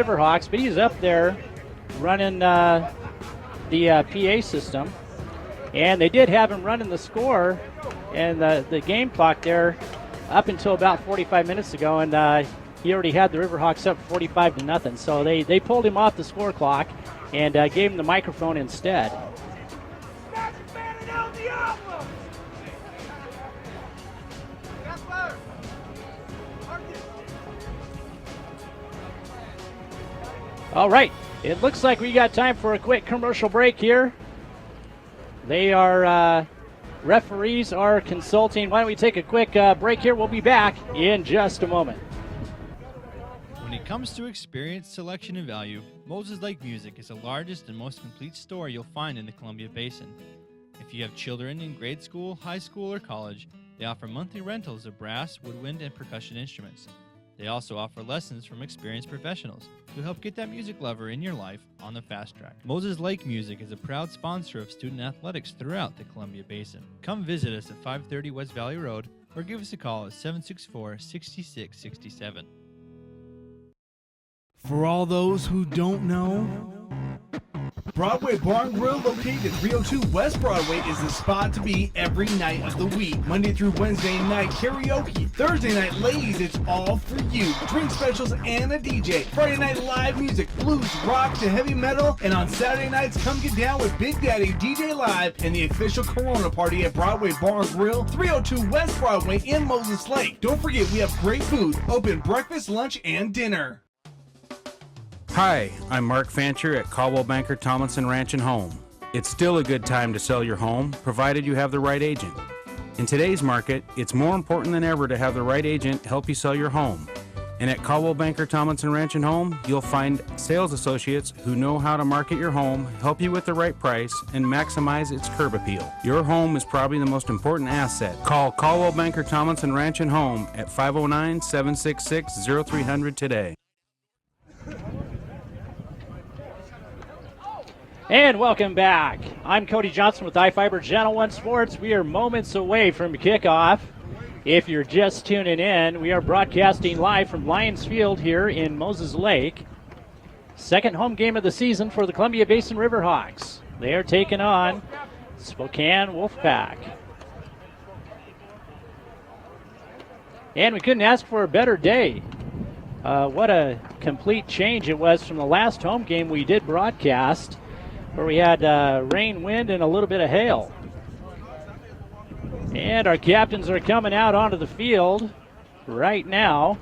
Riverhawks, but he's up there running the PA system. And they did have him running the score and the game clock there up until about 45 minutes ago, and he already had the Riverhawks up 45-0. So they pulled him off the score clock and gave him the microphone instead. All right, it looks like we got time for a quick commercial break here. They are, referees are consulting. Why don't we take a quick break here? We'll be back in just a moment. When it comes to experience, selection, and value, Moses Lake Music is the largest and most complete store you'll find in the Columbia Basin. If you have children in grade school, high school, or college, they offer monthly rentals of brass, woodwind, and percussion instruments. They also offer lessons from experienced professionals who help get that music lover in your life on the fast track. Moses Lake Music is a proud sponsor of student athletics throughout the Columbia Basin. Come visit us at 530 West Valley Road or give us a call at 764-6667. For all those who don't know, Broadway Bar & Grill, located at 302 West Broadway, is the spot to be every night of the week. Monday through Wednesday night karaoke. Thursday night, ladies, it's all for you. Drink specials and a DJ. Friday night live music, blues, rock to heavy metal. And on Saturday nights, come get down with Big Daddy DJ Live and the official Corona party at Broadway Bar & Grill, 302 West Broadway in Moses Lake. Don't forget, we have great food, open breakfast, lunch, and dinner. Hi, I'm Mark Fancher at Caldwell Banker Tomlinson Ranch and Home. It's still a good time to sell your home, provided you have the right agent. In today's market, it's more important than ever to have the right agent help you sell your home. And at Caldwell Banker Tomlinson Ranch and Home, you'll find sales associates who know how to market your home, help you with the right price, and maximize its curb appeal. Your home is probably the most important asset. Call Caldwell Banker Tomlinson Ranch and Home at 509-766-0300 today. And welcome back. I'm Cody Johnson with iFIBER Channel 1 Sports. We are moments away from kickoff. If you're just tuning in, we are broadcasting live from Lions Field here in Moses Lake. Second home game of the season for the Columbia Basin Riverhawks. They are taking on Spokane Wolfpack. And we couldn't ask for a better day. What a complete change it was from the last home game we did broadcast, where we had rain, wind, and a little bit of hail. And our captains are coming out onto the field right now.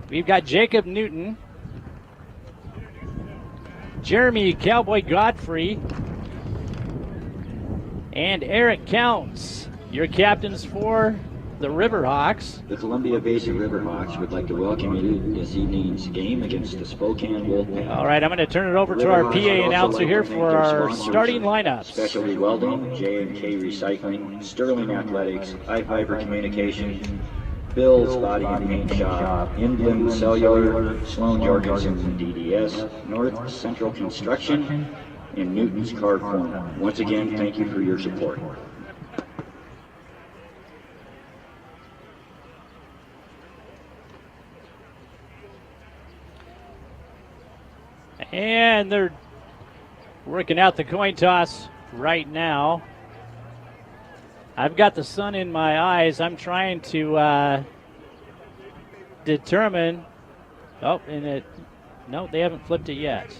We've got Jacob Newton, Jeremy Cowboy Godfrey, and Eric Counts, your captains for the Riverhawks. The Columbia Basin Riverhawks would like to welcome you to this evening's game against the Spokane Wolfpack. All right, I'm going to turn it over to our PA announcer here for our starting lineups. Specialty Welding, J&K Recycling, Sterling Athletics, iFIBER Communications, Bill's Body and Paint Shop, Inland Cellular, Sloan Jorgensen DDS, North Central Construction, and Newton's Car Corner. Once again, thank you for your support. And they're working out the coin toss right now. I've got the sun in my eyes. I'm trying to determine. Oh, and it. No, they haven't flipped it yet.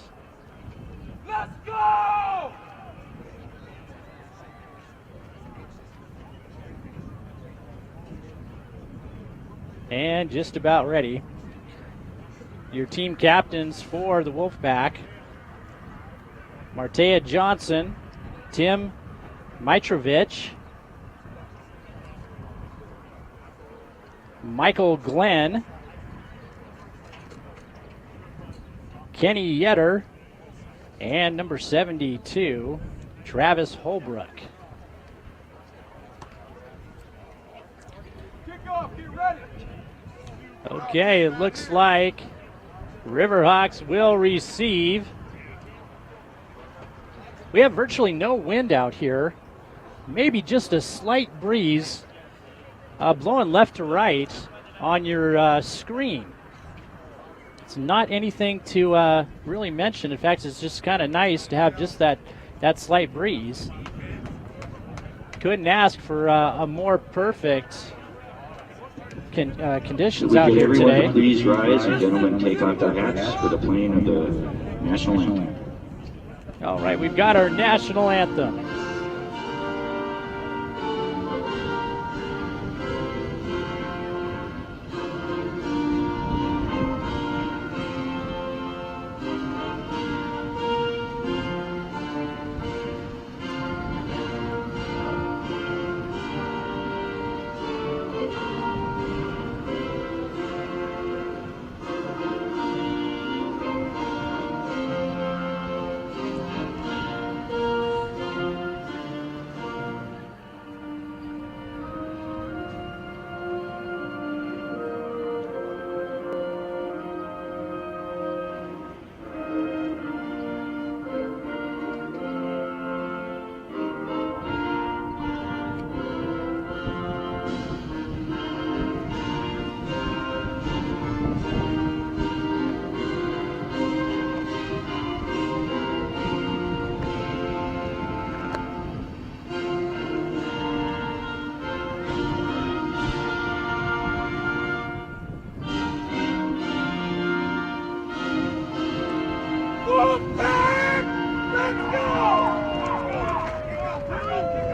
Let's go! And just about ready. Your team captains for the Wolfpack: Martea Johnson, Tim Mitrovich, Michael Glenn, Kenny Yetter, and number 72, Travis Holbrook. Kickoff, get ready. Okay, it looks like Riverhawks will receive. We have virtually no wind out here. Maybe just a slight breeze blowing left to right. on your screen. It's not anything to really mention. In fact, it's just kind of nice to have just that slight breeze. Couldn't ask for a more perfect conditions out here everyone today. to please rise and gentlemen take off their hats for the playing of the national anthem. All right, we've got our national anthem.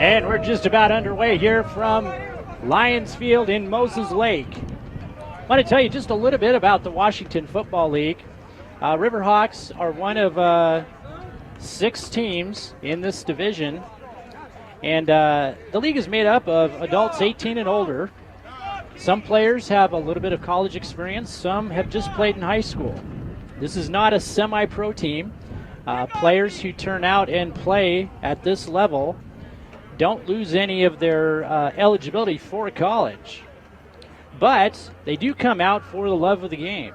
And we're just about underway here from Lions Field in Moses Lake. I want to tell you just a little bit about the Washington Football League. Riverhawks are one of 6 teams in this division. And the league is made up of adults 18 and older. Some players have a little bit of college experience. Some have just played in high school. This is not a semi-pro team. Players who turn out and play at this level don't lose any of their eligibility for college. But they do come out for the love of the game.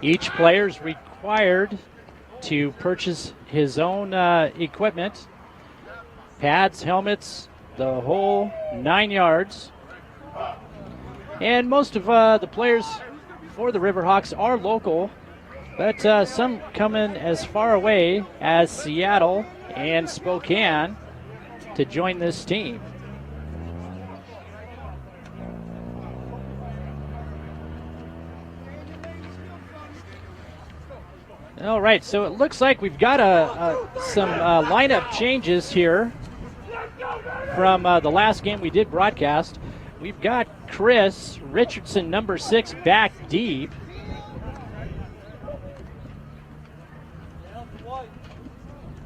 Each player is required to purchase his own equipment, pads, helmets, the whole 9 yards. And most of the players for the Riverhawks are local, but some come in as far away as Seattle and Spokane to join this team. All right, so it looks like we've got some lineup changes here from the last game we did broadcast. We've got Chris Richardson, number 6, back deep.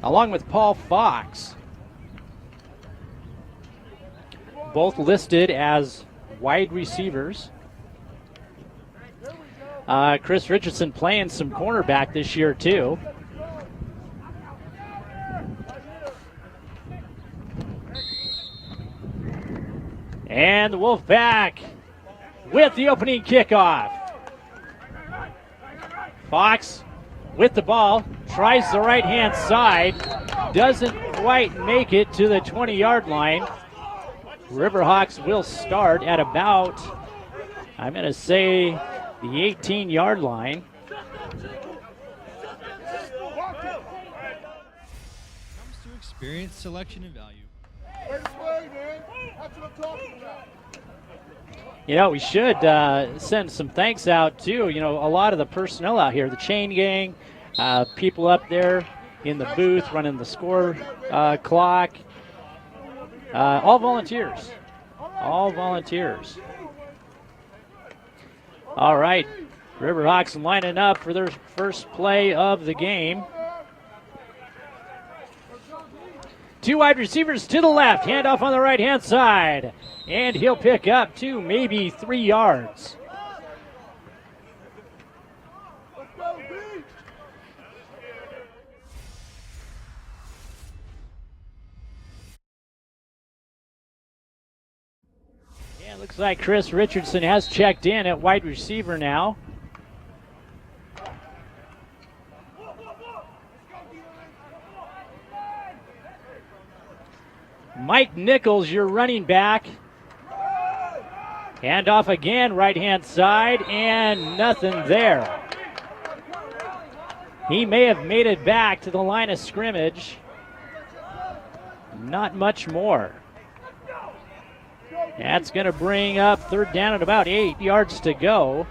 Along with Paul Fox. Both listed as wide receivers. Chris Richardson playing some cornerback this year too. And the Wolfpack with the opening kickoff. Fox with the ball, tries the right-hand side, doesn't quite make it to the 20-yard line. Riverhawks will start at about, I'm going to say, the 18-yard line. Comes to experience, selection, and value. You know, we should send some thanks out to, a lot of the personnel out here, the chain gang, people up there in the booth running the score clock, all volunteers. All volunteers. All right, Riverhawks lining up for their first play of the game. 2 wide receivers to the left, handoff on the right-hand side, and he'll pick up 2, maybe 3 yards. Yeah, looks like Chris Richardson has checked in at wide receiver now. Mike Nichols, your running back. Handoff again, right-hand side, and nothing there. He may have made it back to the line of scrimmage. Not much more. That's going to bring up third down at about 8 yards to go.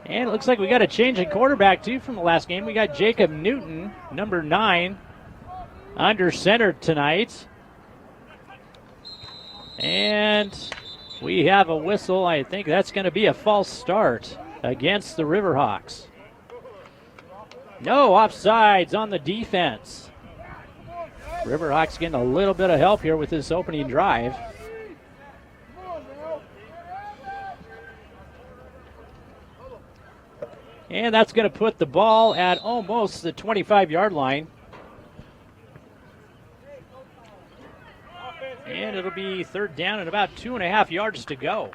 And it looks like we got a change in quarterback, too, from the last game. We got Jacob Newton, number 9, under center tonight. And we have a whistle. I think that's going to be a false start against the Riverhawks. No offsides on the defense. Riverhawks getting a little bit of help here with this opening drive. And that's going to put the ball at almost the 25-yard line. And it'll be third down and about 2.5 yards to go.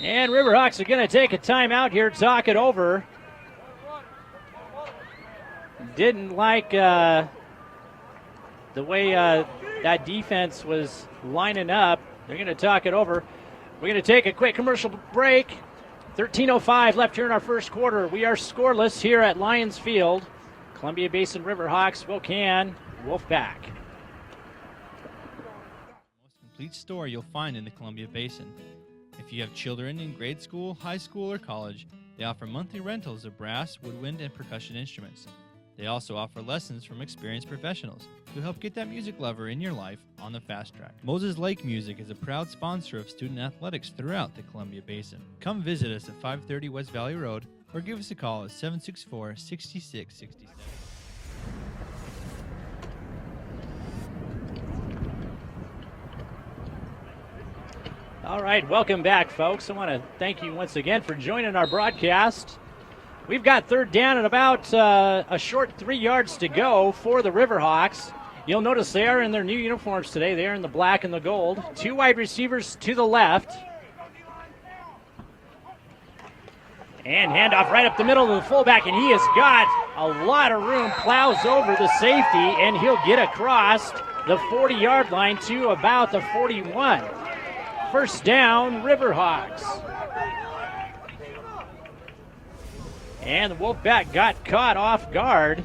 And Riverhawks are going to take a timeout here, talk it over. Didn't like the way that defense was lining up. They're going to talk it over. We're going to take a quick commercial break. 13:05 left here in our first quarter. We are scoreless here at Lions Field. Columbia Basin Riverhawks, Spokane Wolfpack. Most complete store you'll find in the Columbia Basin. If you have children in grade school, high school, or college, they offer monthly rentals of brass, woodwind, and percussion instruments. They also offer lessons from experienced professionals to help get that music lover in your life on the fast track. Moses Lake Music is a proud sponsor of student athletics throughout the Columbia Basin. Come visit us at 530 West Valley Road or give us a call at 764-6667. All right, welcome back, folks. I want to thank you once again for joining our broadcast. We've got third down and about a short 3 yards to go for the Riverhawks. You'll notice they are in their new uniforms today. They are in the black and the gold. 2 wide receivers to the left. And handoff right up the middle to the fullback, and he has got a lot of room, plows over the safety, and he'll get across the 40-yard line to about the 41. First down, Riverhawks. And the Wolfpack got caught off guard.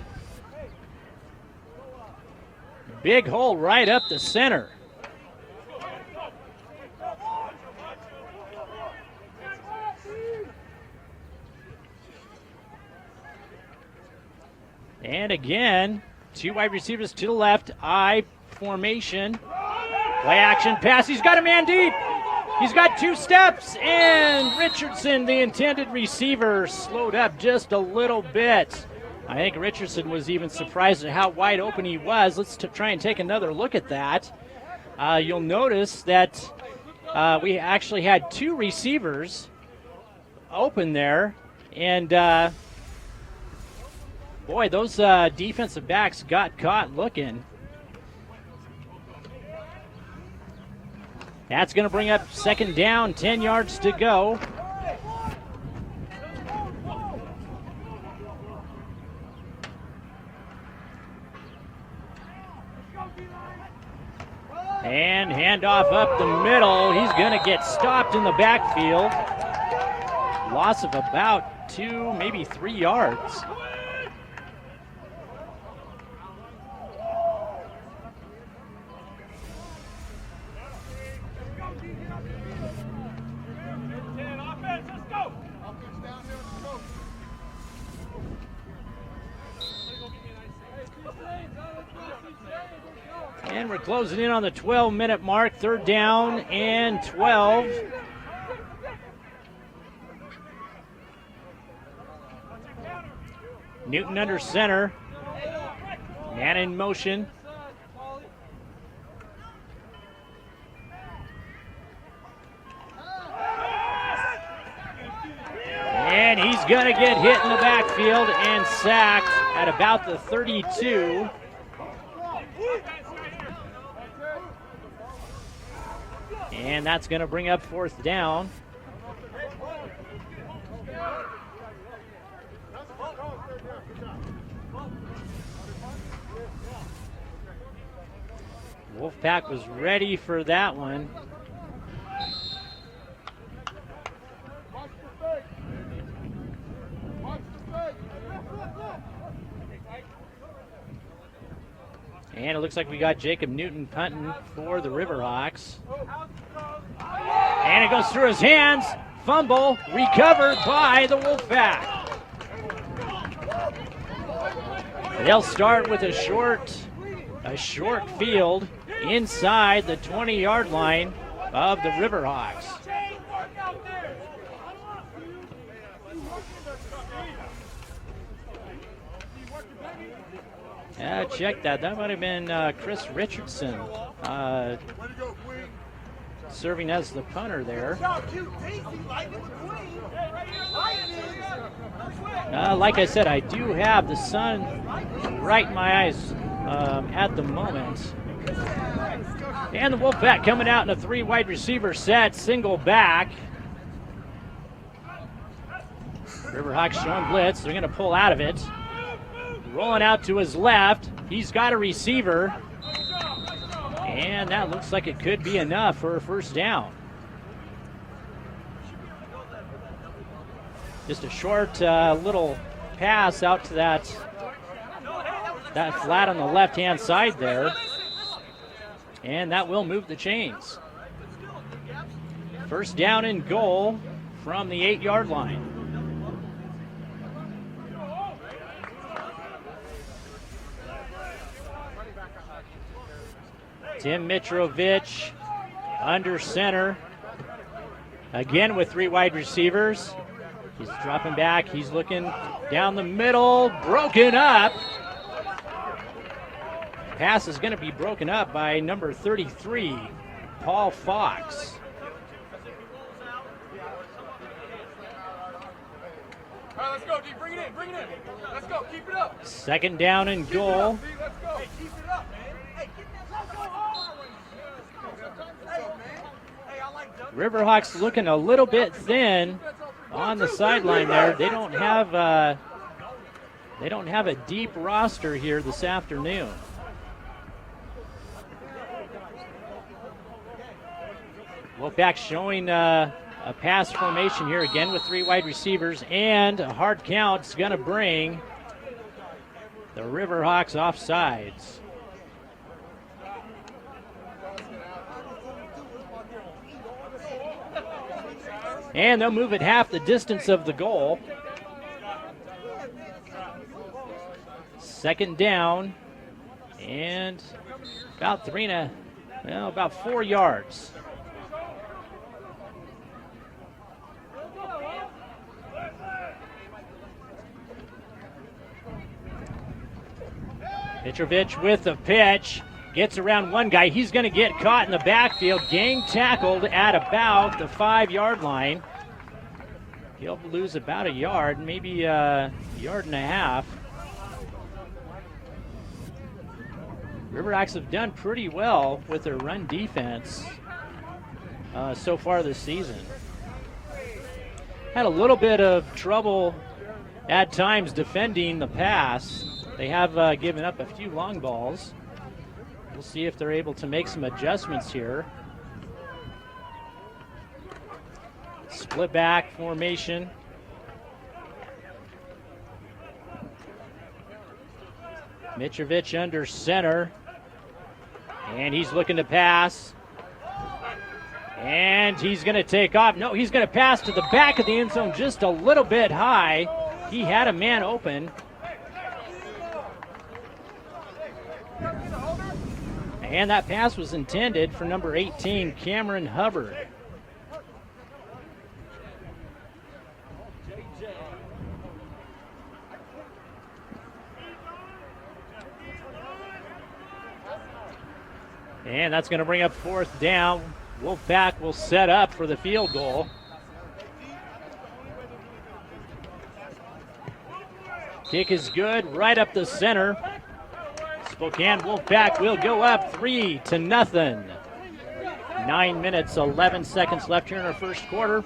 Big hole right up the center. And again, 2 wide receivers to the left, I formation. Play action pass, he's got a man deep. He's got 2 steps, and Richardson, the intended receiver, slowed up just a little bit. I think Richardson was even surprised at how wide open he was. Let's try and take another look at that. You'll notice that we actually had 2 receivers open there, and boy, those defensive backs got caught looking. That's going to bring up second down, 10 yards to go. And handoff up the middle. He's going to get stopped in the backfield. Loss of about 2, maybe 3 yards. And we're closing in on the 12-minute mark. Third down and 12. Newton under center. Man in motion. going to get hit in the backfield and sacked at about the 32. And that's going to bring up 4th down. Wolfpack was ready for that one. And it looks like we got Jacob Newton punting for the Riverhawks. And it goes through his hands. Fumble recovered by the Wolfpack. They'll start with a short field inside the 20-yard line of the Riverhawks. Yeah, check that. That might have been Chris Richardson serving as the punter there. Like I said, I do have the sun right in my eyes at the moment. And the Wolfpack coming out in a 3 wide receiver set, single back. Riverhawks showing blitz. They're going to pull out of it. Rolling out to his left. He's got a receiver. And that looks like it could be enough for a 1st down. Just a short little pass out to that flat on the left-hand side there. And that will move the chains. 1st down and goal from the 8-yard line. Tim Mitrovic under center. Again with 3 wide receivers. He's dropping back. He's looking down the middle. Broken up. Pass is going to be broken up by number 33, Paul Fox. All right, let's go, D. Bring it in, bring it in. Let's go, keep it up. 2nd down and goal. Let's go. Hey, keep it up, man. Hey, let's go hard. Hey, man. Hey, I like Doug. Riverhawks looking a little bit thin on the sideline there. They don't have a deep roster here this afternoon. Wolfpack showing a pass formation here again with 3 wide receivers, and a hard count's going to bring the Riverhawks offsides. And they'll move it half the distance of the goal. 2nd down and about about 4 yards. Mitrovic with the pitch, gets around one guy. He's going to get caught in the backfield, gang tackled at about the 5-yard line. He'll lose about a yard, maybe a yard and a half. Riverhawks have done pretty well with their run defense so far this season. Had a little bit of trouble at times defending the pass. They have given up a few long balls. We'll see if they're able to make some adjustments here. Split back formation. Mitrovic under center. And he's looking to pass. And he's going to take off. No, he's going to pass to the back of the end zone just a little bit high. He had a man open. And that pass was intended for number 18, Cameron Hubbard. And that's going to bring up 4th down. Wolfpack will set up for the field goal. Kick is good, right up the center. Spokane Wolfpack will go up 3-0. 9 minutes, 11 seconds left here in our first quarter.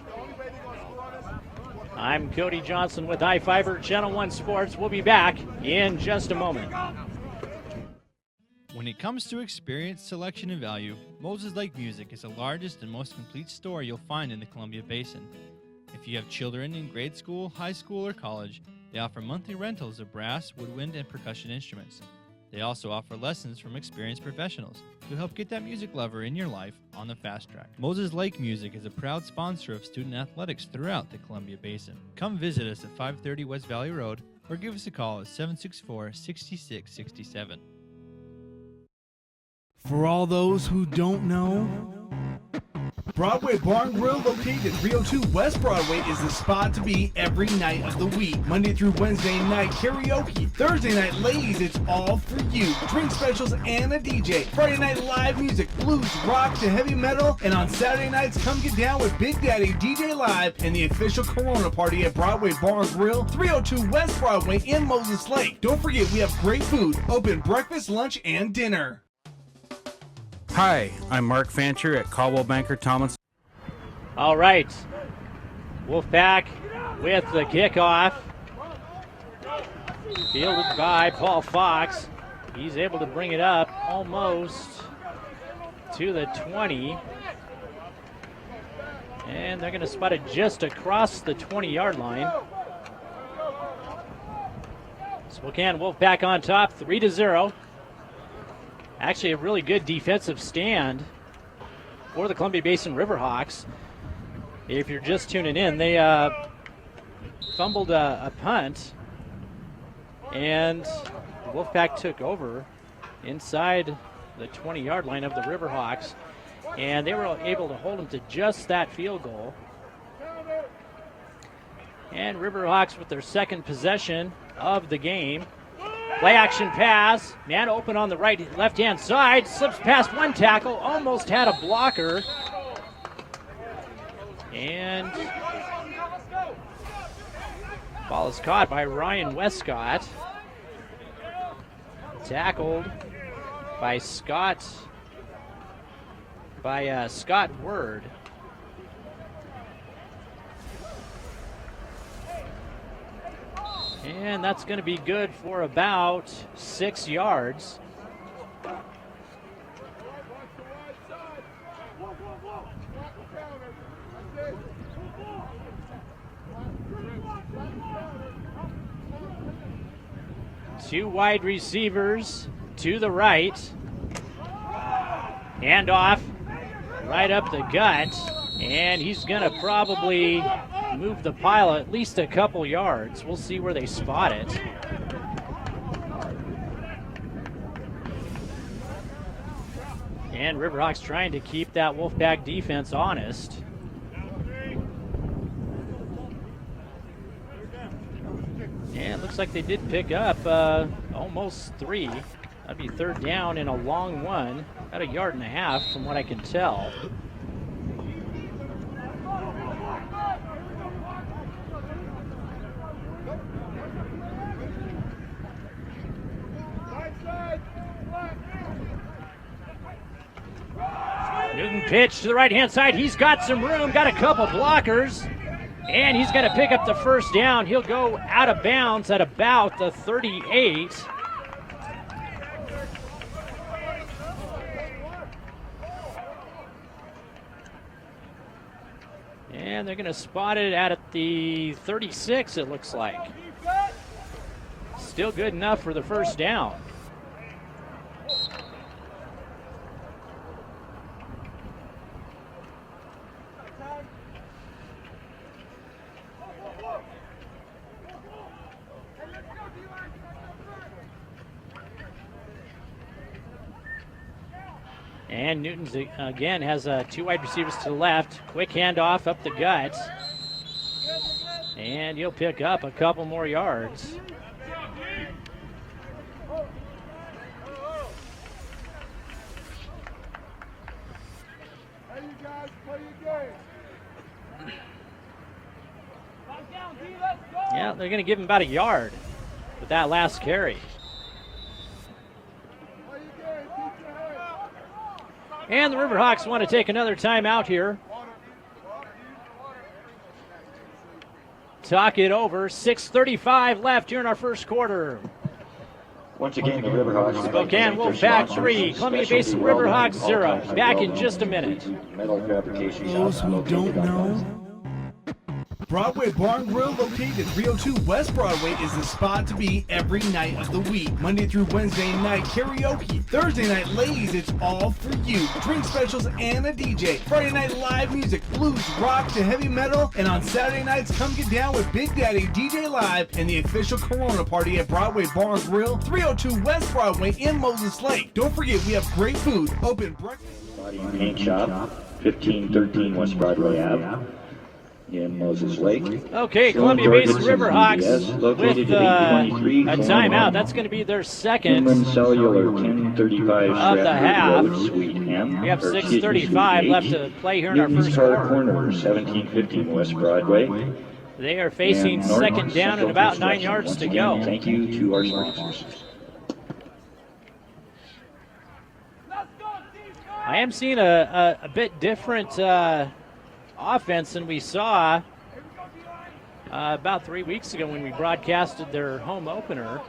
I'm Cody Johnson with iFIBER Channel 1 Sports. We'll be back in just a moment. When it comes to experience, selection, and value, Moses Lake Music is the largest and most complete store you'll find in the Columbia Basin. If you have children in grade school, high school, or college, they offer monthly rentals of brass, woodwind, and percussion instruments. They also offer lessons from experienced professionals who help get that music lover in your life on the fast track. Moses Lake Music is a proud sponsor of student athletics throughout the Columbia Basin. Come visit us at 530 West Valley Road or give us a call at 764-6667. For all those who don't know, Broadway Barn Grill, located at 302 West Broadway, is the spot to be every night of the week. Monday through Wednesday night karaoke. Thursday night, ladies, it's all for you. Drink specials and a DJ. Friday night live music, blues, rock to heavy metal. And on Saturday nights, come get down with Big Daddy DJ Live and the official Corona party at Broadway Barn Grill, 302 West Broadway in Moses Lake. Don't forget, we have great food, open breakfast, lunch, and dinner. Hi, I'm Mark Fancher at Caldwell Banker Tomlinson. All right, Wolfpack with the kickoff. Fielded by Paul Fox. He's able to bring it up almost to the 20. And they're going to spot it just across the 20-yard line. Spokane Wolfpack on top, 3-0. Actually, a really good defensive stand for the Columbia Basin Riverhawks. If you're just tuning in, they fumbled a punt, and Wolfpack took over inside the 20-yard line of the Riverhawks, and they were able to hold them to just that field goal. And Riverhawks with their second possession of the game. Play action pass, man open on the left-hand side, slips past one tackle, almost had a blocker. And ball is caught by Ryan Westcott. Tackled by Scott Word. And that's going to be good for about 6 yards. Two wide receivers to the right. Handoff right up the gut. And he's going to probably move the pile at least a couple yards. We'll see where they spot it. And Riverhawks trying to keep that Wolfpack defense honest. And it looks like they did pick up almost 3. That'd be third down and a long one. About 1.5 yards from what I can tell. Newton pitch to the right-hand side. He's got some room, got a couple blockers, and he's going to pick up the first down. He'll go out of bounds at about the 38. And they're going to spot it at the 36, it looks like. Still good enough for the first down. And Newton's again has 2 wide receivers to the left. Quick handoff up the gut. And he'll pick up a couple more yards. Yeah, they're going to give him about 1 yard. with that last carry. And the Riverhawks want to take another timeout here. Talk it over. 6:35 left here in our first quarter. Once again, the Riverhawks. Spokane Wolfpack 3, Columbia Basin Riverhawks 0. Back in just a minute. Metal fabrication Those shop. who don't know, Broadway Barn Grill, located at 302 West Broadway, is the spot to be every night of the week. Monday through Wednesday night karaoke. Thursday night, ladies, it's all for you. Drink specials and a DJ. Friday night live music, blues, rock to heavy metal. And on Saturday nights, come get down with Big Daddy DJ Live and the official Corona party at Broadway Barn Grill, 302 West Broadway in Moses Lake. Don't forget, we have great food. Open breakfast. Body and Paint Shop, 1513 West Broadway Ave. In Moses Lake. Okay, Columbia Basin Riverhawks located with at 823 a timeout. That's going to be their second Inland Cellular, 1035 of the half. Road, Suite M. We have or, excuse me, 6:35 Suite left H. to play here in our Newton's first Car quarter. Corner, 1715 West Broadway. They are facing And North second down and Central about 9 Construction. yards Once to again, go. Thank you to our sponsors. I am seeing a bit different offense than we saw about 3 weeks ago when we broadcasted their home opener.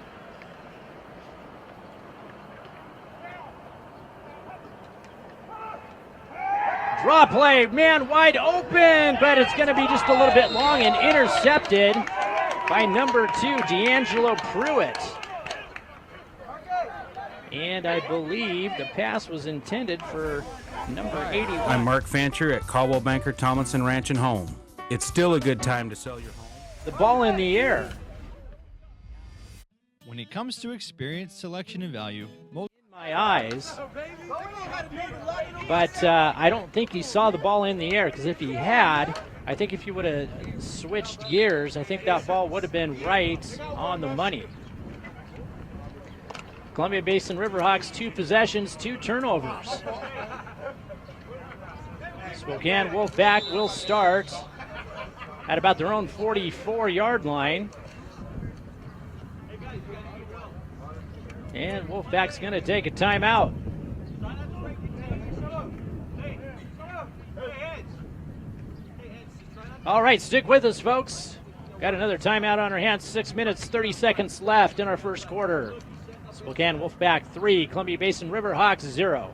Draw play, man wide open, but it's going to be just a little bit long and intercepted by number 2, D'Angelo Pruitt. And I believe the pass was intended for number 81. I'm Mark Fancher at Caldwell Banker Tomlinson Ranch and Home. It's still a good time to sell your home. The ball in the air. When it comes to experience, selection, and value, most My eyes, but I don't think he saw the ball in the air, because if he had, I think if he would have switched gears, I think that ball would have been right on the money. Columbia Basin Riverhawks, 2 possessions, 2 turnovers. Spokane Wolfpack will start at about their own 44-yard line. And Wolfpack's going to take a timeout. All right, stick with us, folks. Got another timeout on our hands. 6 minutes, 30 seconds left in our first quarter. Spokane Wolfpack 3, Columbia Basin Riverhawks 0.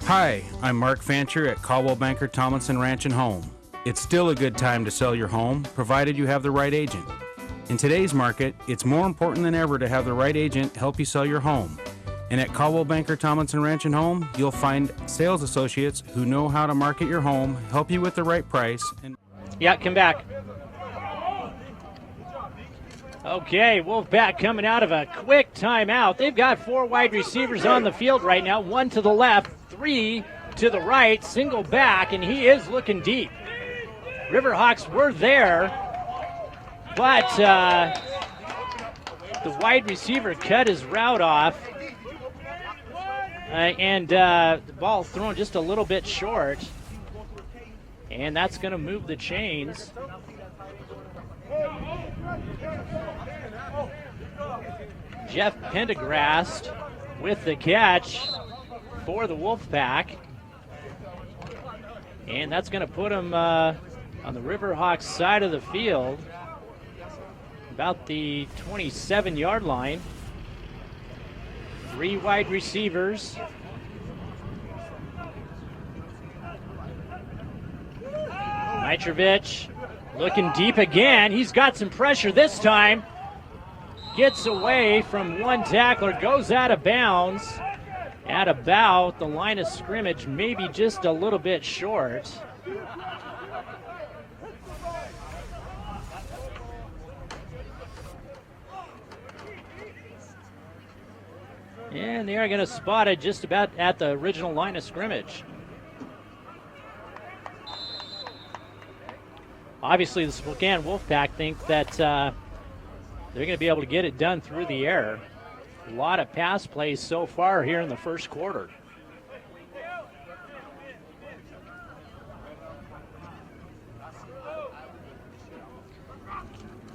Hi, I'm Mark Fancher at Caldwell Banker Tomlinson Ranch and Home. It's still a good time to sell your home, provided you have the right agent. In today's market, it's more important than ever to have the right agent help you sell your home. And at Caldwell Banker Tomlinson Ranch and Home, you'll find sales associates who know how to market your home, help you with the right price. And Yeah, come back. Okay, Wolfpack coming out of a quick timeout. They've got 4 wide receivers on the field right now. 1 to the left, 3 to the right, single back, and he is looking deep. Riverhawks were there, but the wide receiver cut his route off, and the ball thrown just a little bit short, and that's going to move the chains. Jeff Pendergrast with the catch for the Wolfpack, and that's going to put him on the Riverhawks side of the field, about the 27-yard line. 3 wide receivers. Mitrovic looking deep again. He's got some pressure this time. Gets away from one tackler, goes out of bounds at about the line of scrimmage, maybe just a little bit short. And they are going to spot it just about at the original line of scrimmage. Obviously, the Spokane Wolfpack think that they're going to be able to get it done through the air. A lot of pass plays so far here in the first quarter.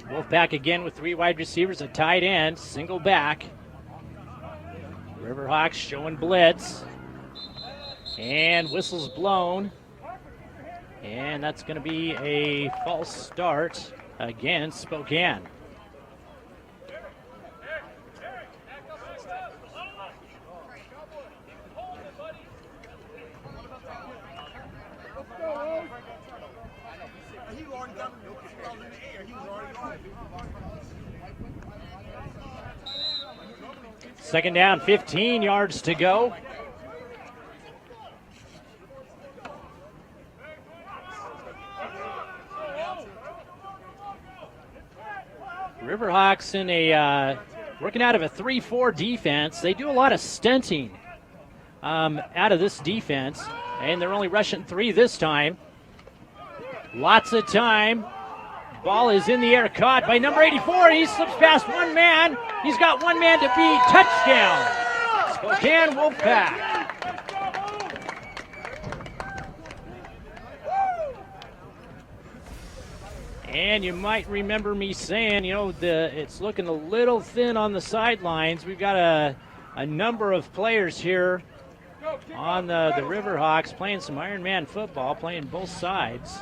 Wolfpack again with 3 wide receivers, a tight end, single back. Riverhawks showing blitz. And whistle's blown. And that's going to be a false start against Spokane. Second down, 15 yards to go. Riverhawks in a working out of a 3-4 defense. They do a lot of stunting out of this defense, and they're only rushing 3 this time. Lots of time. Ball is in the air, caught by number 84. He slips past one man. He's got one man to beat. Touchdown, Spokane Wolfpack. And you might remember me saying, it's looking a little thin on the sidelines. We've got a number of players here on the Riverhawks playing some Iron Man football, playing both sides.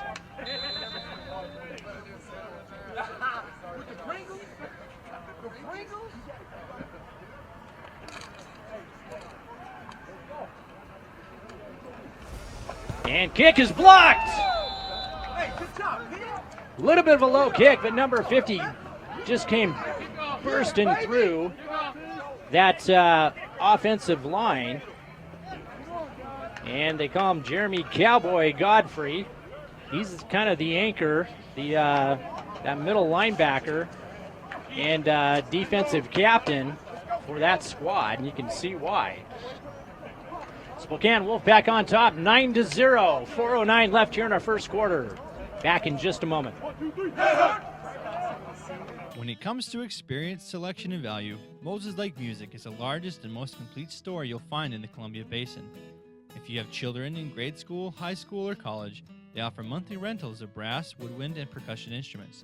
And kick is blocked. A little bit of a low kick, but number 50 just came bursting through that offensive line. And they call him Jeremy Cowboy Godfrey. He's kind of the anchor, that middle linebacker and defensive captain for that squad, and you can see why. Spokane Wolfpack on top, 9-0. 4:09 left here in our first quarter. Back in just a moment. When it comes to experience, selection, and value, Moses Lake Music is the largest and most complete store you'll find in the Columbia Basin. If you have children in grade school, high school, or college, they offer monthly rentals of brass, woodwind, and percussion instruments.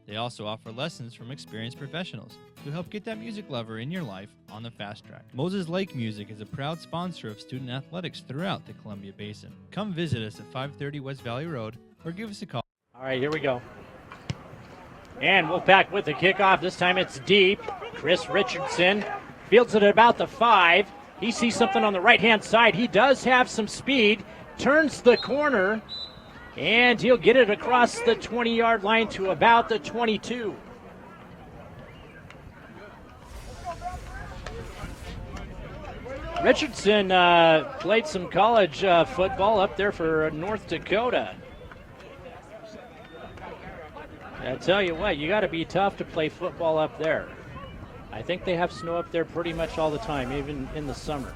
They also offer lessons from experienced professionals to help get that music lover in your life on the fast track. Moses Lake Music is a proud sponsor of student athletics throughout the Columbia Basin. Come visit us at 530 West Valley Road or give us a call. All right, here we go. And Wolfpack with the kickoff. This time it's deep. Chris Richardson fields it at about the 5. He sees something on the right-hand side. He does have some speed. Turns the corner. And he'll get it across the 20-yard line to about the 22. Richardson played some college football up there for North Dakota. I tell you what, you got to be tough to play football up there. I think they have snow up there pretty much all the time, even in the summer.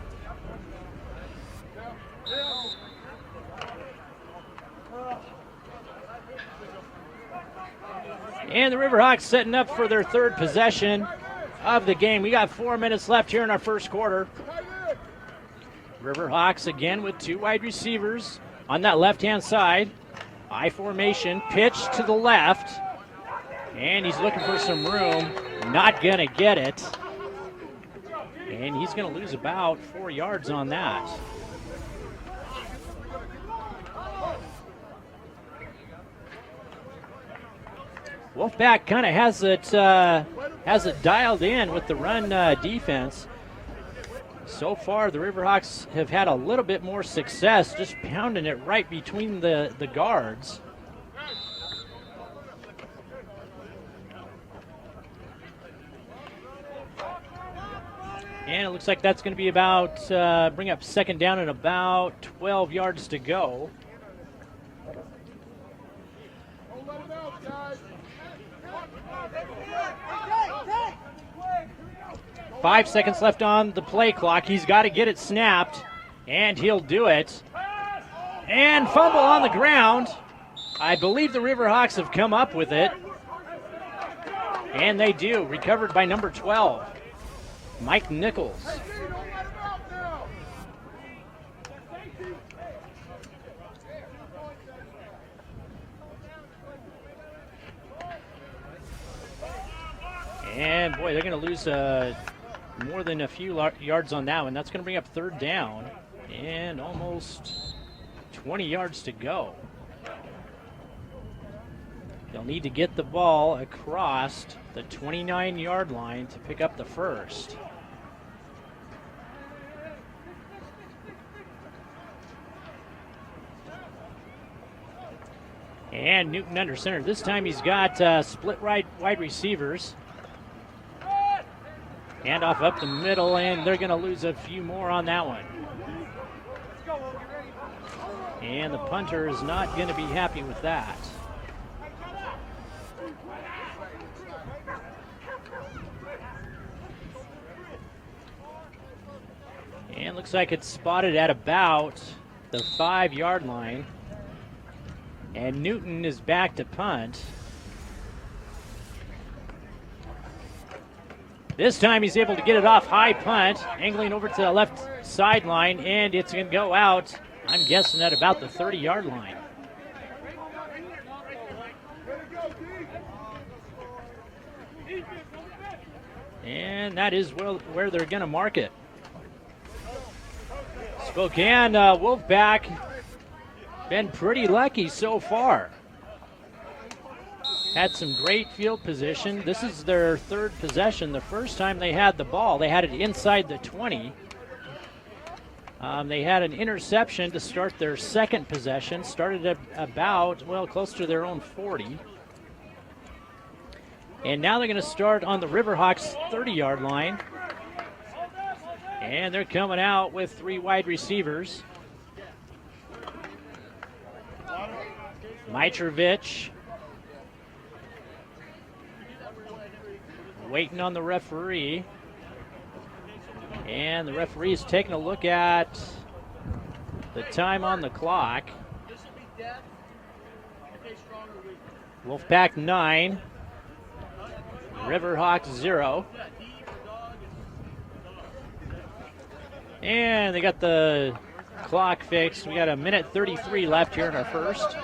And the Riverhawks setting up for their third possession of the game. We got 4 minutes left here in our first quarter. Riverhawks again with 2 wide receivers on that left-hand side. I formation, pitch to the left. And he's looking for some room. Not going to get it. And he's going to lose about 4 yards on that. Wolfpack kind of has it dialed in with the run defense. So far, the Riverhawks have had a little bit more success just pounding it right between the guards. And it looks like that's going to be about, bring up second down and about 12 yards to go. 5 seconds left on the play clock. He's got to get it snapped, and he'll do it. And fumble on the ground. I believe the Riverhawks have come up with it. And they do. Recovered by number 12, Mike Nichols. And boy, they're going to lose more than a few yards on that one. That's going to bring up third down and almost 20 yards to go. They'll need to get the ball across the 29-yard line to pick up the first. And Newton under center. This time he's got split wide receivers. Handoff up the middle, and they're going to lose a few more on that one. And the punter is not going to be happy with that. And looks like it's spotted at about the 5-yard line. And Newton is back to punt. This time he's able to get it off high punt, angling over to the left sideline, and it's going to go out, I'm guessing, at about the 30-yard line. And that is where they're going to mark it. Spokane Wolfpack been pretty lucky so far. Had some great field position. This is their third possession. The first time they had the ball, they had it inside the 20. They had an interception to start their second possession. Started at about, well, close to their own 40. And now they're going to start on the Riverhawks 30-yard line. And they're coming out with 3 wide receivers. Mitrovic waiting on the referee. And the referee is taking a look at the time on the clock. Wolfpack 9, Riverhawks 0. And they got the clock fixed. We got a minute 33 left here in our first.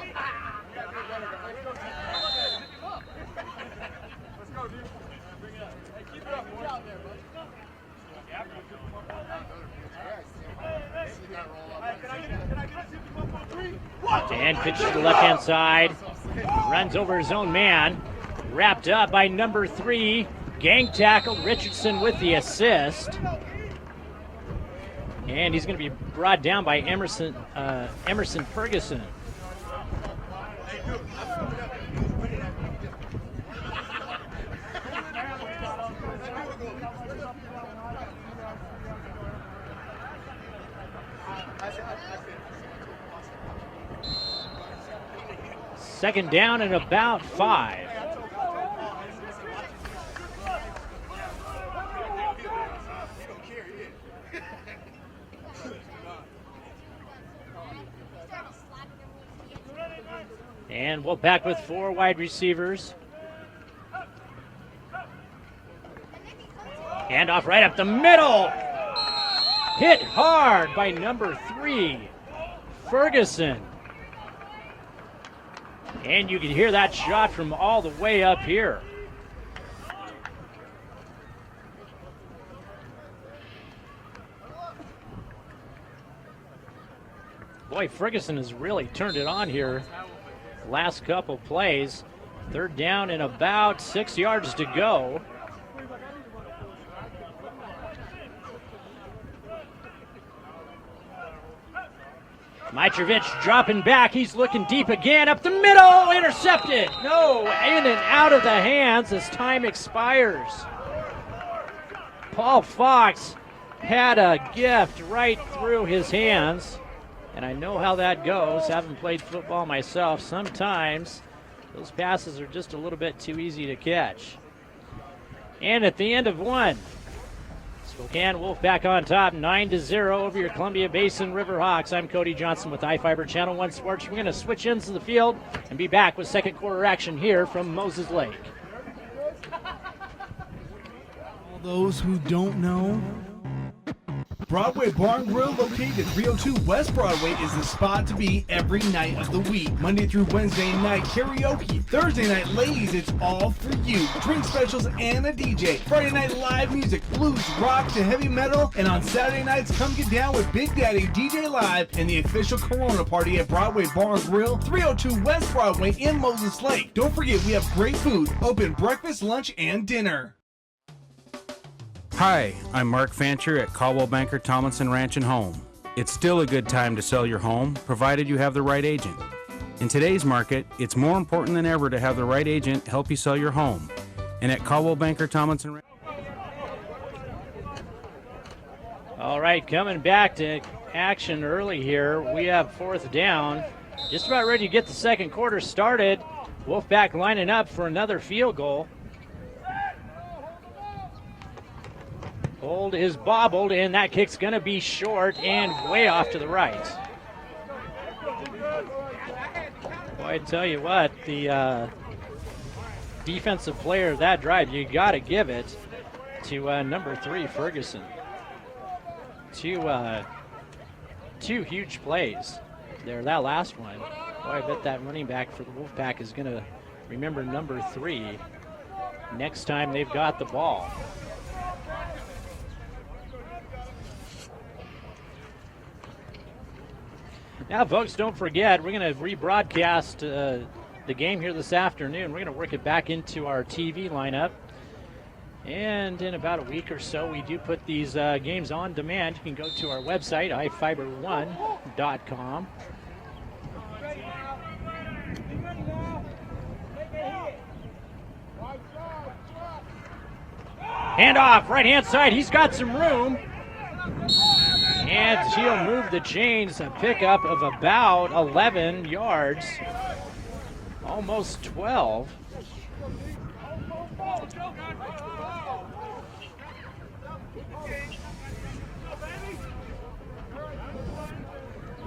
And pitches to the left-hand side. Runs over his own man. Wrapped up by number 3. Gang tackled. Richardson with the assist. And he's going to be brought down by Emerson Ferguson. Second down and about 5. And Wolfpack with 4 wide receivers. Handoff right up the middle. Hit hard by number 3, Ferguson. And you can hear that shot from all the way up here. Boy, Ferguson has really turned it on here. Last couple plays. Third down and about 6 yards to go. Mitrovic dropping back. He's looking deep again. Up the middle. Intercepted. No, in and out of the hands as time expires. Paul Fox had a gift right through his hands. And I know how that goes. Having played football myself, sometimes those passes are just a little bit too easy to catch. And at the end of 1, Spokane Wolfpack on top, 9-0 over your Columbia Basin Riverhawks. I'm Cody Johnson with iFIBER Channel 1 Sports. We're going to switch ends of the field and be back with second quarter action here from Moses Lake. All those who don't know, Broadway Barn Grill, located 302 West Broadway, is the spot to be every night of the week. Monday through Wednesday night karaoke. Thursday night, ladies, it's all for you. Drink specials and a DJ. Friday night live music, blues, rock to heavy metal. And on Saturday nights, come get down with Big Daddy DJ Live and the official Corona party at Broadway Barn Grill, 302 West Broadway in Moses Lake. Don't forget, we have great food, open breakfast, lunch, and dinner. Hi, I'm Mark Fancher at Caldwell Banker Tomlinson Ranch and Home. It's still a good time to sell your home, provided you have the right agent. In today's market, it's more important than ever to have the right agent help you sell your home. And at Caldwell Banker Tomlinson Ranch. All right, coming back to action early here. We have fourth down. Just about ready to get the second quarter started. Wolfpack lining up for another field goal. Hold is bobbled, and that kick's going to be short and way off to the right. Boy, I tell you what, the defensive player of that drive, you got to give it to number 3, Ferguson. Two huge plays there, that last one. Boy, I bet that running back for the Wolfpack is going to remember number 3 next time they've got the ball. Now, folks, don't forget, we're going to rebroadcast the game here this afternoon. We're going to work it back into our TV lineup. And in about a week or so, we do put these games on demand. You can go to our website, iFIBER1.com. Hand off, right-hand side. He's got some room. And he'll move the chains, a pickup of about 11 yards, almost 12.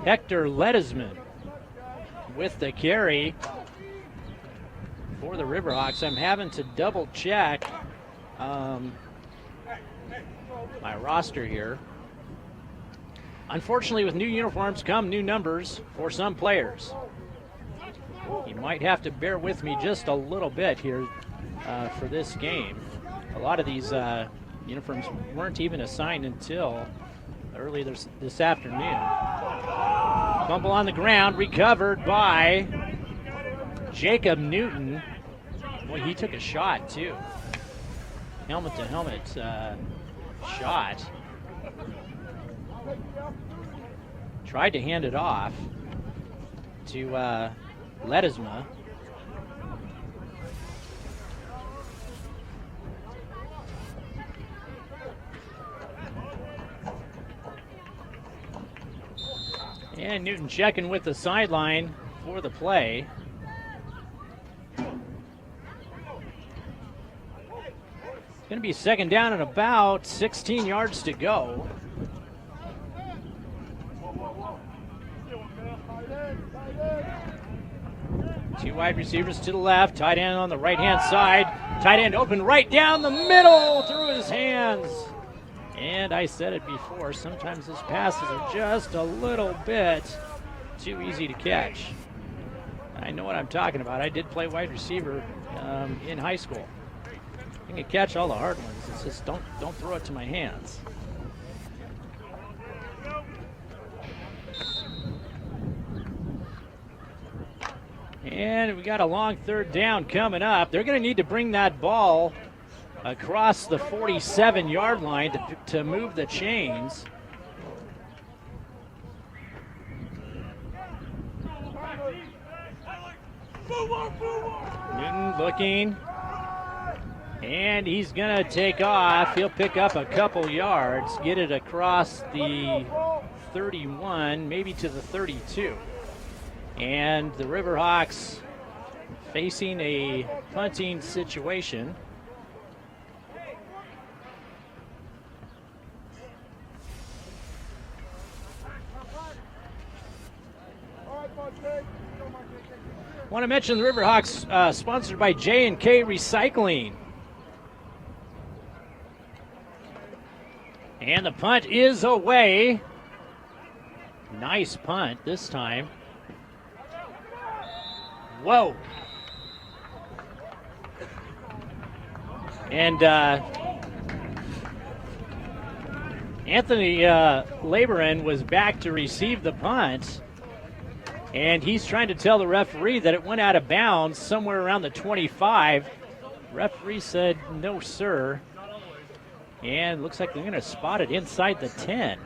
Hector Ledesman with the carry for the Riverhawks. I'm having to double check my roster here. Unfortunately, with new uniforms come new numbers for some players. You might have to bear with me just a little bit here for this game. A lot of these uniforms weren't even assigned until early this afternoon. Fumble on the ground, recovered by Jacob Newton. Boy, he took a shot too. Helmet to helmet shot. Tried to hand it off to Ledesma. And Newton checking with the sideline for the play. It's going to be second down and about 16 yards to go. Two wide receivers to the left, tight end on the right-hand side. Tight end open right down the middle through his hands. And I said it before, sometimes those passes are just a little bit too easy to catch. I know what I'm talking about. I did play wide receiver in high school. I can catch all the hard ones. It's just don't throw it to my hands. And we got a long third down coming up. They're going to need to bring that ball across the 47-yard line to move the chains. Newton looking. And he's going to take off. He'll pick up a couple yards, get it across the 31, maybe to the 32. And the Riverhawks facing a punting situation. Want to mention the Riverhawks sponsored by J&K Recycling. And the punt is away. Nice punt this time. Whoa. And Anthony Laborin was back to receive the punt. And he's trying to tell the referee that it went out of bounds somewhere around the 25. Referee said, no, sir. And looks like they're going to spot it inside the 10.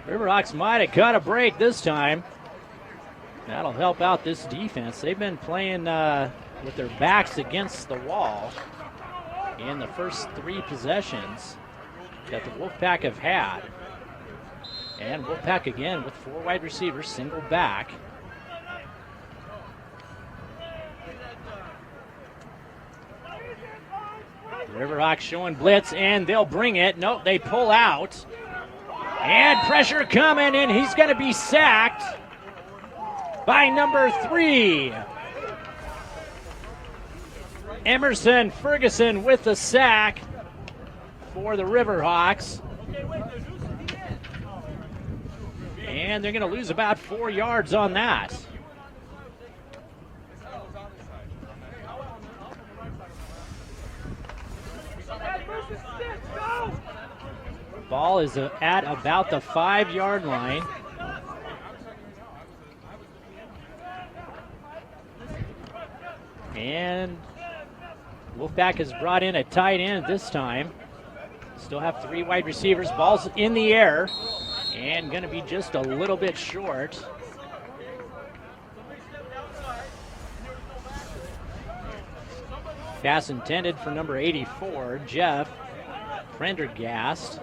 Riverhawks might have cut a break this time. That'll help out this defense. They've been playing with their backs against the wall in the first 3 possessions that the Wolfpack have had. And Wolfpack again with 4 wide receivers, single back. Riverhawks showing blitz, and they'll bring it. Nope, they pull out. And pressure coming, and he's going to be sacked by number 3. Emerson Ferguson with the sack for the Riverhawks. And they're going to lose about 4 yards on that. Ball is at about the 5-yard line. And Wolfpack has brought in a tight end this time. Still have 3 wide receivers. Ball's in the air and going to be just a little bit short. Pass intended for number 84, Jeff Prendergast.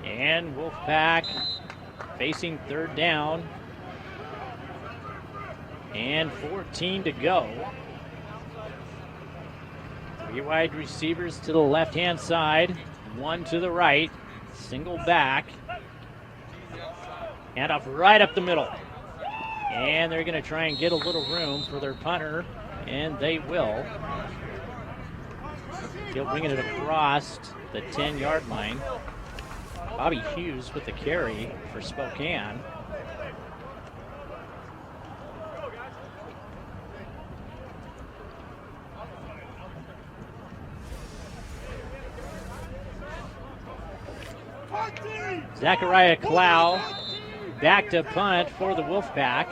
And Wolfpack facing 3rd down. And 14 to go. 3 wide receivers to the left-hand side, 1 to the right. Single back. Hand off right up the middle. And they're going to try and get a little room for their punter, and they will. He'll bring it across the 10-yard line. Bobby Hughes with the carry for Spokane. Zachariah Clow back to punt for the Wolfpack.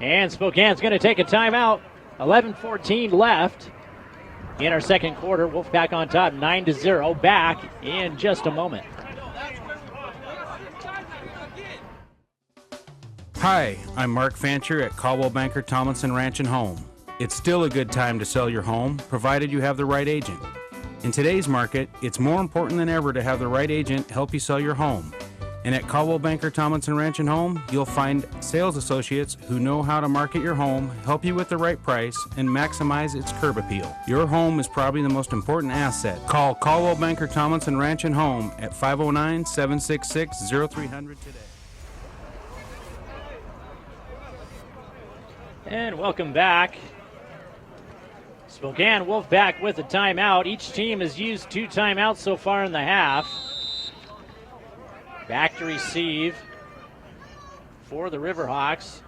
And Spokane's going to take a timeout. 11:14 left in our second quarter. Wolfpack on top, 9-0. Back in just a moment. Hi, I'm Mark Fancher at Caldwell Banker Tomlinson Ranch and Home. It's still a good time to sell your home, provided you have the right agent. In today's market, it's more important than ever to have the right agent help you sell your home. And at Caldwell Banker Tomlinson Ranch and Home, you'll find sales associates who know how to market your home, help you with the right price, and maximize its curb appeal. Your home is probably the most important asset. Call Caldwell Banker Tomlinson Ranch and Home at 509-766-0300 today. And welcome back. Spokane Wolfpack with a timeout. Each team has used 2 timeouts so far in the half. Back to receive for the Riverhawks,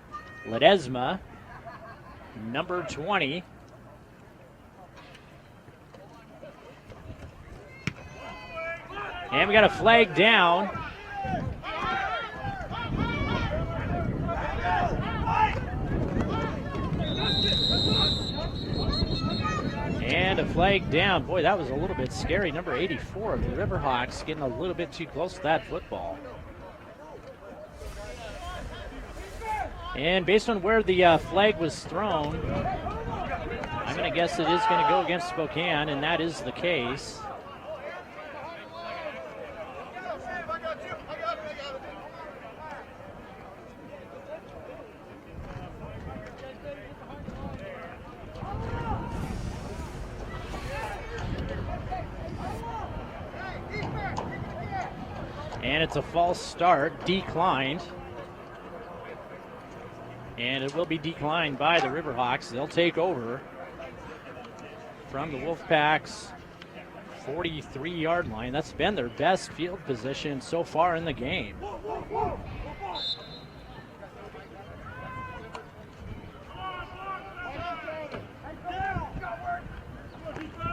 Ledesma, number 20. And we got a flag down. And a flag down. Boy, that was a little bit scary. Number 84 of the Riverhawks getting a little bit too close to that football. And based on where the flag was thrown, I'm going to guess it is going to go against Spokane, and that is the case. And it's a false start, declined. And it will be declined by the Riverhawks. They'll take over from the Wolfpack's 43-yard line. That's been their best field position so far in the game.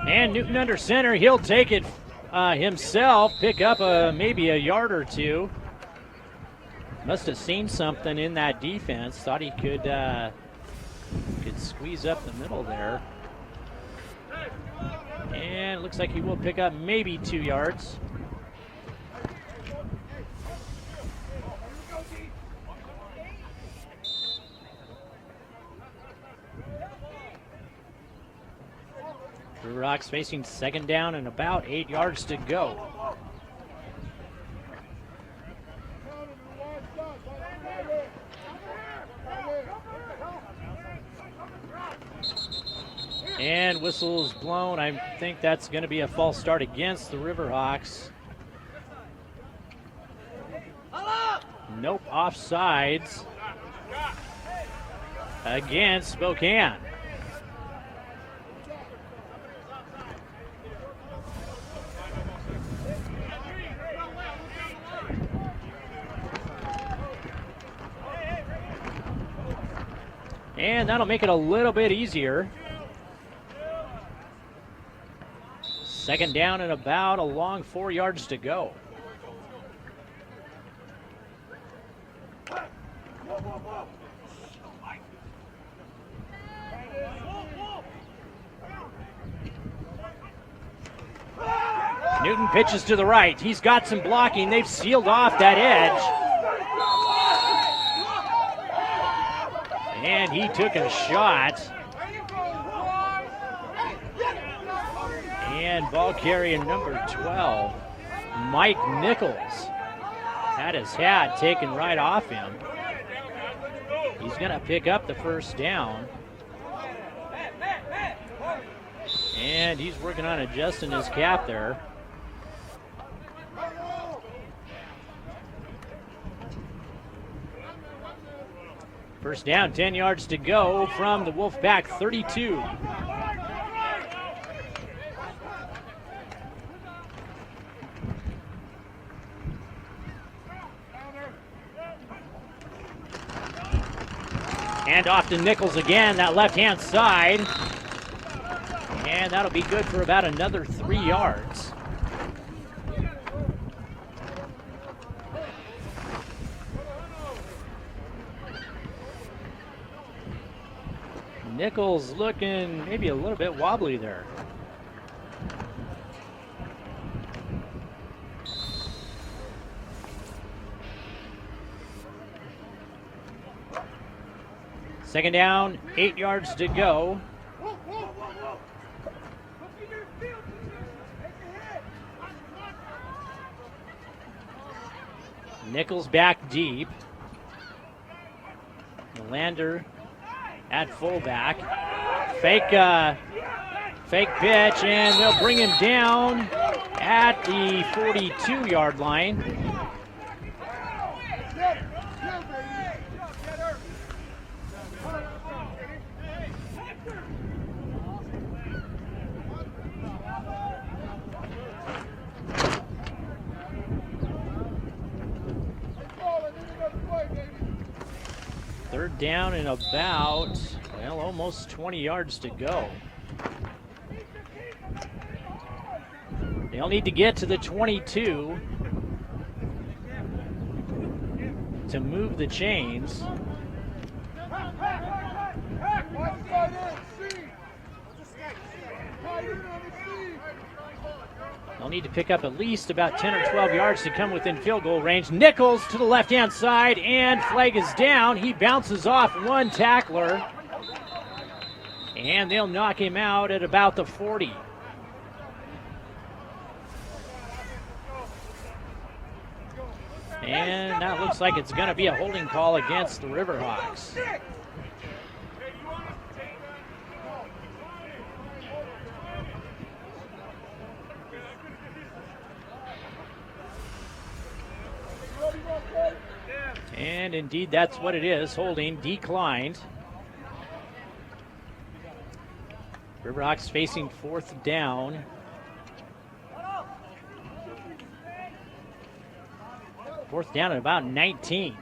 And Newton under center. He'll take it himself, pick up maybe a yard or two. Must have seen something in that defense. Thought he could squeeze up the middle there. And it looks like he will pick up maybe 2 yards. Riverhawks facing second down and about 8 yards to go. And whistle's blown. I think that's going to be a false start against the Riverhawks. Nope, offsides against Spokane. And that'll make it a little bit easier. Second down and about a long 4 yards to go. Newton pitches to the right. He's got some blocking. They've sealed off that edge. And he took a shot. And ball carrier number 12, Mike Nichols, had his hat taken right off him. He's going to pick up the first down. And he's working on adjusting his cap there. First down, 10 yards to go from the Wolfpack 32. And off to Nichols again, that left-hand side. And that'll be good for about another 3 yards. Nichols looking maybe a little bit wobbly there. Second down, 8 yards to go. Nichols back deep. Lander at fullback. Fake pitch, and they'll bring him down at the 42-yard line. Third down and about, well, almost 20 yards to go. They'll need to get to the 22 to move the chains. They'll need to pick up at least about 10 or 12 yards to come within field goal range. Nichols to the left-hand side, and flag is down. He bounces off one tackler, and they'll knock him out at about the 40. And that looks like it's going to be a holding call against the Riverhawks. And indeed, that's what it is. Holding declined. Riverhawks facing 4th down. Fourth down at about 19.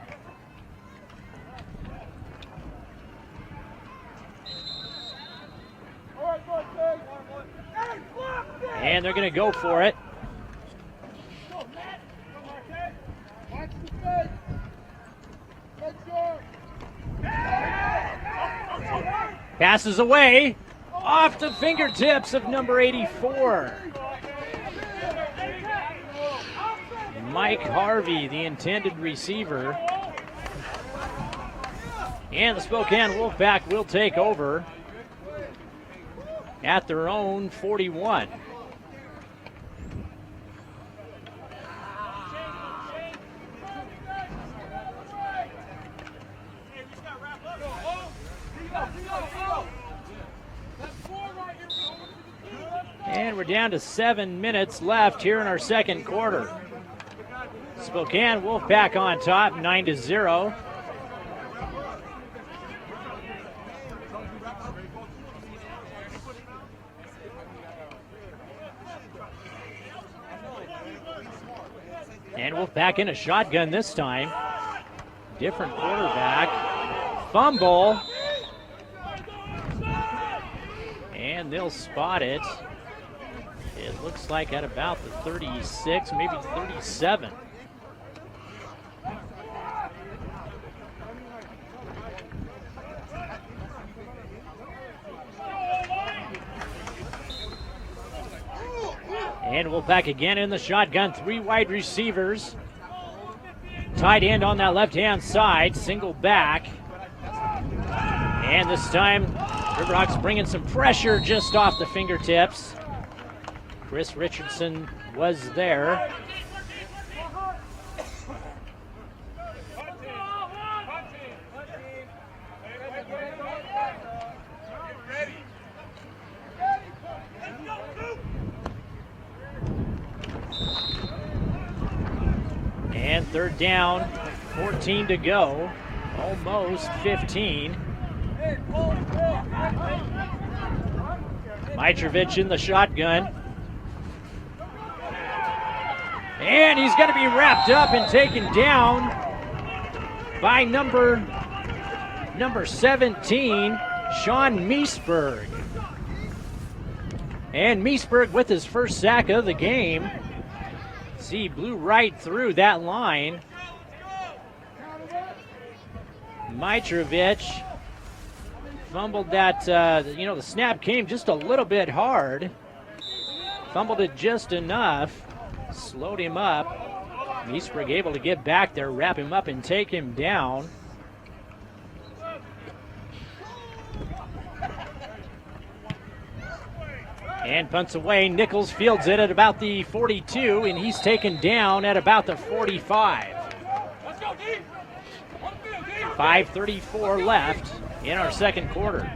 And they're going to go for it. Passes away off the fingertips of number 84. Mike Harvey, the intended receiver. And the Spokane Wolfpack will take over at their own 41. And we're down to 7 minutes left here in our second quarter. Spokane Wolfpack on top, 9-0. And Wolfpack in a shotgun this time. Different quarterback. Fumble. And they'll spot it. It looks like at about the 36, maybe 37. And Wolfpack again in the shotgun. 3 wide receivers. Tight end on that left-hand side. Single back. And this time, Riverhawks bringing some pressure just off the fingertips. Chris Richardson was there. And third down, 14 to go, almost 15. Mitrovic in the shotgun. And he's going to be wrapped up and taken down by number 17, Sean Meesberg. And Meesberg with his first sack of the game. See, blew right through that line. Mitrovic fumbled that, the snap came just a little bit hard. Fumbled it just enough. Slowed him up. Meesberg able to get back there, wrap him up, and take him down. And punts away. Nichols fields it at about the 42, and he's taken down at about the 45. 5:34 left in our second quarter.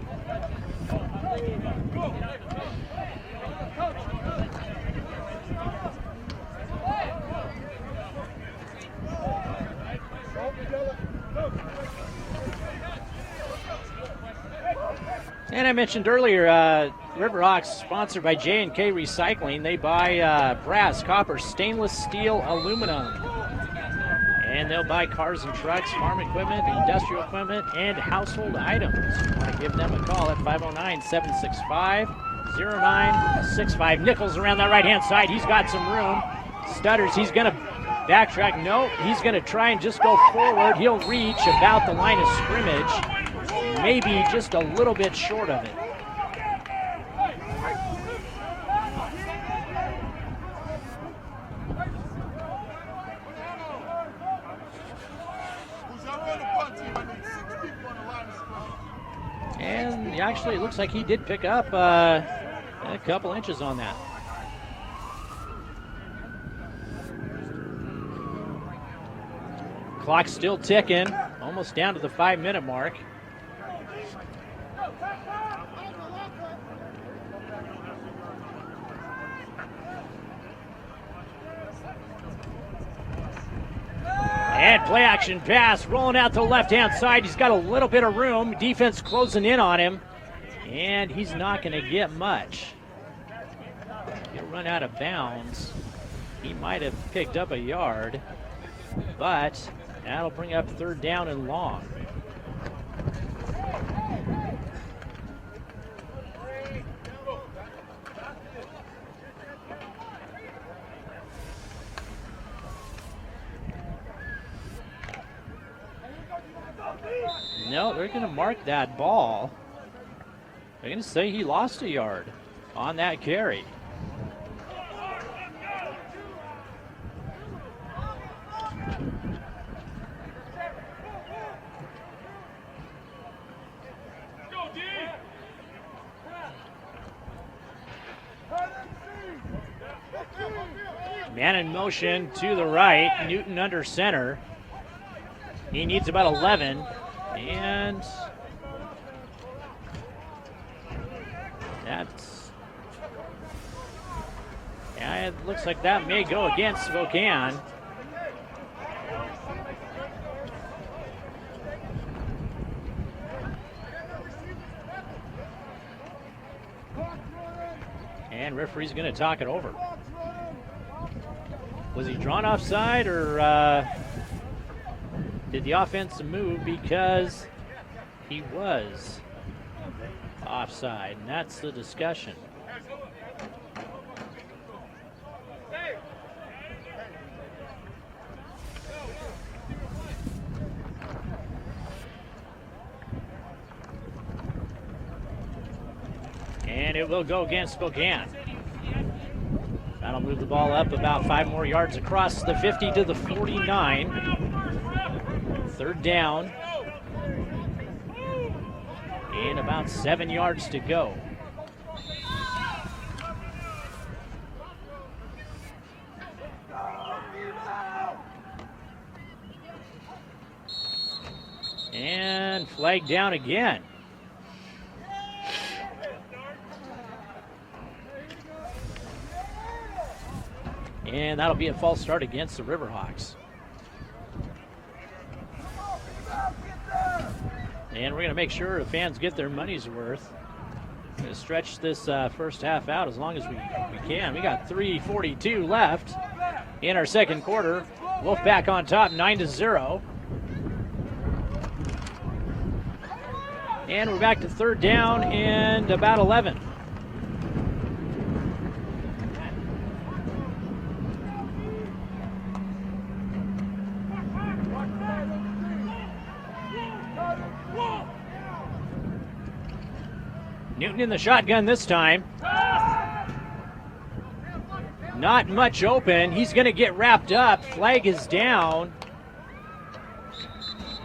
And I mentioned earlier, Riverhawks sponsored by J&K Recycling. They buy brass, copper, stainless steel, aluminum. And they'll buy cars and trucks, farm equipment, industrial equipment, and household items. You want to give them a call at 509-765-0965. Nichols around that right-hand side. He's got some room. Stutters. He's going to backtrack. No, he's going to try and just go forward. He'll reach about the line of scrimmage. Maybe just a little bit short of it. And actually, it looks like he did pick up a couple inches on that. Clock's still ticking, almost down to the 5-minute mark. And Play action pass, rolling out to the left-hand side. He's got a little bit of room. Defense closing in on him, and he's not going to get much. He'll run out of bounds. He might have picked up a yard, but that'll bring up 3rd down and long. No, they're going to mark that ball. They're going to say he lost a yard on that carry. Man in motion to the right. Newton under center. He needs about 11. And that's, yeah, it looks like that may go against Spokane. And referee's going to talk it over. Was he drawn offside, or did the offense move because he was offside? And that's the discussion. And it will go against Spokane. That'll move the ball up about 5 more yards across the 50 to the 49. 3rd down. And about 7 yards to go. And flag down again. And that'll be a false start against the Riverhawks. And we're going to make sure the fans get their money's worth. We're going to stretch this first half out as long as we can. We got 3:42 left in our second quarter. Wolfpack on top, 9-0. And we're back to 3rd down and about 11. Newton in the shotgun this time. Not much open. He's going to get wrapped up. Flag is down.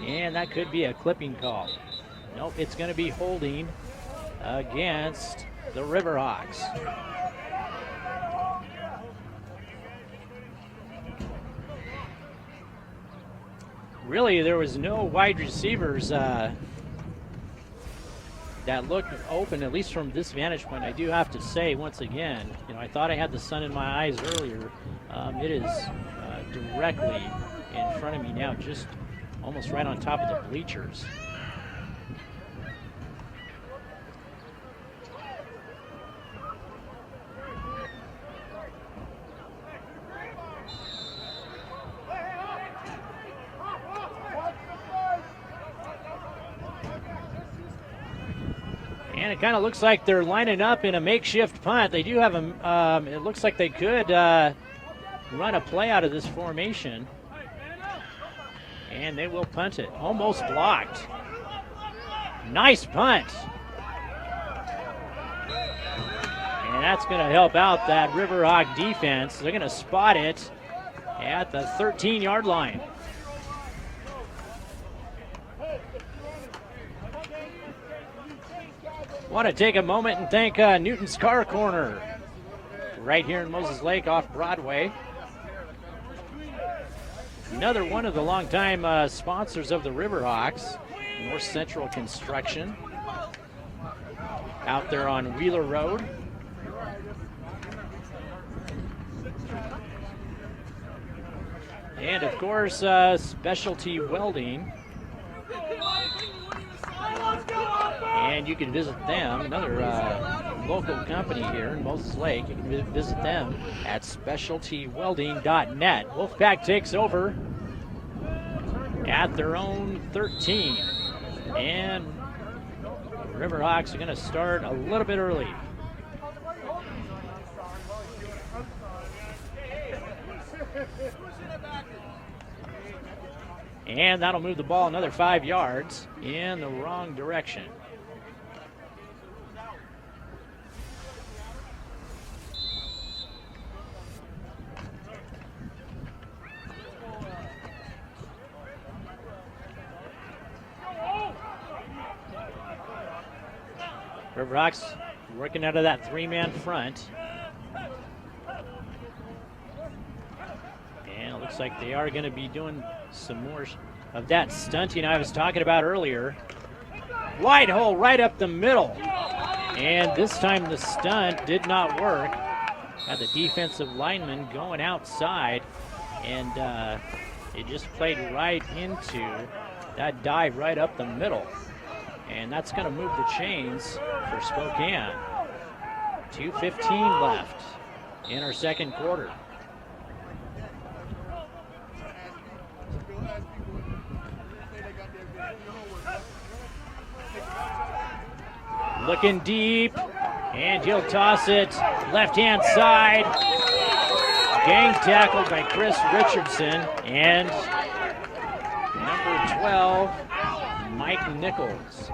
And that could be a clipping call. Nope, it's going to be holding against the Riverhawks. Really, there was no wide receivers that looked open, at least from this vantage point. I do have to say, once again, I thought I had the sun in my eyes earlier. It is directly in front of me now, just almost right on top of the bleachers. And it kind of looks like they're lining up in a makeshift punt. They do have a, it looks like they could run a play out of this formation. And they will punt it. Almost blocked. Nice punt. And that's going to help out that Riverhawk defense. They're going to spot it at the 13-yard line. Want to take a moment and thank Newton's Car Corner right here in Moses Lake off Broadway. Another one of the longtime sponsors of the Riverhawks, North Central Construction, out there on Wheeler Road. And of course, Specialty Welding. And you can visit them, another local company here in Moses Lake. You can visit them at specialtywelding.net. Wolfpack takes over at their own 13. And Riverhawks are going to start a little bit early. And that'll move the ball another 5 yards in the wrong direction. Riverhawks working out of that 3-man front. And it looks like they are going to be doing some more of that stunting I was talking about earlier. Wide hole right up the middle. And this time the stunt did not work. Had the defensive lineman going outside. And it just played right into that dive right up the middle. And that's going to move the chains for Spokane. 2:15 left in our second quarter. Looking deep, and he'll toss it left-hand side. Gang tackled by Chris Richardson, and number 12, Mike Nichols.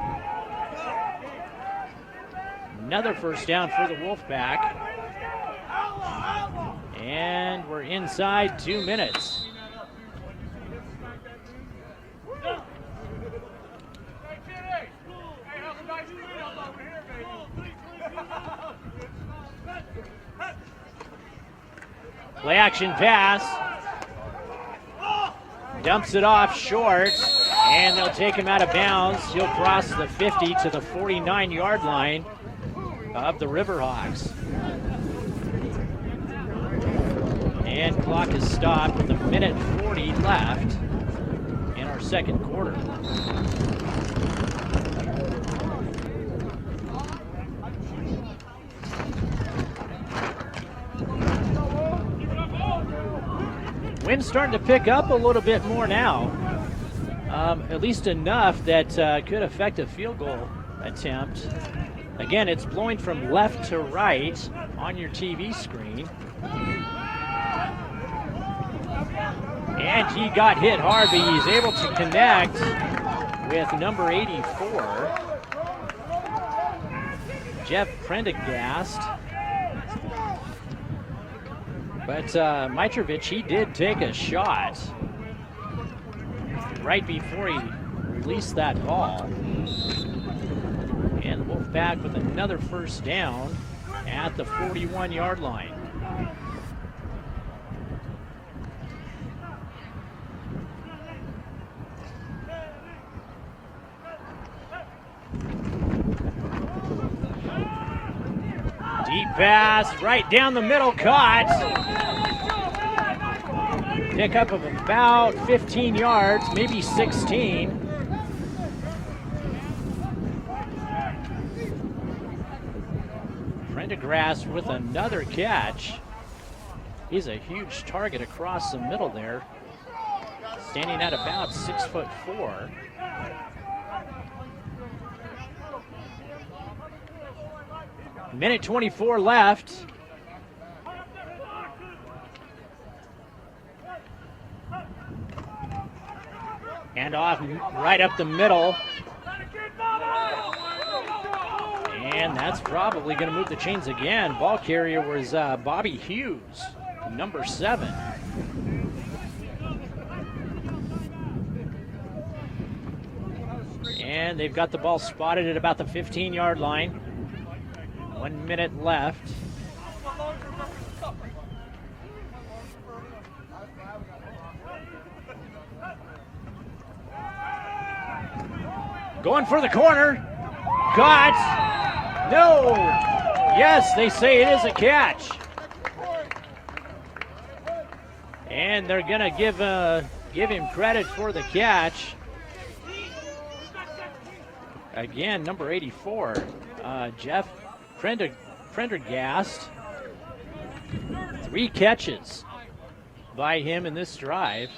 Another first down for the Wolfpack. And we're inside 2 minutes. Play action pass. Dumps it off short, and they'll take him out of bounds. He'll cross the 50 to the 49-yard line of the Riverhawks. And clock is stopped with 1:40 left in our second quarter. Wind's starting to pick up a little bit more now. At least enough that could affect a field goal attempt. Again, it's blowing from left to right on your TV screen. And he got hit hard, but he's able to connect with number 84, Jeff Prendergast. But Mitrovic, he did take a shot right before he released that ball. And Wolfpack with another first down at the 41-yard line. Deep pass, right down the middle, caught. Pickup of about 15 yards, maybe 16. Prendergast with another catch. He's a huge target across the middle there. Standing at about 6'4". Minute 24 left. Hand off right up the middle. And that's probably going to move the chains again. Ball carrier was Bobby Hughes, number 7. And they've got the ball spotted at about the 15-yard line. 1 minute left. Going for the corner. Caught. No. Yes, they say it is a catch. And they're going to give him credit for the catch. Again, number 84, Jeff Prendergast. 3 catches by him in this drive.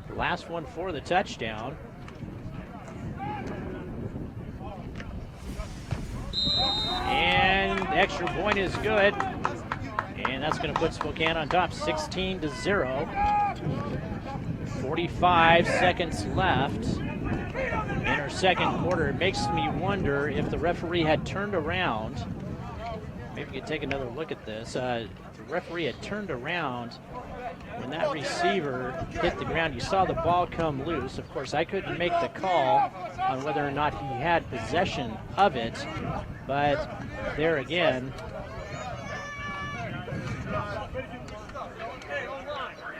The last one for the touchdown. And the extra point is good. And that's going to put Spokane on top, 16-0. 45 seconds left in our second quarter. It makes me wonder if the referee had turned around. Maybe we could take another look at this. If the referee had turned around when that receiver hit the ground, you saw the ball come loose. Of course, I couldn't make the call on whether or not he had possession of it, but there again.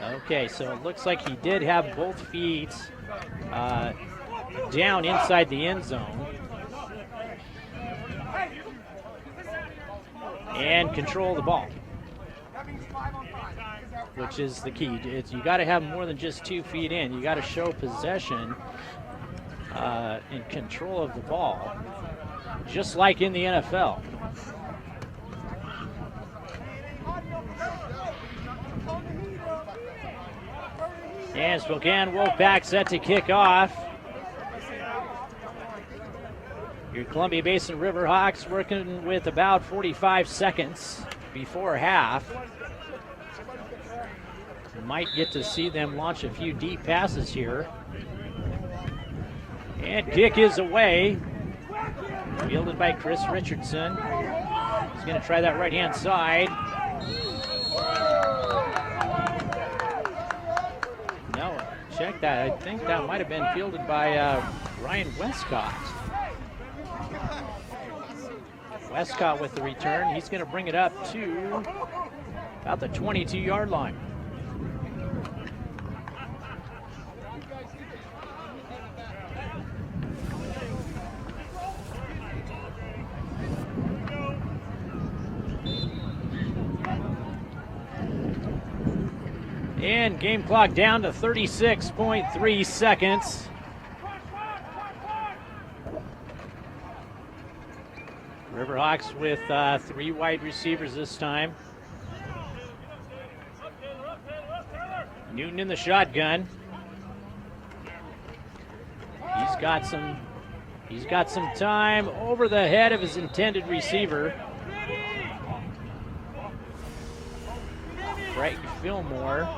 Okay, so it looks like he did have both feet down inside the end zone. And control the ball, which is the key. You got to have more than just 2 feet in. You got to show possession and control of the ball, just like in the NFL. And Spokane Wolfpack set to kick off. Your Columbia Basin Riverhawks working with about 45 seconds before half. We might get to see them launch a few deep passes here. And kick is away. Fielded by Chris Richardson. He's going to try that right-hand side. No, check that. I think that might have been fielded by Ryan Westcott. Westcott with the return. He's going to bring it up to about the 22-yard line. And game clock down to 36.3 seconds. Riverhawks with 3 wide receivers this time. Newton in the shotgun. He's got some time over the head of his intended receiver. Frank Fillmore.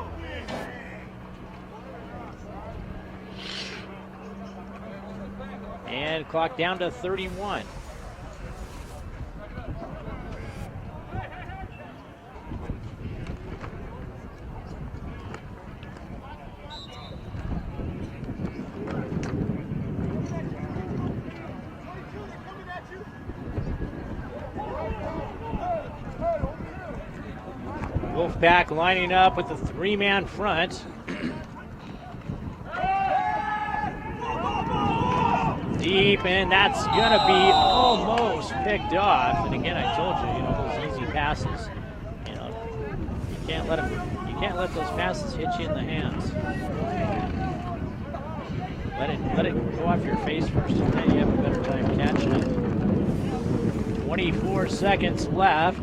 And clock down to 31. Wolfpack lining up with the 3-man front. Deep, and that's gonna be almost picked off. And again, I told you, those easy passes, you can't let those passes hit you in the hands. Let it go off your face first, and then you have a better time catching it. 24 seconds left.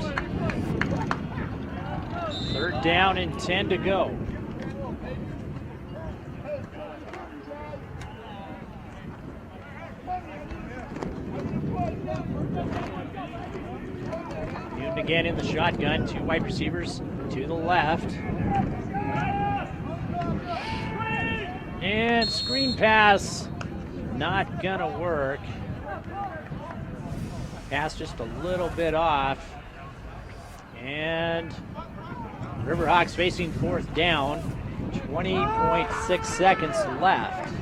3rd down and 10 to go. Newton again in the shotgun, 2 wide receivers to the left. And screen pass, not gonna work. Pass just a little bit off. And Riverhawks facing 4th down, 20.6 seconds left.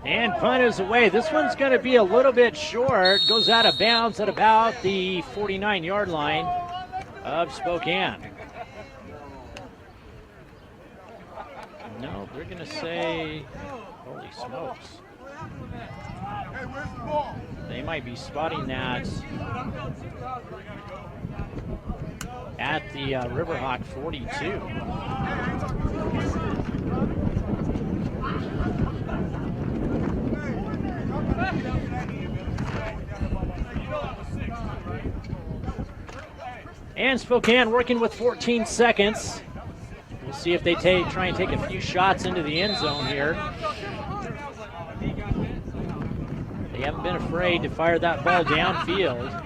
And punt is away. This one's going to be a little bit short. Goes out of bounds at about the 49-yard line of Spokane. No, they're going to say, holy smokes. They might be spotting that at the Riverhawk 42. And Spokane working with 14 seconds. We'll see if they try and take a few shots into the end zone here. They haven't been afraid to fire that ball downfield.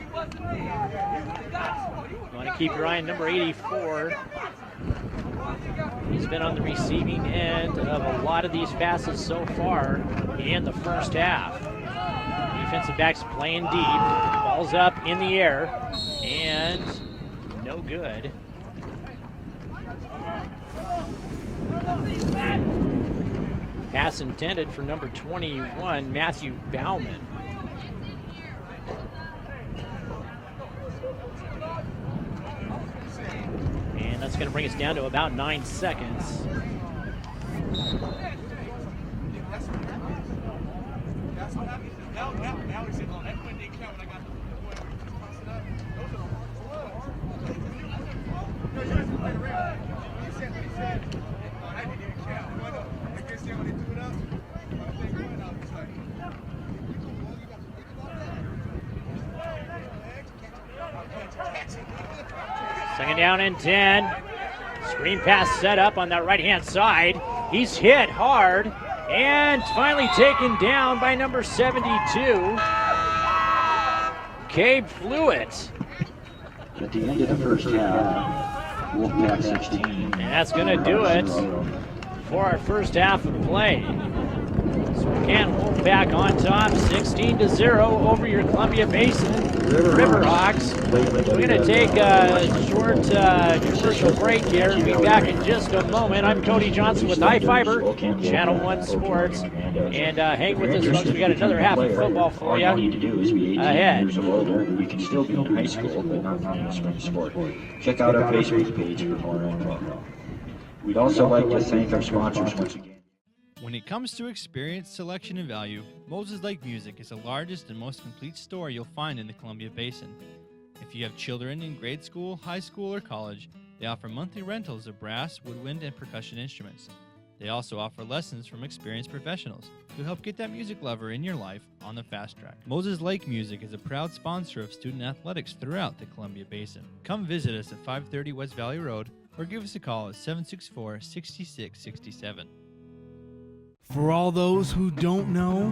You want to keep your eye on number 84. He's been on the receiving end of a lot of these passes so far in the first half. Defensive backs playing deep. Ball's up in the air and no good. Pass intended for number 21, Matthew Bauman. And that's going to bring us down to about 9 seconds. Second down and 10. Screen pass set up on that right-hand side. He's hit hard and finally taken down by number 72, Cabe Fluitt. At the end of the first half, Wolfpack 16. And that's going to do it for our first half of play. Spokane Wolfpack on top, 16-0 over your Columbia Basin Riverhawks. We're going to take a short commercial break here. We'll be back in just a moment. I'm Cody Johnson with iFIBER, Channel 1 Sports. And hang with us, folks. We got another half of football for you All you need to do is be 18 ahead. years or older. You can still be in high school, but not playing a spring sport. Check out our Facebook page for more info. We'd also like to thank our sponsors once again. When it comes to experience, selection, and value, Moses Lake Music is the largest and most complete store you'll find in the Columbia Basin. If you have children in grade school, high school, or college, they offer monthly rentals of brass, woodwind, and percussion instruments. They also offer lessons from experienced professionals who help get that music lover in your life on the fast track. Moses Lake Music is a proud sponsor of student athletics throughout the Columbia Basin. Come visit us at 530 West Valley Road or give us a call at 764-6667. For all those who don't know,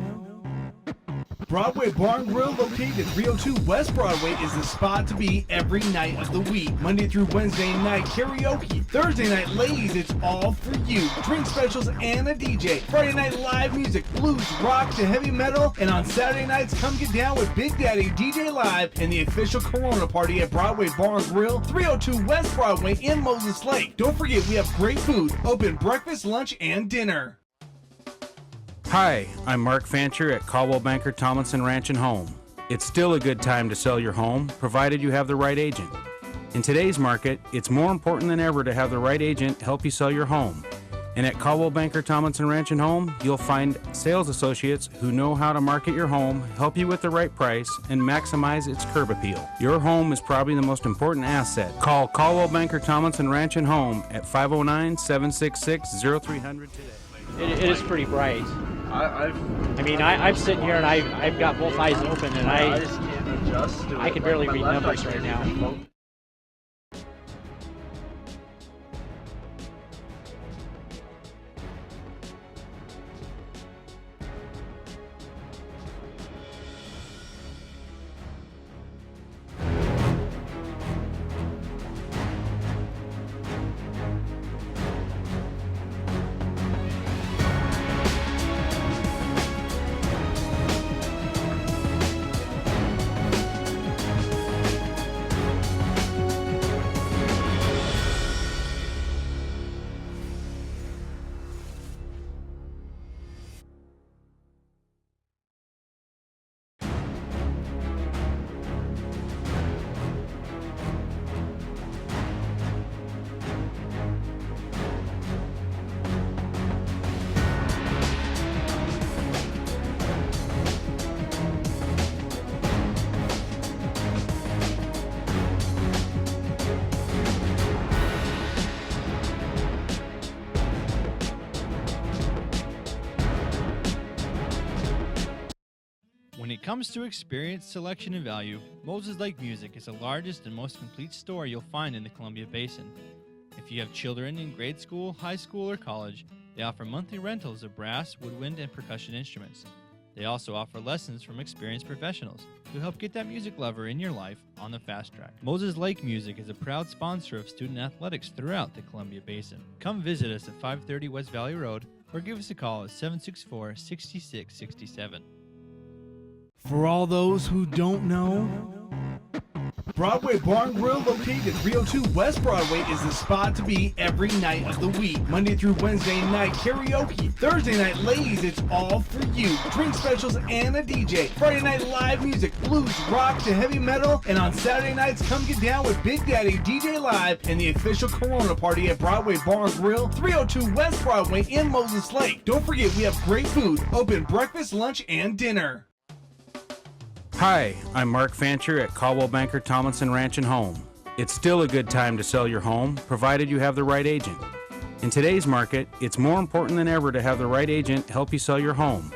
Broadway Barn Grill, located at 302 West Broadway, is the spot to be every night of the week. Monday through Wednesday night karaoke. Thursday night, ladies, it's all for you. Drink specials and a DJ. Friday night live music, blues, rock to heavy metal. And on Saturday nights, come get down with Big Daddy DJ Live and the official Corona party at Broadway Barn Grill, 302 West Broadway in Moses Lake. Don't forget, we have great food, open breakfast, lunch, and dinner. Hi, I'm Mark Fancher at Caldwell Banker Tomlinson Ranch and Home. It's still a good time to sell your home, provided you have the right agent. In today's market, it's more important than ever to have the right agent help you sell your home. And at Caldwell Banker Tomlinson Ranch and Home, you'll find sales associates who know how to market your home, help you with the right price, and maximize its curb appeal. Your home is probably the most important asset. Call Caldwell Banker Tomlinson Ranch and Home at 509-766-0300 today. It is pretty bright. I'm sitting here and I've got both eyes open and I just can't adjust to it. I can barely My read left numbers eye right can't now. read. comes to experience, selection, and value, Moses Lake Music is the largest and most complete store you'll find in the Columbia Basin. If you have children in grade school, high school, or college, they offer monthly rentals of brass, woodwind, and percussion instruments. They also offer lessons from experienced professionals to help get that music lover in your life on the fast track. Moses Lake Music is a proud sponsor of student athletics throughout the Columbia Basin. Come visit us at 530 West Valley Road or give us a call at 764-6667. For all those who don't know, Broadway Bar and Grill, located at 302 West Broadway, is the spot to be every night of the week. Monday through Wednesday night karaoke. Thursday night, ladies, it's all for you. Drink specials and a DJ. Friday night live music, blues, rock to heavy metal. And on Saturday nights, come get down with Big Daddy DJ Live and the official Corona party at Broadway Bar and Grill, 302 West Broadway in Moses Lake. Don't forget, we have great food, open breakfast, lunch, and dinner. Hi, I'm Mark Fancher at Caldwell Banker Tomlinson Ranch and Home. It's still a good time to sell your home, provided you have the right agent. In today's market, it's more important than ever to have the right agent help you sell your home.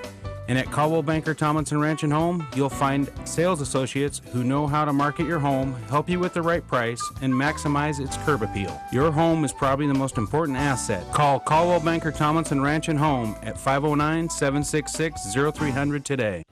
And at Caldwell Banker Tomlinson Ranch and Home, you'll find sales associates who know how to market your home, help you with the right price, and maximize its curb appeal. Your home is probably the most important asset. Call Caldwell Banker Tomlinson Ranch and Home at 509-766-0300 today.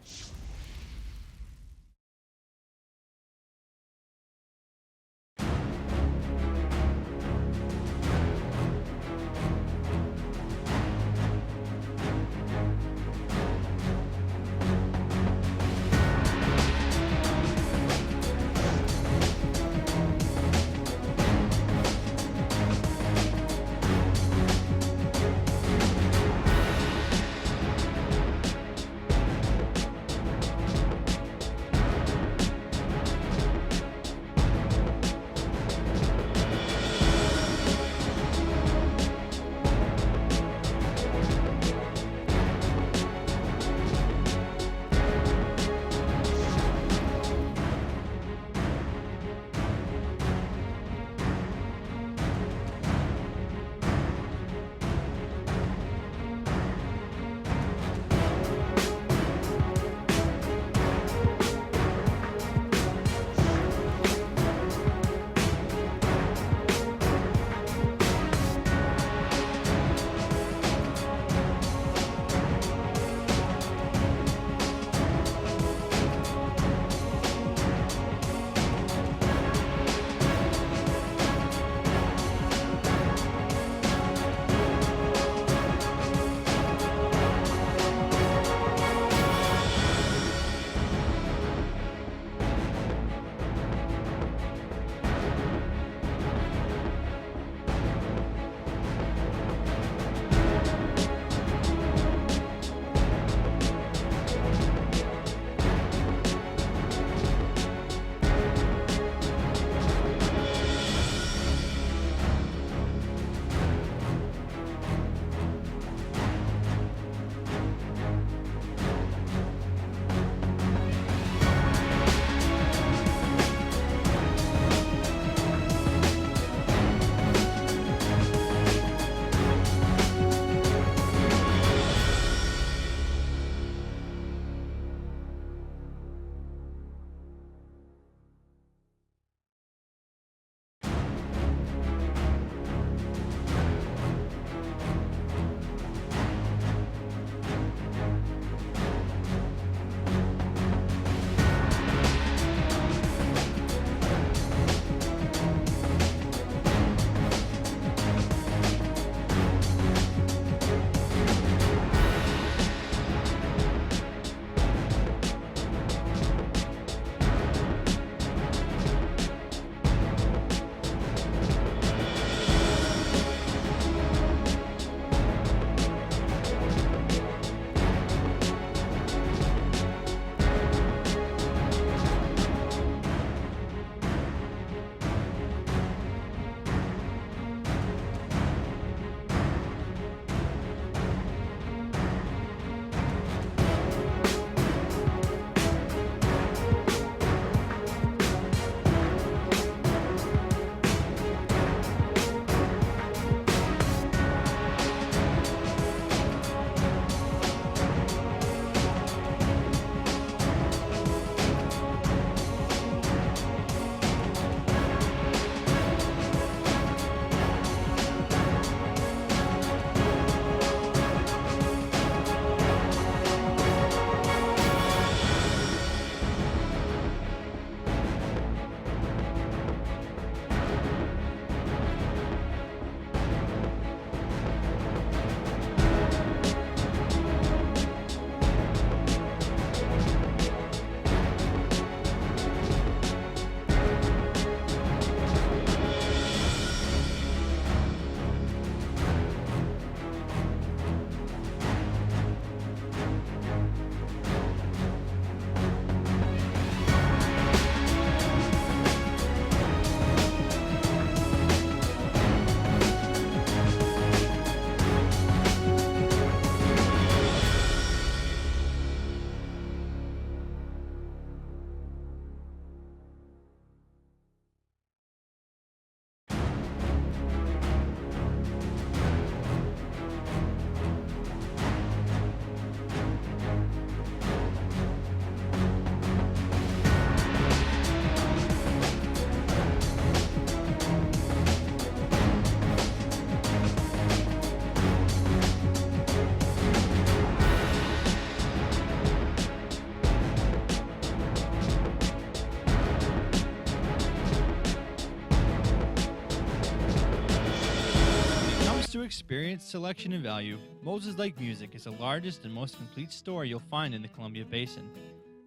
experience, selection, and value, Moses Lake Music is the largest and most complete store you'll find in the Columbia Basin.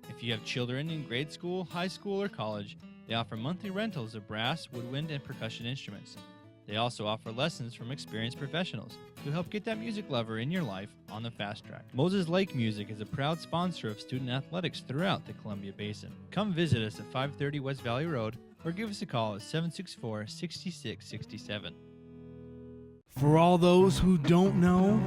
If you have children in grade school, high school, or college, they offer monthly rentals of brass, woodwind, and percussion instruments. They also offer lessons from experienced professionals who help get that music lover in your life on the fast track. Moses Lake Music is a proud sponsor of student athletics throughout the Columbia Basin. Come visit us at 530 West Valley Road or give us a call at 764-6667. For all those who don't know,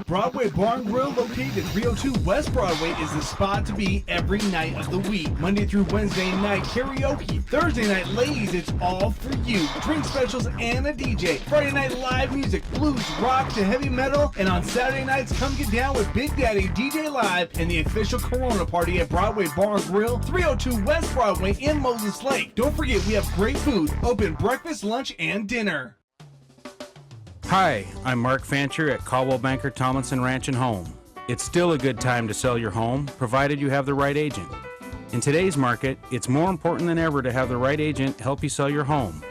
Broadway Bar and Grill, located at 302 West Broadway, is the spot to be every night of the week. Monday through Wednesday night karaoke. Thursday night, ladies, it's all for you. Drink specials and a DJ. Friday night live music, blues, rock to heavy metal. And on Saturday nights, come get down with Big Daddy DJ Live and the official Corona party at Broadway Bar and Grill, 302 West Broadway in Moses Lake. Don't forget, we have great food, open breakfast, lunch, and dinner. Hi, I'm Mark Fancher at Caldwell Banker Tomlinson Ranch and Home. It's still a good time to sell your home, provided you have the right agent. In today's market, it's more important than ever to have the right agent help you sell your home.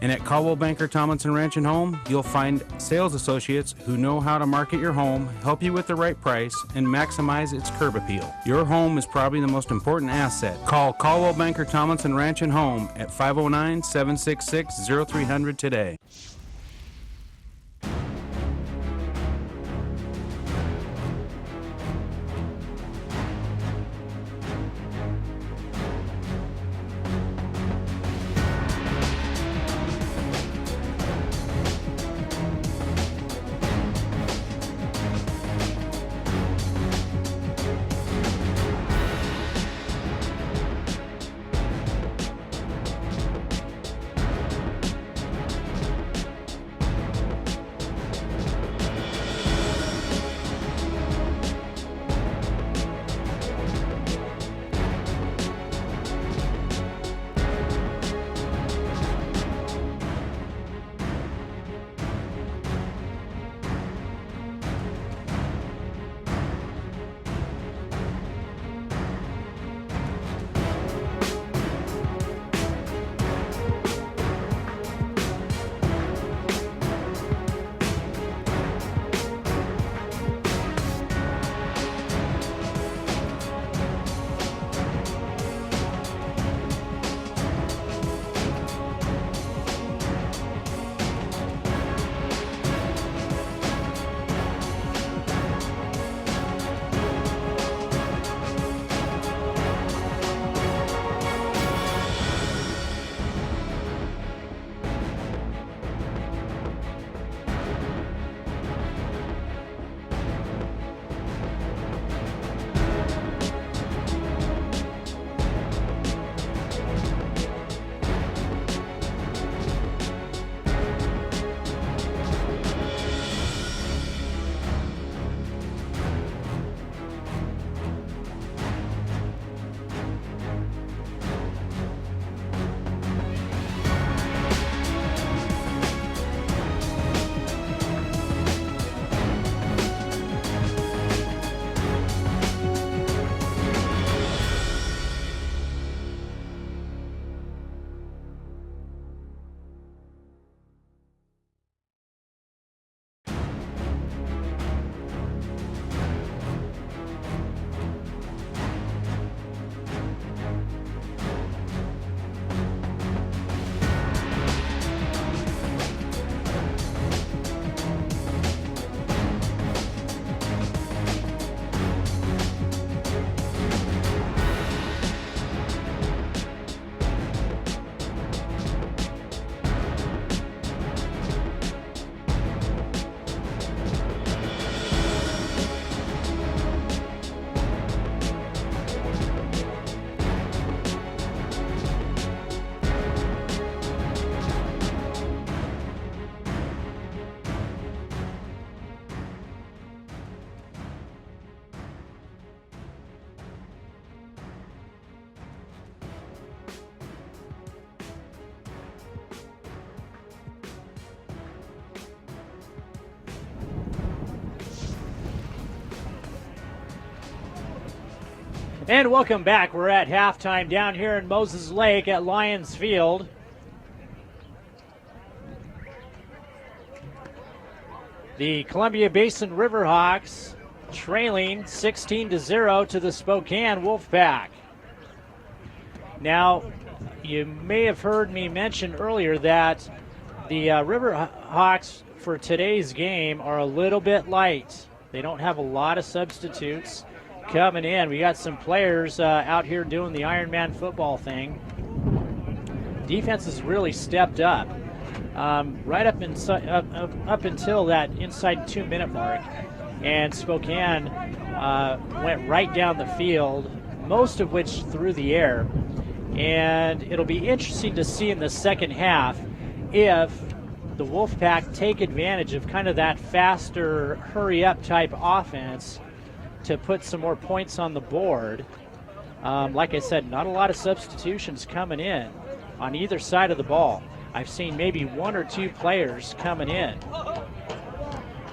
And at Caldwell Banker Tomlinson Ranch and Home, you'll find sales associates who know how to market your home, help you with the right price, and maximize its curb appeal. Your home is probably the most important asset. Call Caldwell Banker Tomlinson Ranch and Home at 509-766-0300 today. And welcome back. We're at halftime down here in Moses Lake at Lions Field. The Columbia Basin Riverhawks trailing 16-0 to the Spokane Wolfpack. Now, you may have heard me mention earlier that the Riverhawks for today's game are a little bit light. They don't have a lot of substitutes coming in. We got some players out here doing the Ironman football thing. Defense has really stepped up. Right up until that inside 2-minute mark, and Spokane went right down the field, most of which through the air. And it'll be interesting to see in the second half if the Wolfpack take advantage of kind of that faster, hurry-up type offense to put some more points on the board. Like I said, not a lot of substitutions coming in on either side of the ball. I've seen maybe 1 or 2 players coming in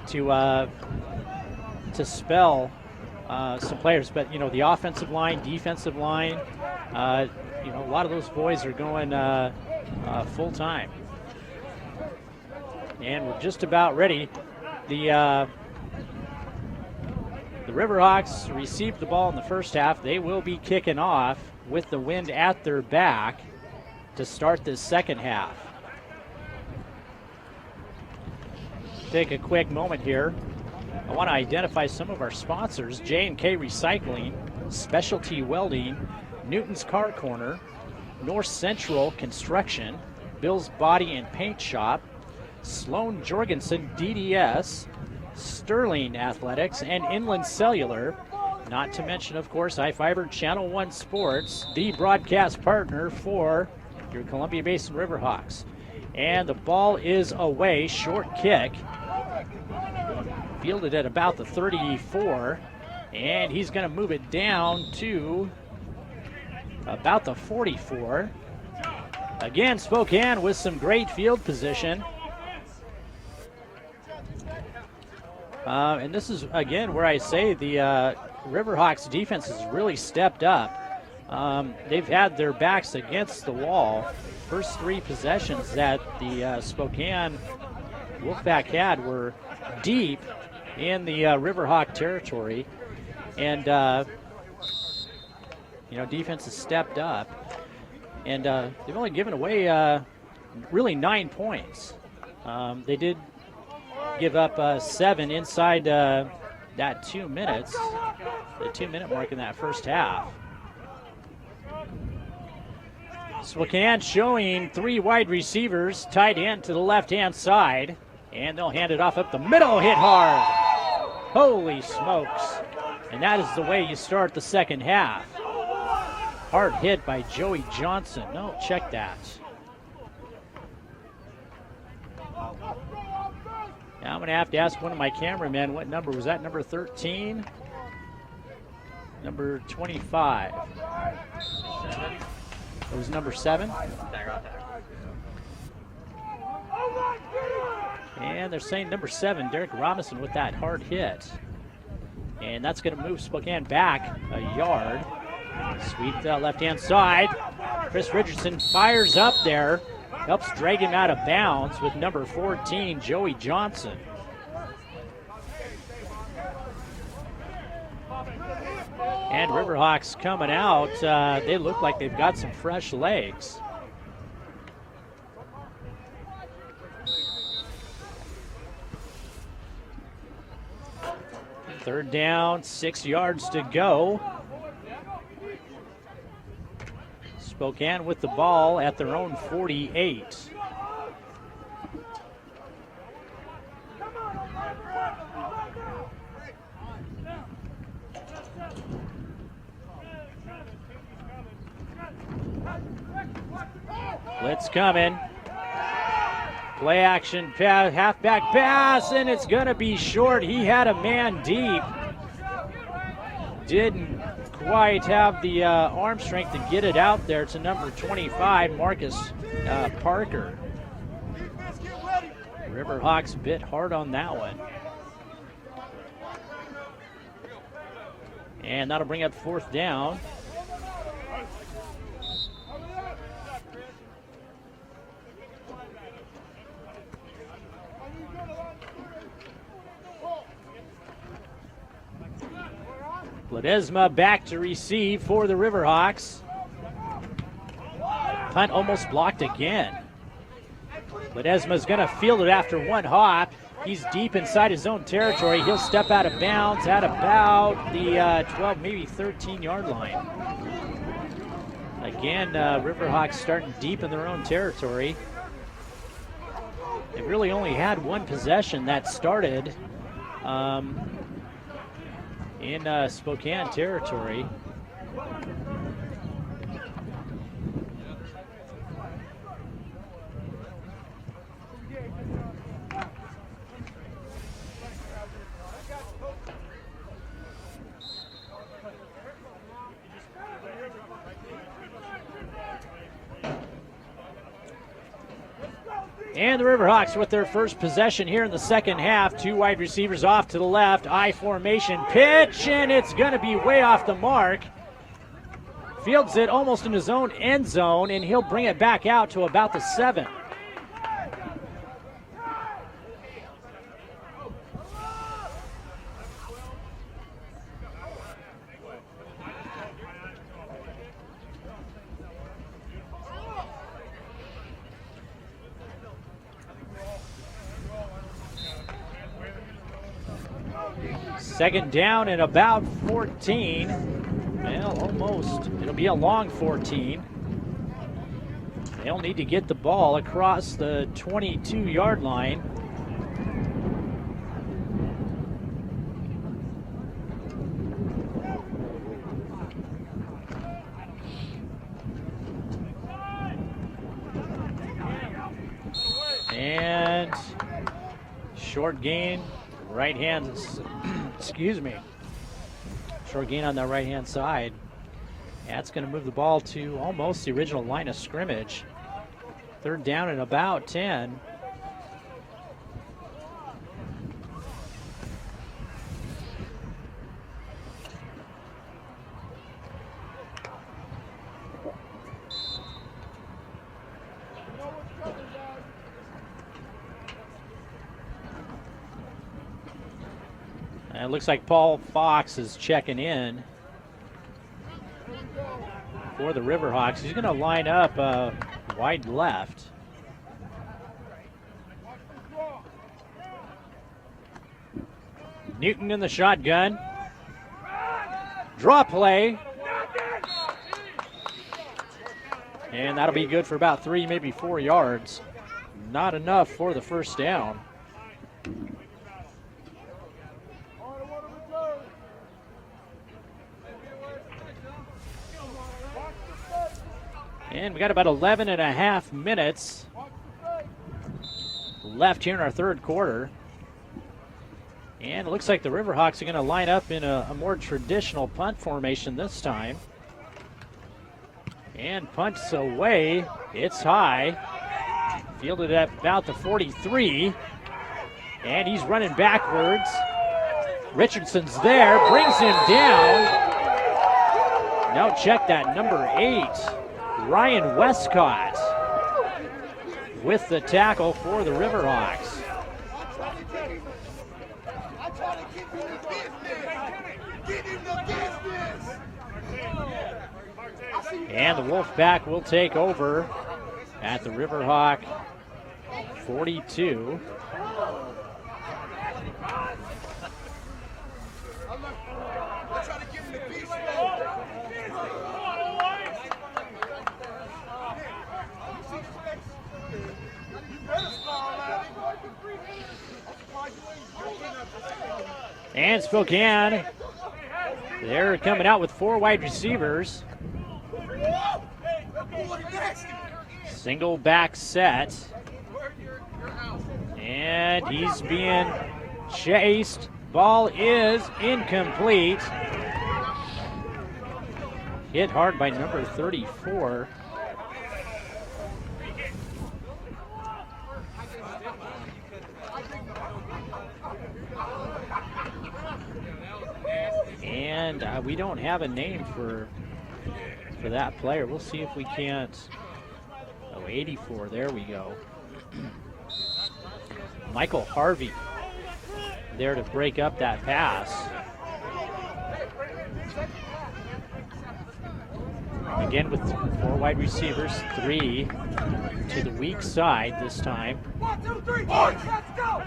to spell some players, but the offensive line, defensive line, a lot of those boys are going full time, and we're just about ready. The Riverhawks received the ball in the first half. They will be kicking off with the wind at their back to start this second half. Take a quick moment here. I want to identify some of our sponsors: J&K Recycling, Specialty Welding, Newton's Car Corner, North Central Construction, Bill's Body and Paint Shop, Sloan Jorgensen DDS, Sterling Athletics, and Inland Cellular. Not to mention, of course, iFIBER Channel 1 Sports, the broadcast partner for your Columbia Basin Riverhawks. And the ball is away, short kick. Fielded at about the 34, and he's going to move it down to about the 44. Again, Spokane with some great field position. And this is, again, where I say the Riverhawks defense has really stepped up. They've had their backs against the wall. First 3 possessions that the Spokane Wolfpack had were deep in the Riverhawk territory, and defense has stepped up, and they've only given away really 9 points. They did give up 7 inside that 2 minutes, the 2-minute mark in that first half. Spokane showing 3 wide receivers, tight end to the left-hand side, and they'll hand it off up the middle, hit hard. Holy smokes. And that is the way you start the second half. Hard hit by Joey Johnson. No, check that. Now I'm going to have to ask one of my cameramen what number was that. Number 13? Number 25. It was number 7? And they're saying number 7, Derek Robinson, with that hard hit. And that's going to move Spokane back a yard. Sweep the left-hand side. Chris Richardson fires up there. Helps drag him out of bounds with number 14, Joey Johnson. And Riverhawks coming out. They look like they've got some fresh legs. Third down, 6 yards to go. Spokane with the ball at their own 48. Blitz coming. Play action, halfback pass, and it's going to be short. He had a man deep. Didn't quite have the arm strength to get it out there to number 25, Marcus Parker. Riverhawks bit hard on that one. And that'll bring up 4th down. Ledesma back to receive for the Riverhawks. Punt almost blocked again. Ledesma's going to field it after one hop. He's deep inside his own territory. He'll step out of bounds at about the 12, maybe 13-yard line. Again, Riverhawks starting deep in their own territory. They've really only had one possession that started in Spokane territory. And the Riverhawks with their first possession here in the second half. Two wide receivers off to the left. I formation pitch, and it's going to be way off the mark. Fields it almost in his own end zone, and he'll bring it back out to about the 7. Second down and about 14. Well, almost. It'll be a long 14. They'll need to get the ball across the 22-yard line. And short gain, right hand, excuse me. Short gain on the right-hand side. That's going to move the ball to almost the original line of scrimmage. Third down and about 10. And it looks like Paul Fox is checking in for the Riverhawks. He's going to line up wide left. Newton in the shotgun. Draw play. And that'll be good for about 3, maybe 4 yards. Not enough for the first down. And we got about 11 and a half minutes left here in our third quarter. And it looks like the Riverhawks are going to line up in a more traditional punt formation this time. And punts away. It's high. Fielded at about the 43. And he's running backwards. Richardson's there, brings him down. Now check that, number 8. Ryan Westcott with the tackle for the Riverhawks. And the Wolfpack will take over at the Riverhawk 42. And Spokane, they're coming out with 4 wide receivers. Single back set. And he's being chased. Ball is incomplete. Hit hard by number 34. And we don't have a name for that player. We'll see if we can't. Oh, 84, there we go. Michael Harvey there to break up that pass. Again with 4 wide receivers, 3 to the weak side this time. 1, 2, 3, let's go!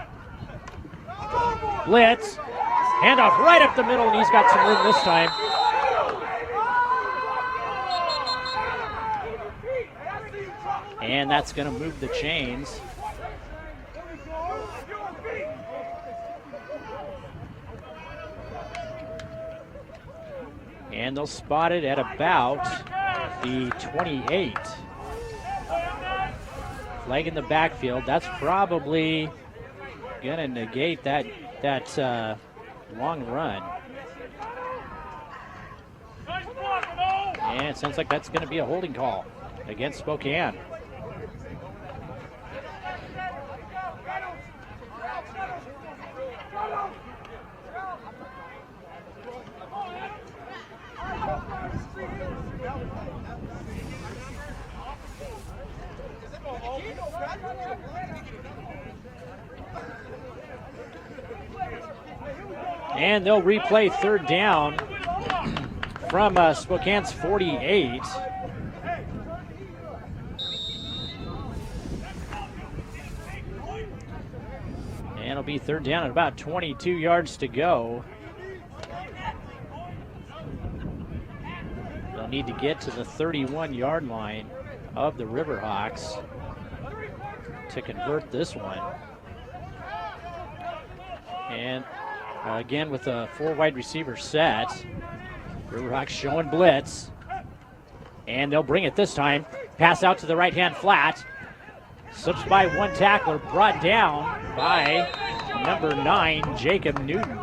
Blitz, handoff right up the middle, and he's got some room this time. And that's going to move the chains. And they'll spot it at about the 28. Flag in the backfield. That's probably going to negate that long run. And it sounds like that's going to be a holding call against Spokane. And they'll replay third down from Spokane's 48. And it'll be third down at about 22 yards to go. They'll need to get to the 31-yard line of the Riverhawks to convert this one. And again with a 4 wide receiver set, Riverhawks showing blitz. And they'll bring it this time. Pass out to the right-hand flat. Slips by one tackler, brought down by number 9, Jacob Newton.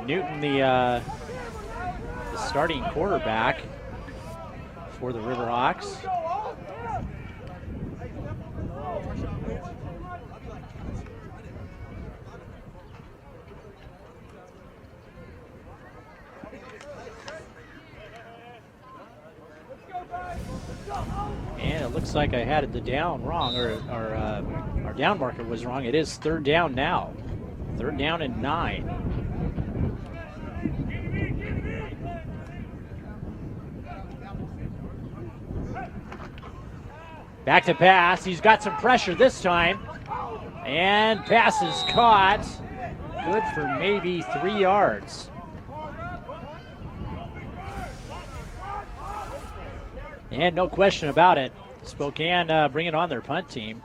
Newton, the starting quarterback for the Riverhawks. And it looks like I had the down wrong, or our down marker was wrong. It is third down now. Third down and 9. Back to pass. He's got some pressure this time. And pass is caught. Good for maybe 3 yards. And no question about it, Spokane bringing on their punt team.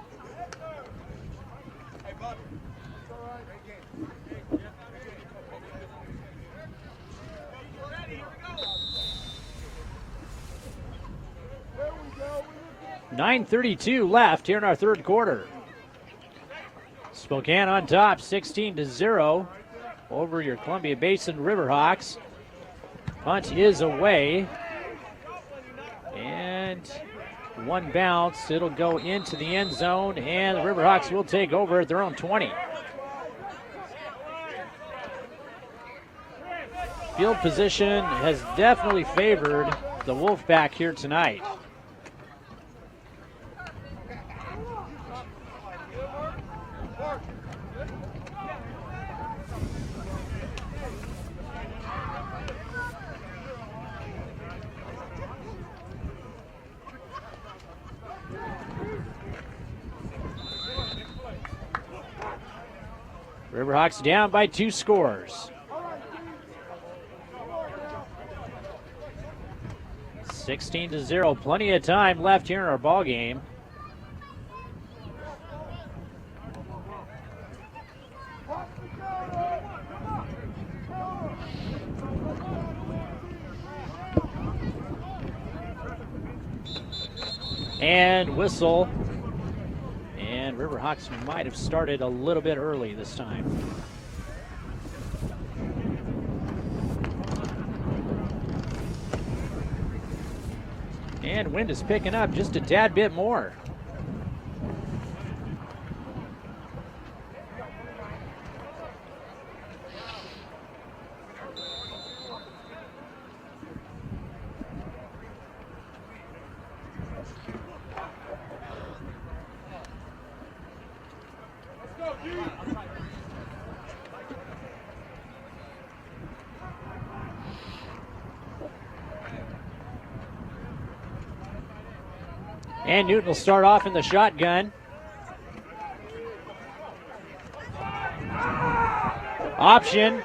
.9:32 left here in our third quarter. Spokane on top, 16-0 over your Columbia Basin Riverhawks. Punt is away. And one bounce, it'll go into the end zone, and the Riverhawks will take over at their own 20. Field position has definitely favored the Wolfpack here tonight. Riverhawks down by 2 scores. 16-0. Plenty of time left here in our ball game. And whistle. And Riverhawks might have started a little bit early this time. And wind is picking up just a tad bit more. And Newton will start off in the shotgun. Option,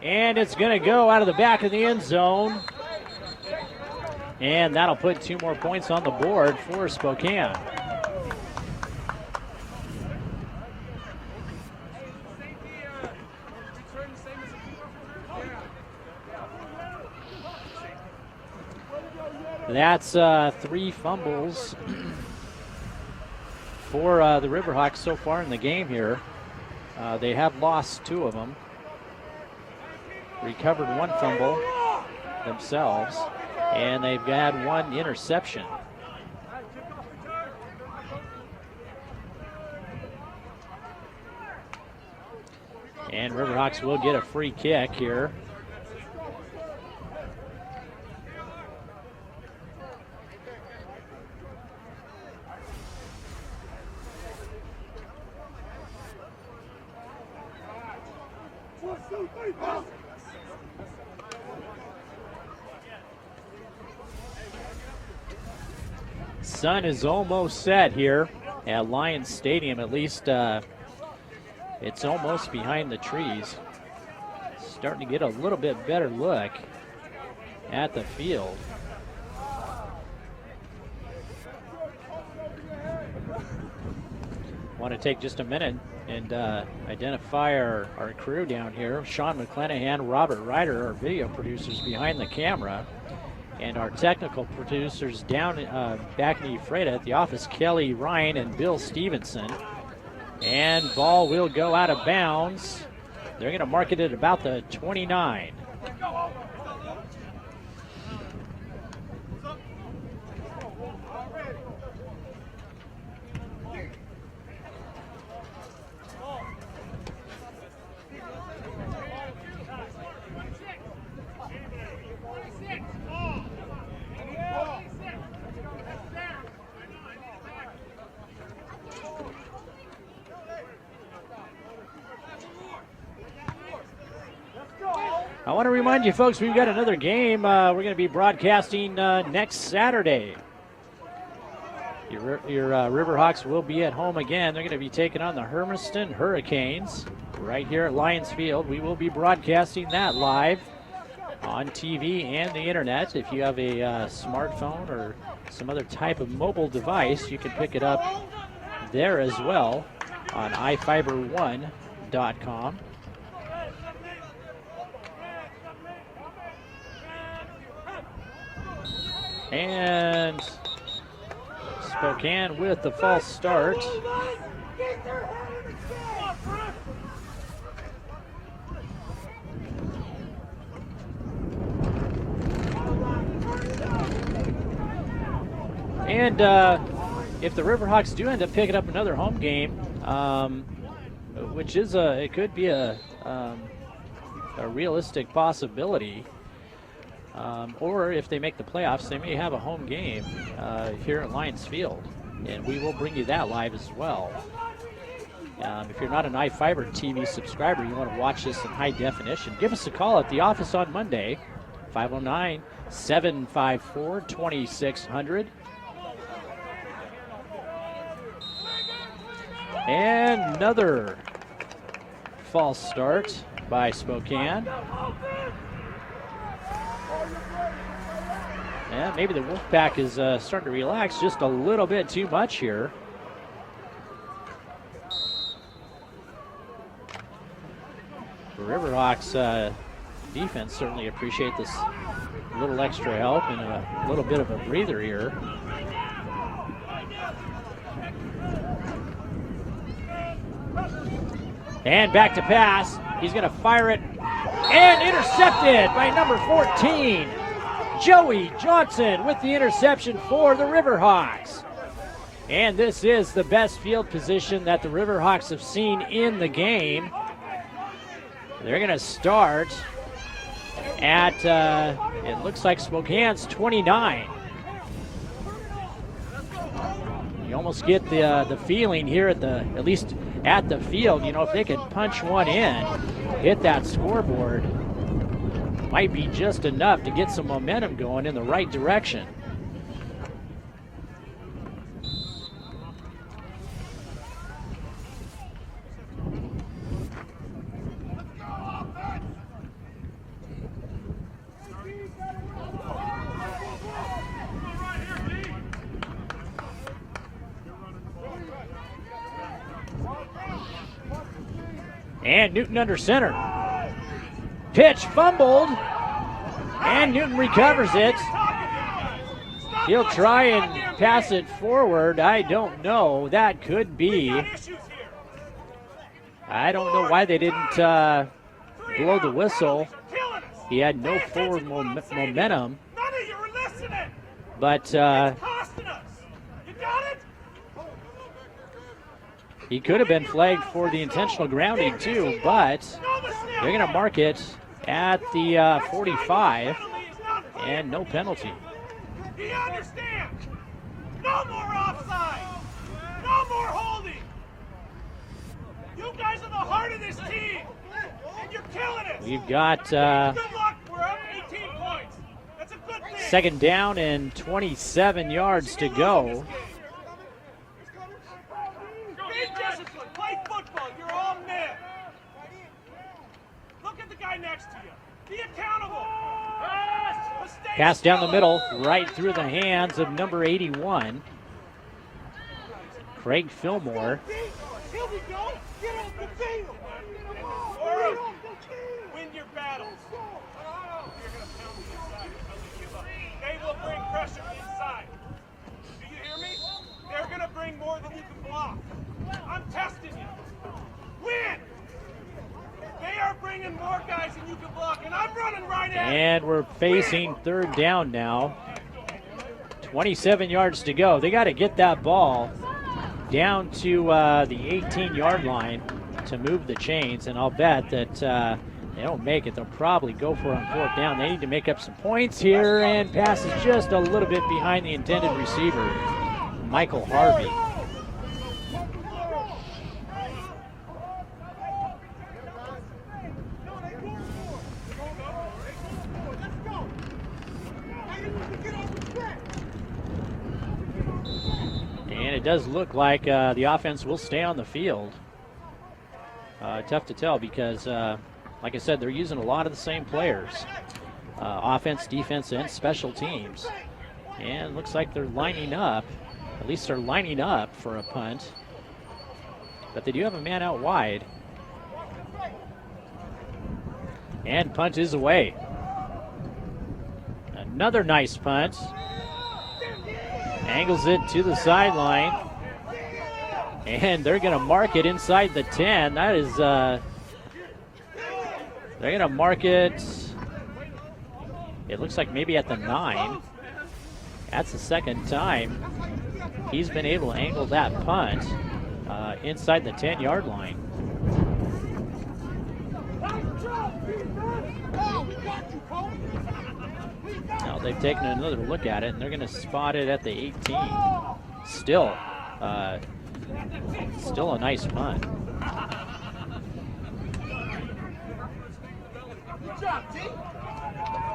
and it's going to go out of the back of the end zone. And that'll put 2 more points on the board for Spokane. That's 3 fumbles for the Riverhawks so far in the game here. They have lost 2 of them. Recovered 1 fumble themselves, and they've had 1 interception. And Riverhawks will get a free kick here. Sun is almost set here at Lions Stadium. At least it's almost behind the trees. Starting to get a little bit better look at the field. Want to take just a minute and identify our crew down here. Sean McClanahan, Robert Ryder, our video producers behind the camera. And our technical producers down back in Ephrata at the office, Kelly Ryan and Bill Stevenson. And ball will go out of bounds. They're going to mark it at about the 29. I want to remind you folks, we've got another game we're going to be broadcasting next Saturday. Your Riverhawks will be at home again. They're going to be taking on the Hermiston Hurricanes right here at Lions Field. We will be broadcasting that live on TV and the internet. If you have a smartphone or some other type of mobile device, you can pick it up there as well on iFIBER1.com. And Spokane with the false start. And if the Riverhawks do end up picking up another home game, which is it could be a realistic possibility. Or if they make the playoffs, they may have a home game here at Lions Field, and we will bring you that live as well. If you're not an iFIBER TV subscriber, you want to watch this in high definition, give us a call at the office on Monday, 509-754-2600. And another false start by Spokane. Yeah, maybe the Wolfpack is starting to relax just a little bit too much here. The Riverhawks defense certainly appreciate this little extra help and a little bit of a breather here. And back to pass. He's going to fire it and intercepted by number 14. Joey Johnson with the interception for the Riverhawks. And this is the best field position that the Riverhawks have seen in the game. They're going to start at, it looks like Spokane's 29. You almost get the feeling here at least at the field, you know, if they could punch one in, hit that scoreboard, might be just enough to get some momentum going in the right direction. And Newton under center. Pitch fumbled. And Newton recovers it. He'll try and pass it forward. I don't know. That could be. I don't know why they didn't blow the whistle. He had no forward momentum. But he could have been flagged for the intentional grounding too, but they're going to mark it at the 45 and no penalty. Do you understand? No more offside. No more holding. You guys are the heart of this team, and you're killing it. We've got Good luck. We're up 18 points. That's a good thing. second down and 27 yards to go. Be disciplined. Play football. You're all men. Look at the guy next to you. Be accountable. Pass down the middle, right through the hands of number 81, Craig Fillmore. Here we go. Get off the field. Win your battles. They will bring pressure inside. Do you hear me? They're going to bring more than you can block. I'm testing you. Win. They are bringing more guys than you can block, and I'm running right at it. And we're facing third down now. 27 yards to go. They got to get that ball down to the 18-yard line to move the chains, and I'll bet that they don't make it. They'll probably go for it on fourth down. They need to make up some points here, and pass is just a little bit behind the intended receiver, Michael Harvey. And it does look like the offense will stay on the field. Tough to tell because, like I said, they're using a lot of the same players. Offense, defense, and special teams. And looks like they're lining up. At least they're lining up for a punt. But they do have a man out wide. And punt is away. Another nice punt. Angles it to the sideline. And they're going to mark it inside the 10. That is, they're going to mark it, it looks like maybe at the 9. That's the second time he's been able to angle that punt inside the 10-yard line. Now they've taken another look at it, and they're going to spot it at the 18. Still a nice punt.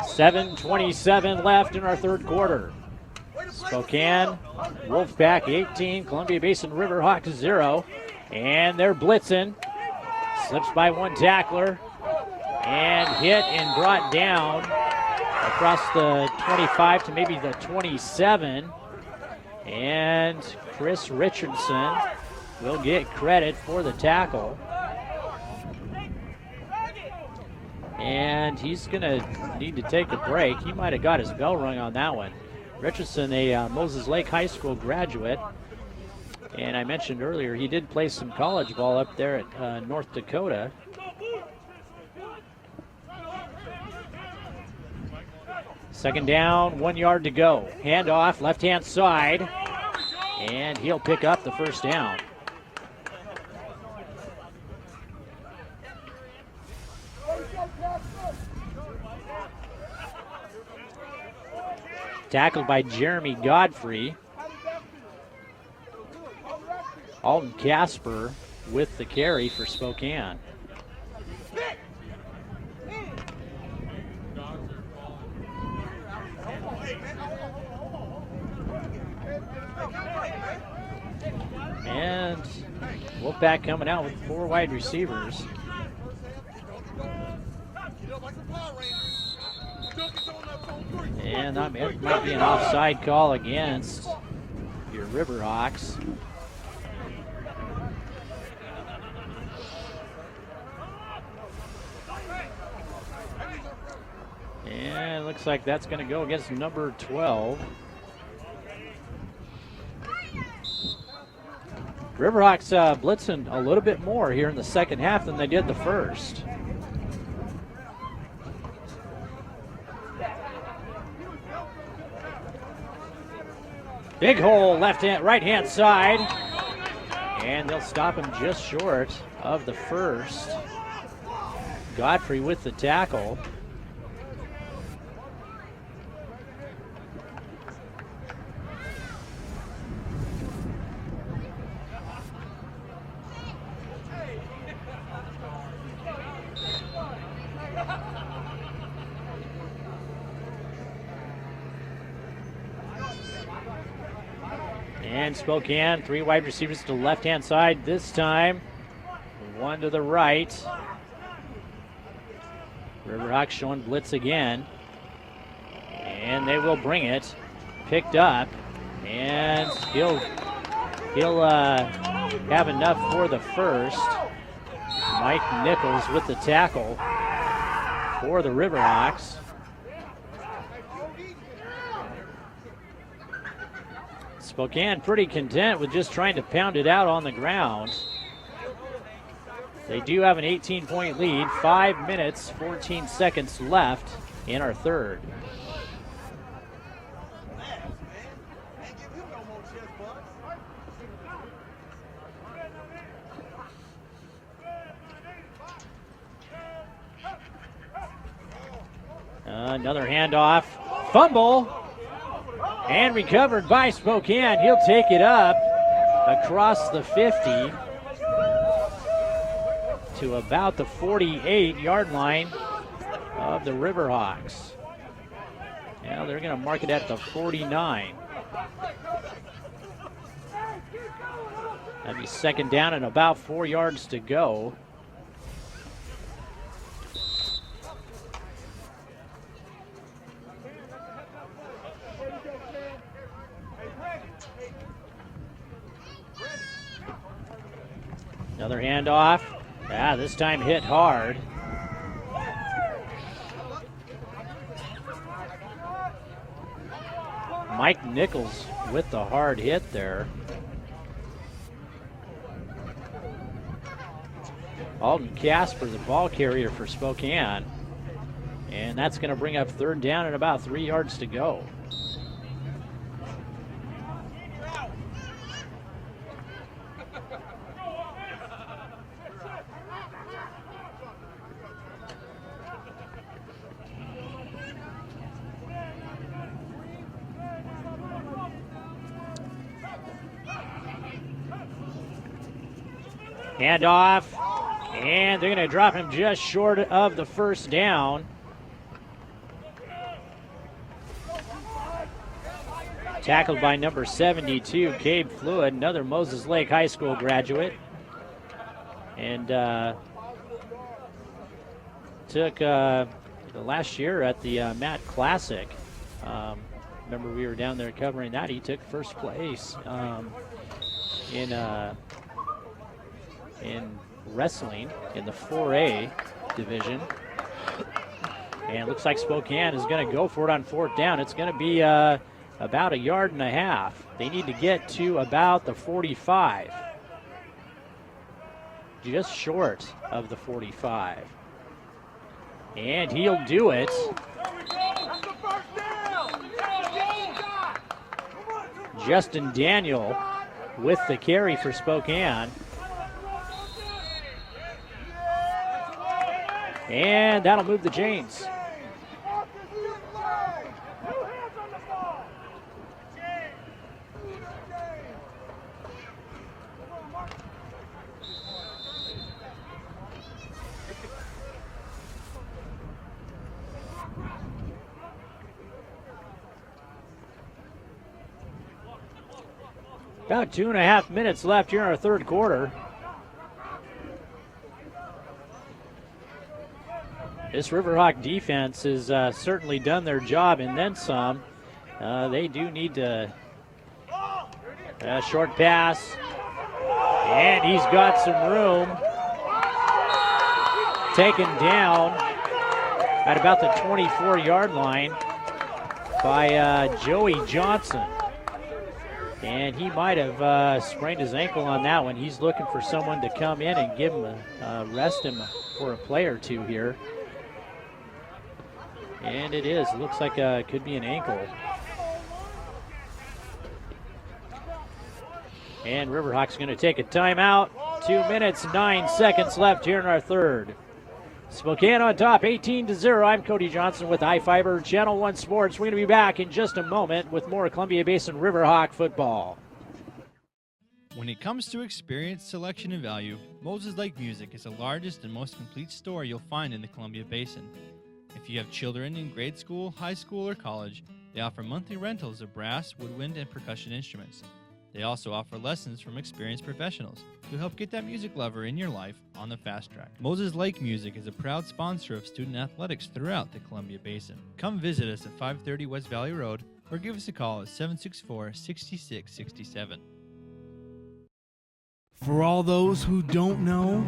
7:27 left in our third quarter. Spokane Wolfpack 18, Columbia Basin Riverhawks 0. And they're blitzing. Slips by one tackler. And hit and brought down across the 25 to maybe the 27. And Chris Richardson will get credit for the tackle. And he's going to need to take a break. He might have got his bell rung on that one. Richardson, a Moses Lake High School graduate. And I mentioned earlier, he did play some college ball up there at North Dakota. Second down, 1 yard to go. Handoff, left-hand side. And he'll pick up the first down. Tackled by Jeremy Godfrey. Alton Casper with the carry for Spokane. And Wolfpack coming out with 4 wide receivers. And that might be an offside call against your Riverhawks. And it looks like that's going to go against number 12. Riverhawks blitzing a little bit more here in the second half than they did the first. Big hole right hand side. And they'll stop him just short of the first. Godfrey with the tackle. And Spokane, 3 wide receivers to the left-hand side this time. 1 to the right. Riverhawks showing blitz again. And they will bring it. Picked up. And he'll have enough for the first. Mike Nichols with the tackle for the Riverhawks. Spokane pretty content with just trying to pound it out on the ground. They do have an 18-point lead, 5 minutes, 14 seconds left in our third. Another handoff, fumble. And recovered by Spokane. He'll take it up across the 50 to about the 48-yard line of the Riverhawks. Now they're going to mark it at the 49. That'd be second down and about 4 yards to go. Another handoff. This time hit hard. Mike Nichols with the hard hit there. Alden Casper, the ball carrier for Spokane. And that's going to bring up third down and about 3 yards to go. Handoff, and they're going to drop him just short of the first down. Tackled by number 72, Gabe Fluid, another Moses Lake High School graduate. And took the last year at the Matt Classic. Remember we were down there covering that. He took first place in wrestling in the 4A division. And it looks like Spokane is going to go for it on fourth down. It's going to be about 1.5 yards. They need to get to about the 45. Just short of the 45. And he'll do it. Justin Daniel with the carry for Spokane. And that'll move the chains. About 2.5 minutes left here in our third quarter. This Riverhawk defense has certainly done their job and then some. They do need to short pass, and he's got some room. Taken down at about the 24-yard line by Joey Johnson. And he might have sprained his ankle on that one. He's looking for someone to come in and give him rest him for a play or two here. And it is. It looks like it could be an ankle. And Riverhawks going to take a timeout. 2 minutes, 9 seconds left here in our third. Spokane on top, 18-0. I'm Cody Johnson with iFIBER Channel 1 Sports. We're going to be back in just a moment with more Columbia Basin Riverhawk football. When it comes to experience, selection, and value, Moses Lake Music is the largest and most complete store you'll find in the Columbia Basin. If you have children in grade school, high school, or college, they offer monthly rentals of brass, woodwind, and percussion instruments. They also offer lessons from experienced professionals to help get that music lover in your life on the fast track. Moses Lake Music is a proud sponsor of student athletics throughout the Columbia Basin. Come visit us at 530 West Valley Road or give us a call at 764-6667. For all those who don't know,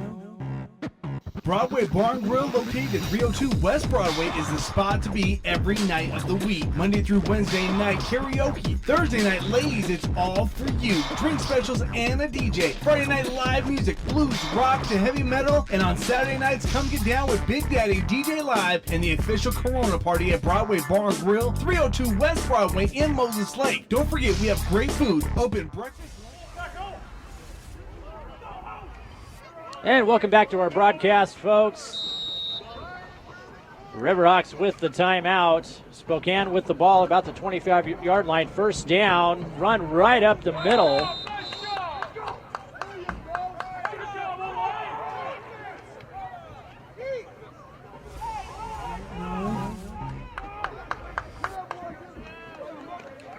Broadway Barn Grill, located at 302 West Broadway, is the spot to be every night of the week. Monday through Wednesday night karaoke. Thursday night, ladies, it's all for you. Drink specials and a DJ. Friday night live music, blues, rock to heavy metal. And on Saturday nights, come get down with Big Daddy DJ Live and the official Corona party at Broadway Barn Grill, 302 West Broadway in Moses Lake. Don't forget, we have great food, open breakfast. And welcome back to our broadcast, folks. Riverhawks with the timeout. Spokane with the ball about the 25-yard line. First down, run right up the middle.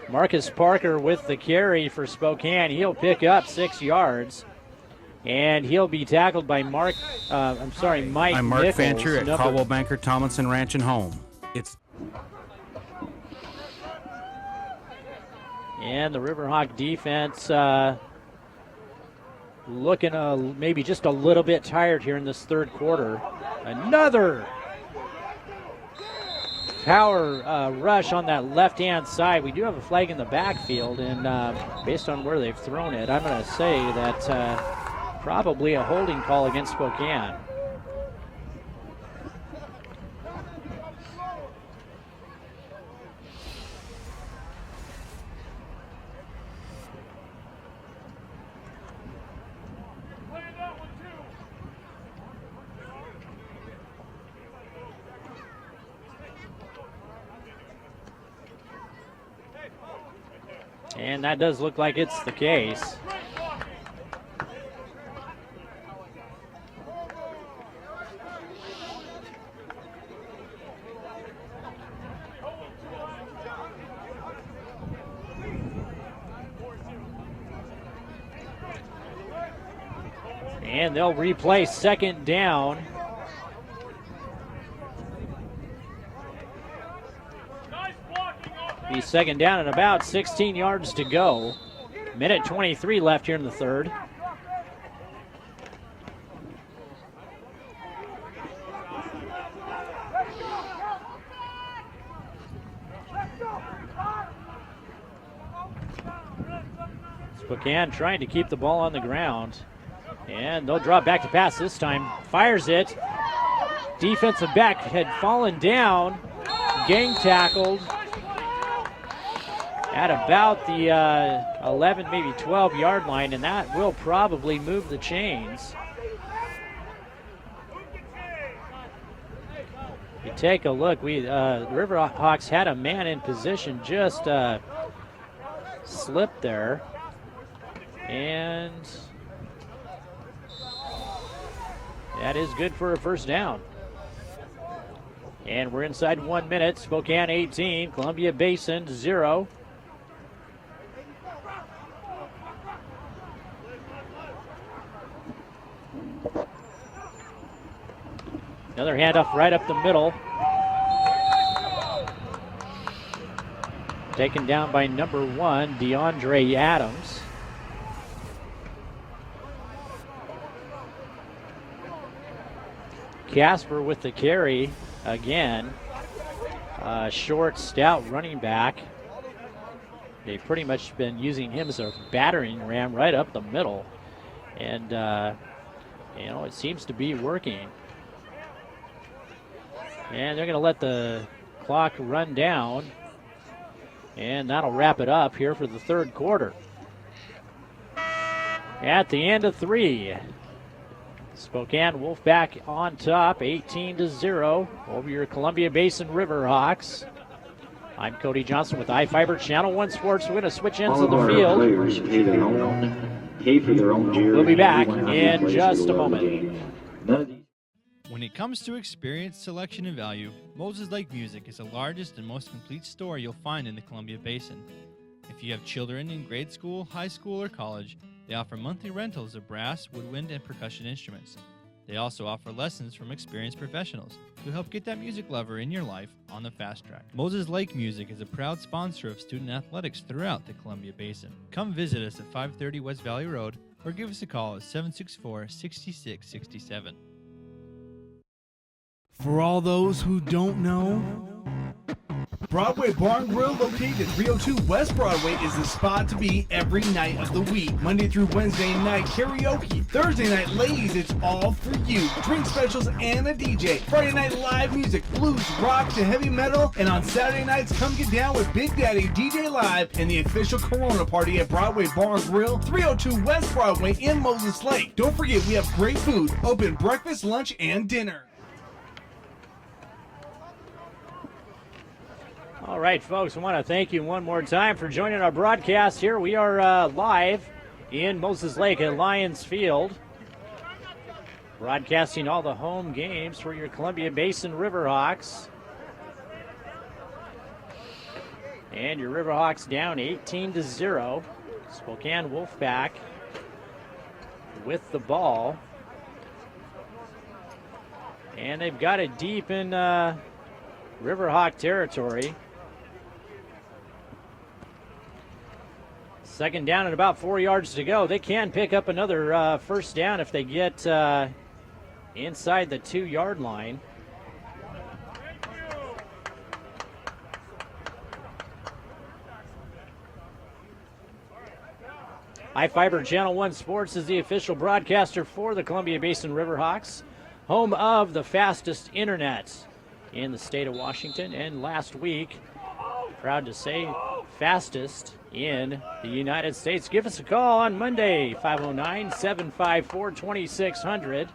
Marcus Parker with the carry for Spokane. He'll pick up 6 yards. And he'll be tackled by Mike I'm Mark Nichols, Fancher at Caldwell Banker Tomlinson Ranch and Home. And the Riverhawk defense looking maybe just a little bit tired here in this third quarter. Another power rush on that left-hand side. We do have a flag in the backfield, and based on where they've thrown it, I'm going to say that probably a holding call against Spokane. And that does look like it's the case. And they'll replay second down. Be second down and about 16 yards to go. Minute 23 left here in the third. Spokane trying to keep the ball on the ground. And they'll drop back to pass this time. Fires it. Defensive back had fallen down. Gang tackled at about the 11, maybe 12-yard line, and that will probably move the chains. You take a look. Riverhawks had a man in position, just slipped there. And that is good for a first down. And we're inside 1 minute. Spokane 18, Columbia Basin 0. Another handoff right up the middle. Taken down by number 1, DeAndre Adams. Casper with the carry. again. Short, stout running back. They've pretty much been using him as a battering ram right up the middle. And, it seems to be working. And they're going to let the clock run down. And that'll wrap it up here for the third quarter. At the end of 3, Spokane Wolfpack on top, 18-0 over your Columbia Basin Riverhawks. I'm Cody Johnson with iFIBER Channel 1 Sports. We're going to switch ends of the field. We'll be back in just a moment. When it comes to experience, selection, and value, Moses Lake Music is the largest and most complete store you'll find in the Columbia Basin. If you have children in grade school, high school, or college, they offer monthly rentals of brass, woodwind, and percussion instruments. They also offer lessons from experienced professionals to help get that music lover in your life on the fast track. Moses Lake Music is a proud sponsor of student athletics throughout the Columbia Basin. Come visit us at 530 West Valley Road or give us a call at 764-6667. For all those who don't know, Broadway Bar and Grill, located at 302 West Broadway, is the spot to be every night of the week. Monday through Wednesday night, karaoke. Thursday night, ladies, it's all for you. Drink specials and a DJ. Friday night, live music, blues, rock to heavy metal. And on Saturday nights, come get down with Big Daddy DJ Live and the official Corona party at Broadway Bar and Grill, 302 West Broadway in Moses Lake. Don't forget, we have great food, open breakfast, lunch, and dinner. All right, folks, I want to thank you one more time for joining our broadcast here. We are live in Moses Lake at Lions Field, broadcasting all the home games for your Columbia Basin Riverhawks. And your Riverhawks down 18-0. Spokane Wolfpack with the ball. And they've got it deep in Riverhawk territory. Second down and about 4 yards to go. They can pick up another first down if they get inside the 2-yard line. iFIBER Channel 1 Sports is the official broadcaster for the Columbia Basin Riverhawks, home of the fastest internet in the state of Washington, and last week, proud to say, fastest in the United States. Give us a call on Monday, 509-754-2600,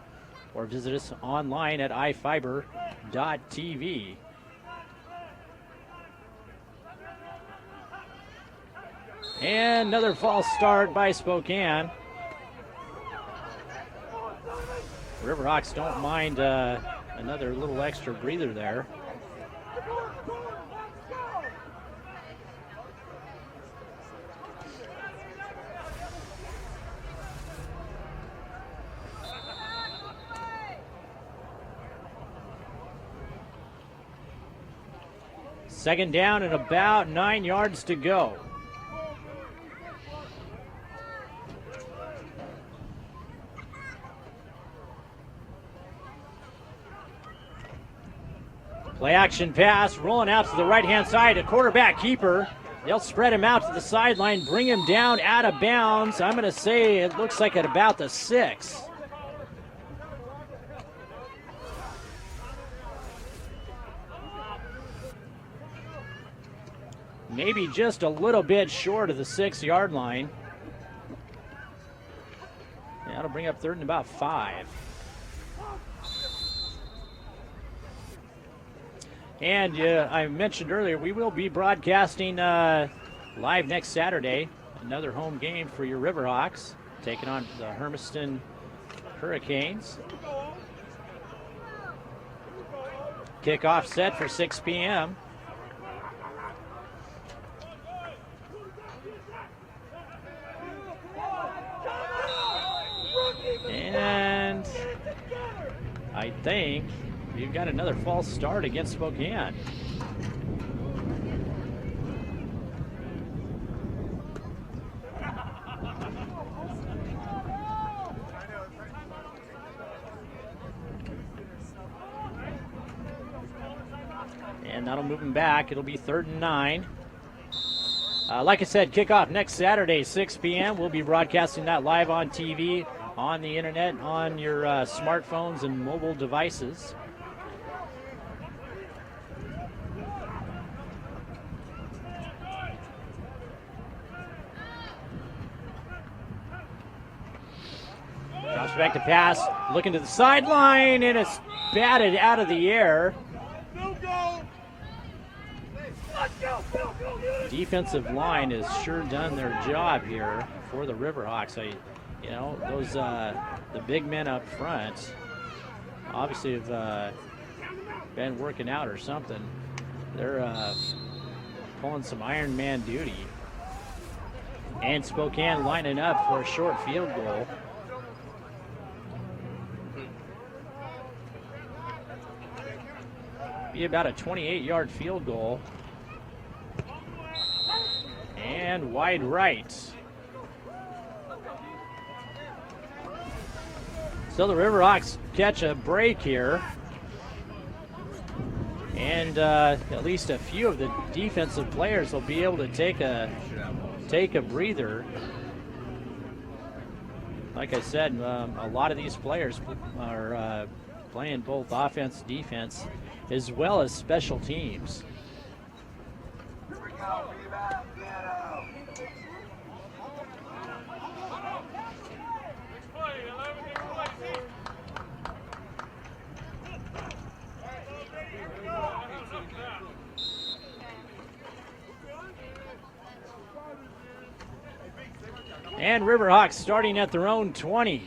or visit us online at iFIBER.tv. And another false start by Spokane. Riverhawks don't mind another little extra breather there. Second down and about 9 yards to go. Play action pass, rolling out to the right-hand side, a quarterback keeper. They'll spread him out to the sideline, bring him down out of bounds. I'm going to say it looks like at about the 6. Maybe just a little bit short of the 6-yard line. That'll bring up third and about 5. And I mentioned earlier, we will be broadcasting live next Saturday, another home game for your Riverhawks, taking on the Hermiston Hurricanes. Kickoff set for 6 p.m. And I think we've got another false start against Spokane. and that'll move them back. It'll be 3rd and 9. Like I said, kickoff next Saturday, 6 p.m. We'll be broadcasting that live on TV, on the internet, on your smartphones and mobile devices. Drops back to pass, looking to the sideline, and it's batted out of the air. Defensive line has sure done their job here for the Riverhawks. Those the big men up front obviously have been working out or something. They're pulling some Iron Man duty. And Spokane lining up for a short field goal. Be about a 28-yard field goal. And wide right. So the Riverhawks catch a break here. And at least a few of the defensive players will be able to take a breather. Like I said, a lot of these players are playing both offense, defense, as well as special teams. And Riverhawks starting at their own 20.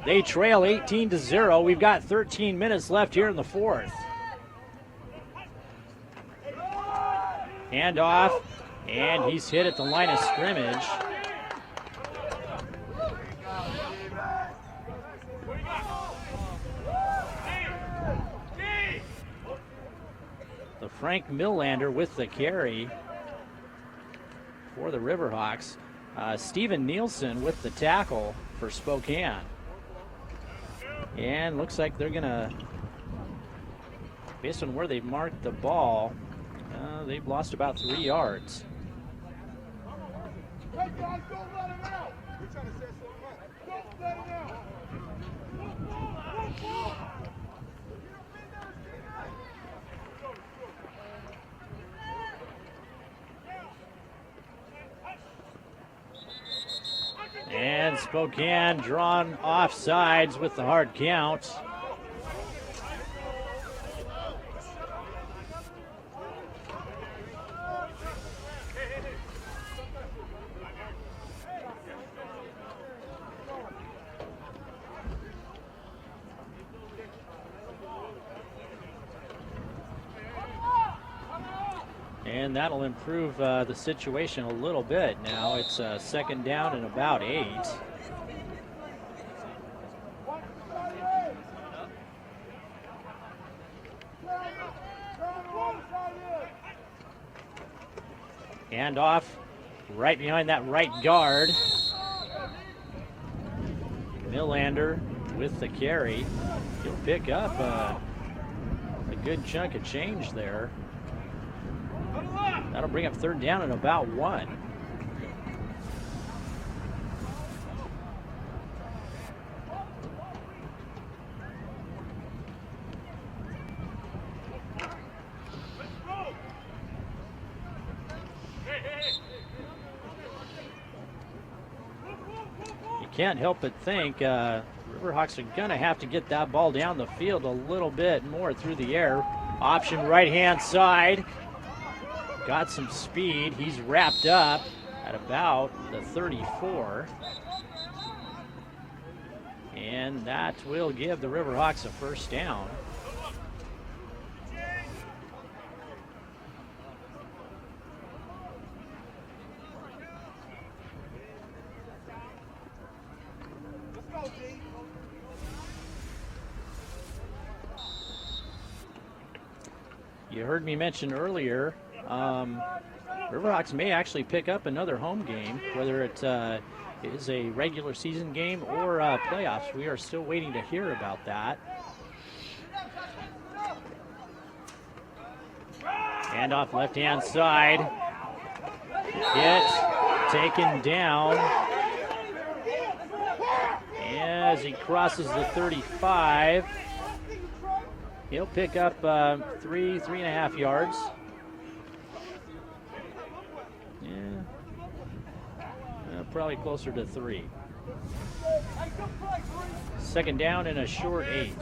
They trail 18-0. We've got 13 minutes left here in the 4th. Handoff, and he's hit at the line of scrimmage. The Frank Millander with the carry for the Riverhawks. Steven Nielsen with the tackle for Spokane. And looks like they're going to, based on where they've marked the ball, they've lost about 3 yards. Hey guys, don't let him out! We're trying to set something up. Don't let him out! And Spokane drawn off sides with the hard count. And that'll improve the situation a little bit. Now it's 2nd down and about 8. Hand off right behind that right guard. Millander with the carry. He'll pick up a good chunk of change there. That'll bring up 3rd down and about 1. You can't help but think Riverhawks are going to have to get that ball down the field a little bit more through the air. Option right-hand side. Got some speed. He's wrapped up at about the 34. And that will give the Riverhawks a 1st down. You heard me mention earlier, Riverhawks may actually pick up another home game, whether it is a regular season game or playoffs. We are still waiting to hear about that. Handoff left-hand side. Hit, taken down. As he crosses the 35, he'll pick up 3.5 yards. Probably closer to 3. Second down and a short 8.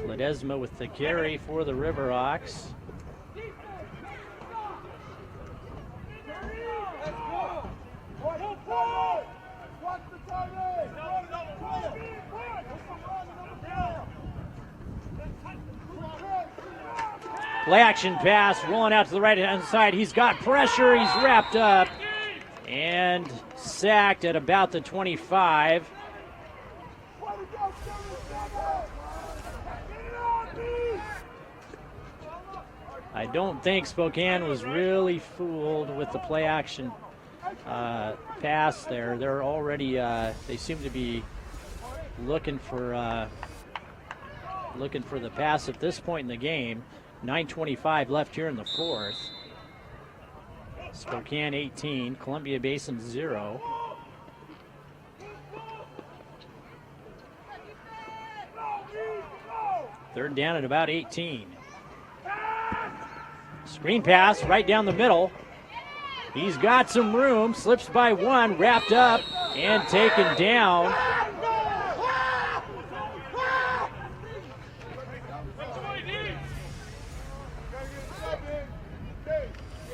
Ledesma with the carry for the Riverhawks. Play action pass, rolling out to the right-hand side. He's got pressure. He's wrapped up and sacked at about the 25. I don't think Spokane was really fooled with the play action pass there. They're already, they seem to be looking for the pass at this point in the game. 9:25 left here in the fourth. Spokane 18, Columbia Basin 0. Third down at about 18. Screen pass right down the middle. He's got some room, slips by one, wrapped up and taken down.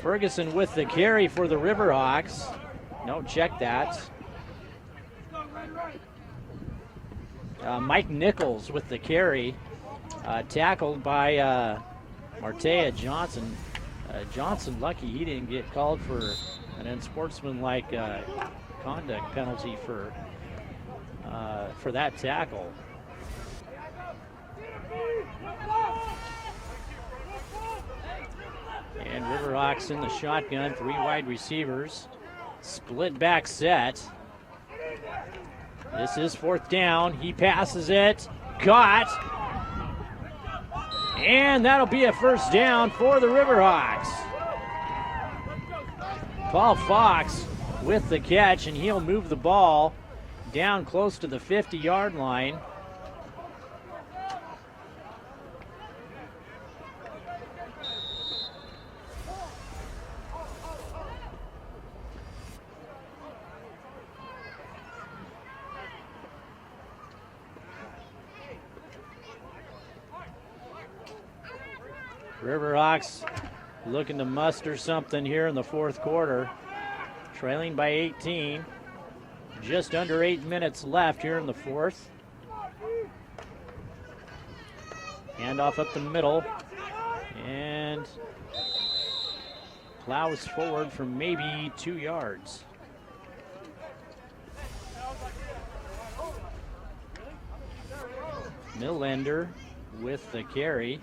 Ferguson with the carry for the Riverhawks. No, check that. Mike Nichols with the carry. Tackled by Martea Johnson. Johnson lucky he didn't get called for an unsportsmanlike conduct penalty for that tackle. And Riverhawks in the shotgun, 3 wide receivers. Split back set. This is fourth down. He passes it. Caught. And that'll be a first down for the Riverhawks. Paul Fox with the catch, and he'll move the ball down close to the 50-yard line. Riverhawks looking to muster something here in the fourth quarter. Trailing by 18. Just under 8 minutes left here in the fourth. Handoff up the middle. And plows forward for maybe 2 yards. Millender with the carry.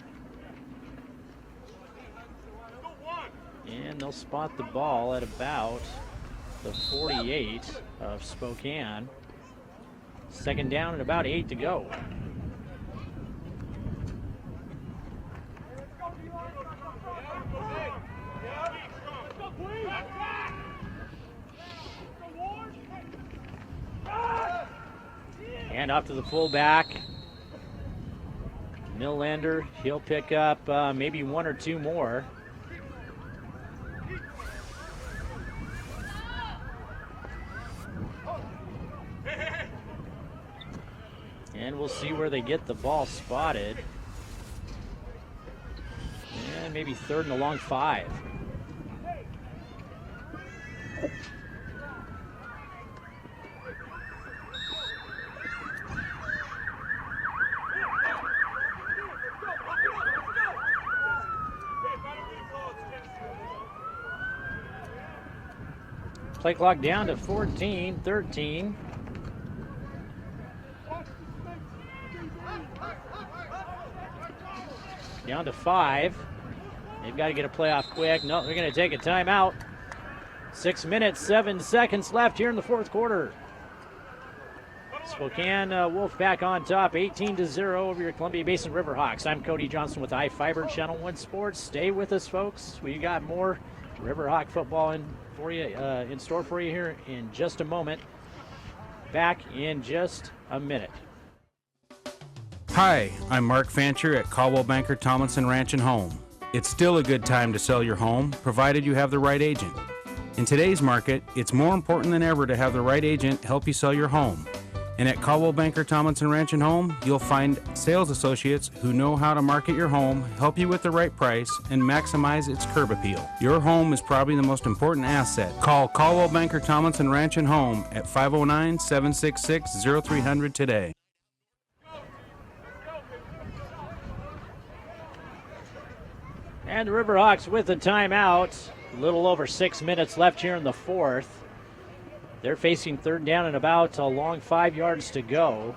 And they'll spot the ball at about the 48 of Spokane. Second down and about 8 to go. And off to the fullback. Millender, he'll pick up maybe 1 or 2 more. And we'll see where they get the ball spotted. And maybe third and a long 5. Play clock down to 14-13. Down to 5. They've got to get a play off quick. No, they're going to take a timeout. 6 minutes, 7 seconds left here in the fourth quarter. Spokane Wolfpack on top, 18-0 over your Columbia Basin Riverhawks. I'm Cody Johnson with iFIBER Channel 1 Sports. Stay with us, folks. We got more Riverhawk football in store for you here in just a moment. Back in just a minute. Hi, I'm Mark Fancher at Caldwell Banker Tomlinson Ranch and Home. It's still a good time to sell your home, provided you have the right agent. In today's market, it's more important than ever to have the right agent help you sell your home. And at Caldwell Banker Tomlinson Ranch and Home, you'll find sales associates who know how to market your home, help you with the right price, and maximize its curb appeal. Your home is probably the most important asset. Call Caldwell Banker Tomlinson Ranch and Home at 509-766-0300 today. And the Riverhawks with a timeout. A little over 6 minutes left here in the fourth. They're facing third down and about a long 5 yards to go.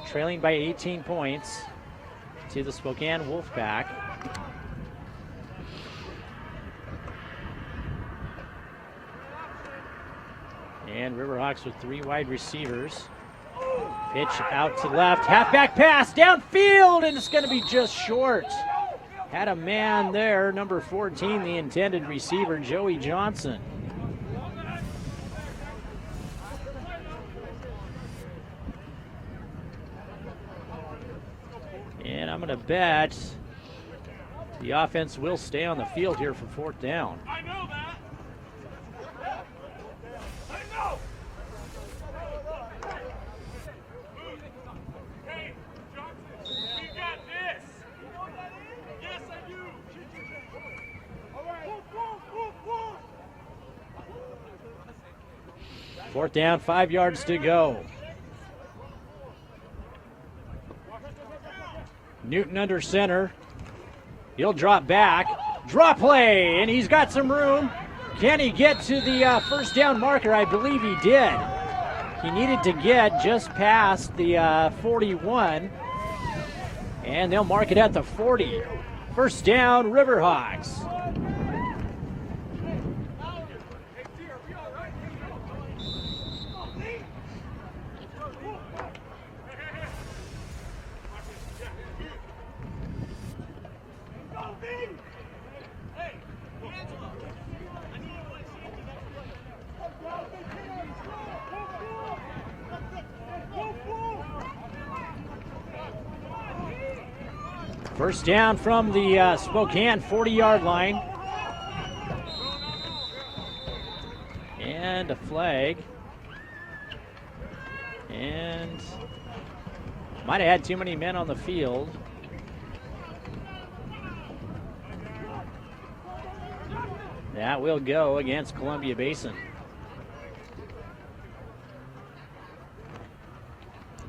Trailing by 18 points to the Spokane Wolfpack. And Riverhawks with 3 wide receivers. Pitch out to left, halfback pass downfield, and it's going to be just short. Had a man there, number 14, the intended receiver, Joey Johnson. And I'm going to bet the offense will stay on the field here for fourth down. I know that. I know. Hey, Johnson, we got this. You know what that is? Yes, I do. All right. Fourth down, 5 yards to go. Newton under center. He'll drop back. Draw play, and he's got some room. Can he get to the first down marker? I believe he did. He needed to get just past the 41, and they'll mark it at the 40. First down, Riverhawks. First down from the Spokane 40-yard line. And a flag. And might have had too many men on the field. That will go against Columbia Basin.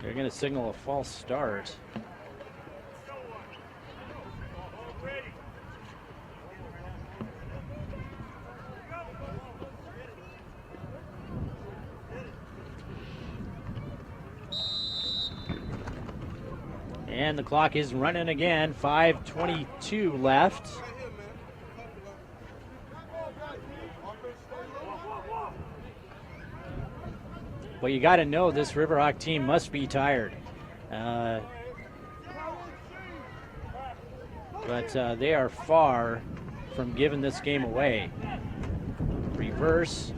They're going to signal a false start. And the clock is running again, 5:22 left. Well, you got to know this Riverhawk team must be tired. But they are far from giving this game away. Reverse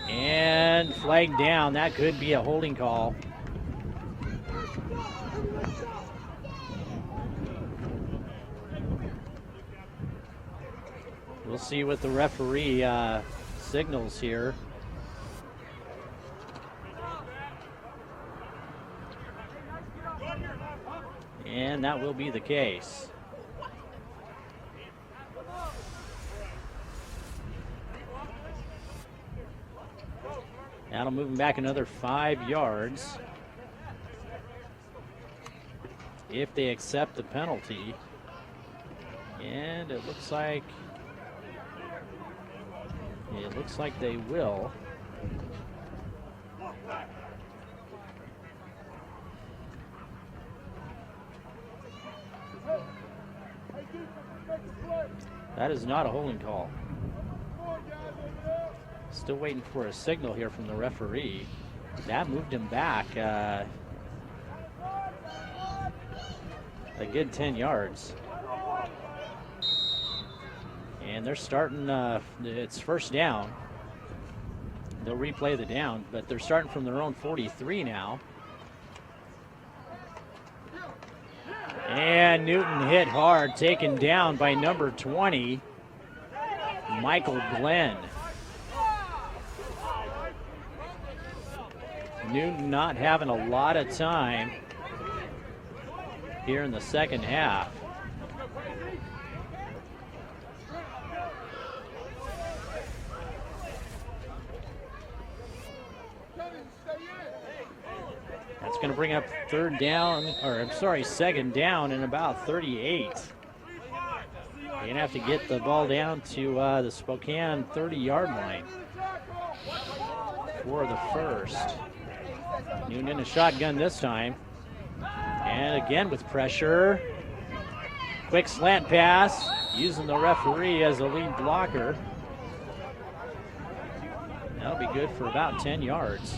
and flag down. That could be a holding call. We'll see what the referee signals here. And that will be the case. That'll move him back another 5 yards if they accept the penalty. And it looks like they will. That is not a holding call. Still waiting for a signal here from the referee. That moved him back a good 10 yards. And they're starting, it's first down. They'll replay the down, but they're starting from their own 43 now. And Newton hit hard, taken down by number 20, Michael Glenn. Newton not having a lot of time here in the second half. That's going to bring up second down and about 38. You're going to have to get the ball down to the Spokane 30-yard line for the first. Newton in a shotgun this time. And again with pressure. Quick slant pass, using the referee as a lead blocker. That'll be good for about 10 yards.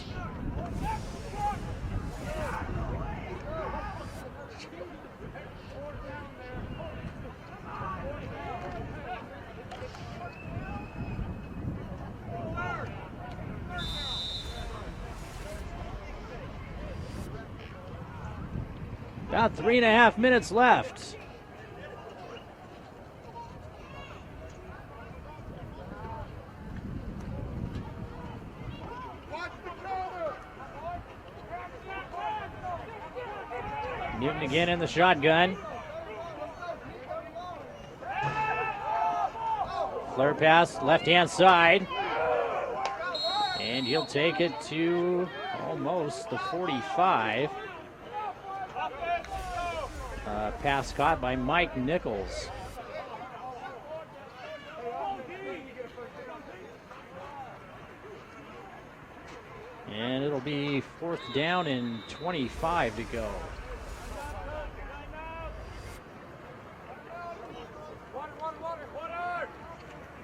About 3.5 minutes left. Newton again in the shotgun. Flare pass, left-hand side. And he'll take it to almost the 45. Pass caught by Mike Nichols. And it'll be fourth down and 25 to go.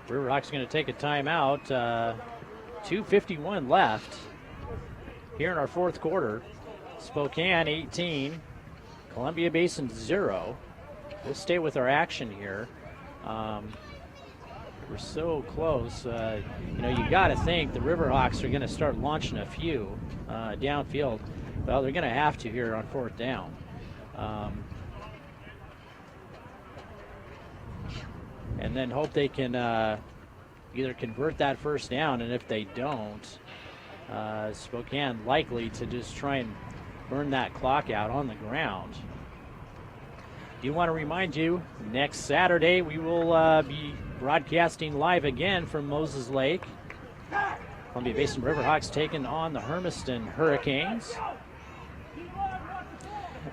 Riverhawks going to take a timeout. 2:51 left here in our fourth quarter. Spokane 18. Columbia Basin 0. We'll stay with our action here. We're so close. You got to think the Riverhawks are going to start launching a few downfield. Well, they're going to have to here on fourth down. And then hope they can either convert that first down, and if they don't, Spokane likely to just try and burn that clock out on the ground. Do want to remind you, next Saturday we will be broadcasting live again from Moses Lake. Columbia Basin Riverhawks taking on the Hermiston Hurricanes.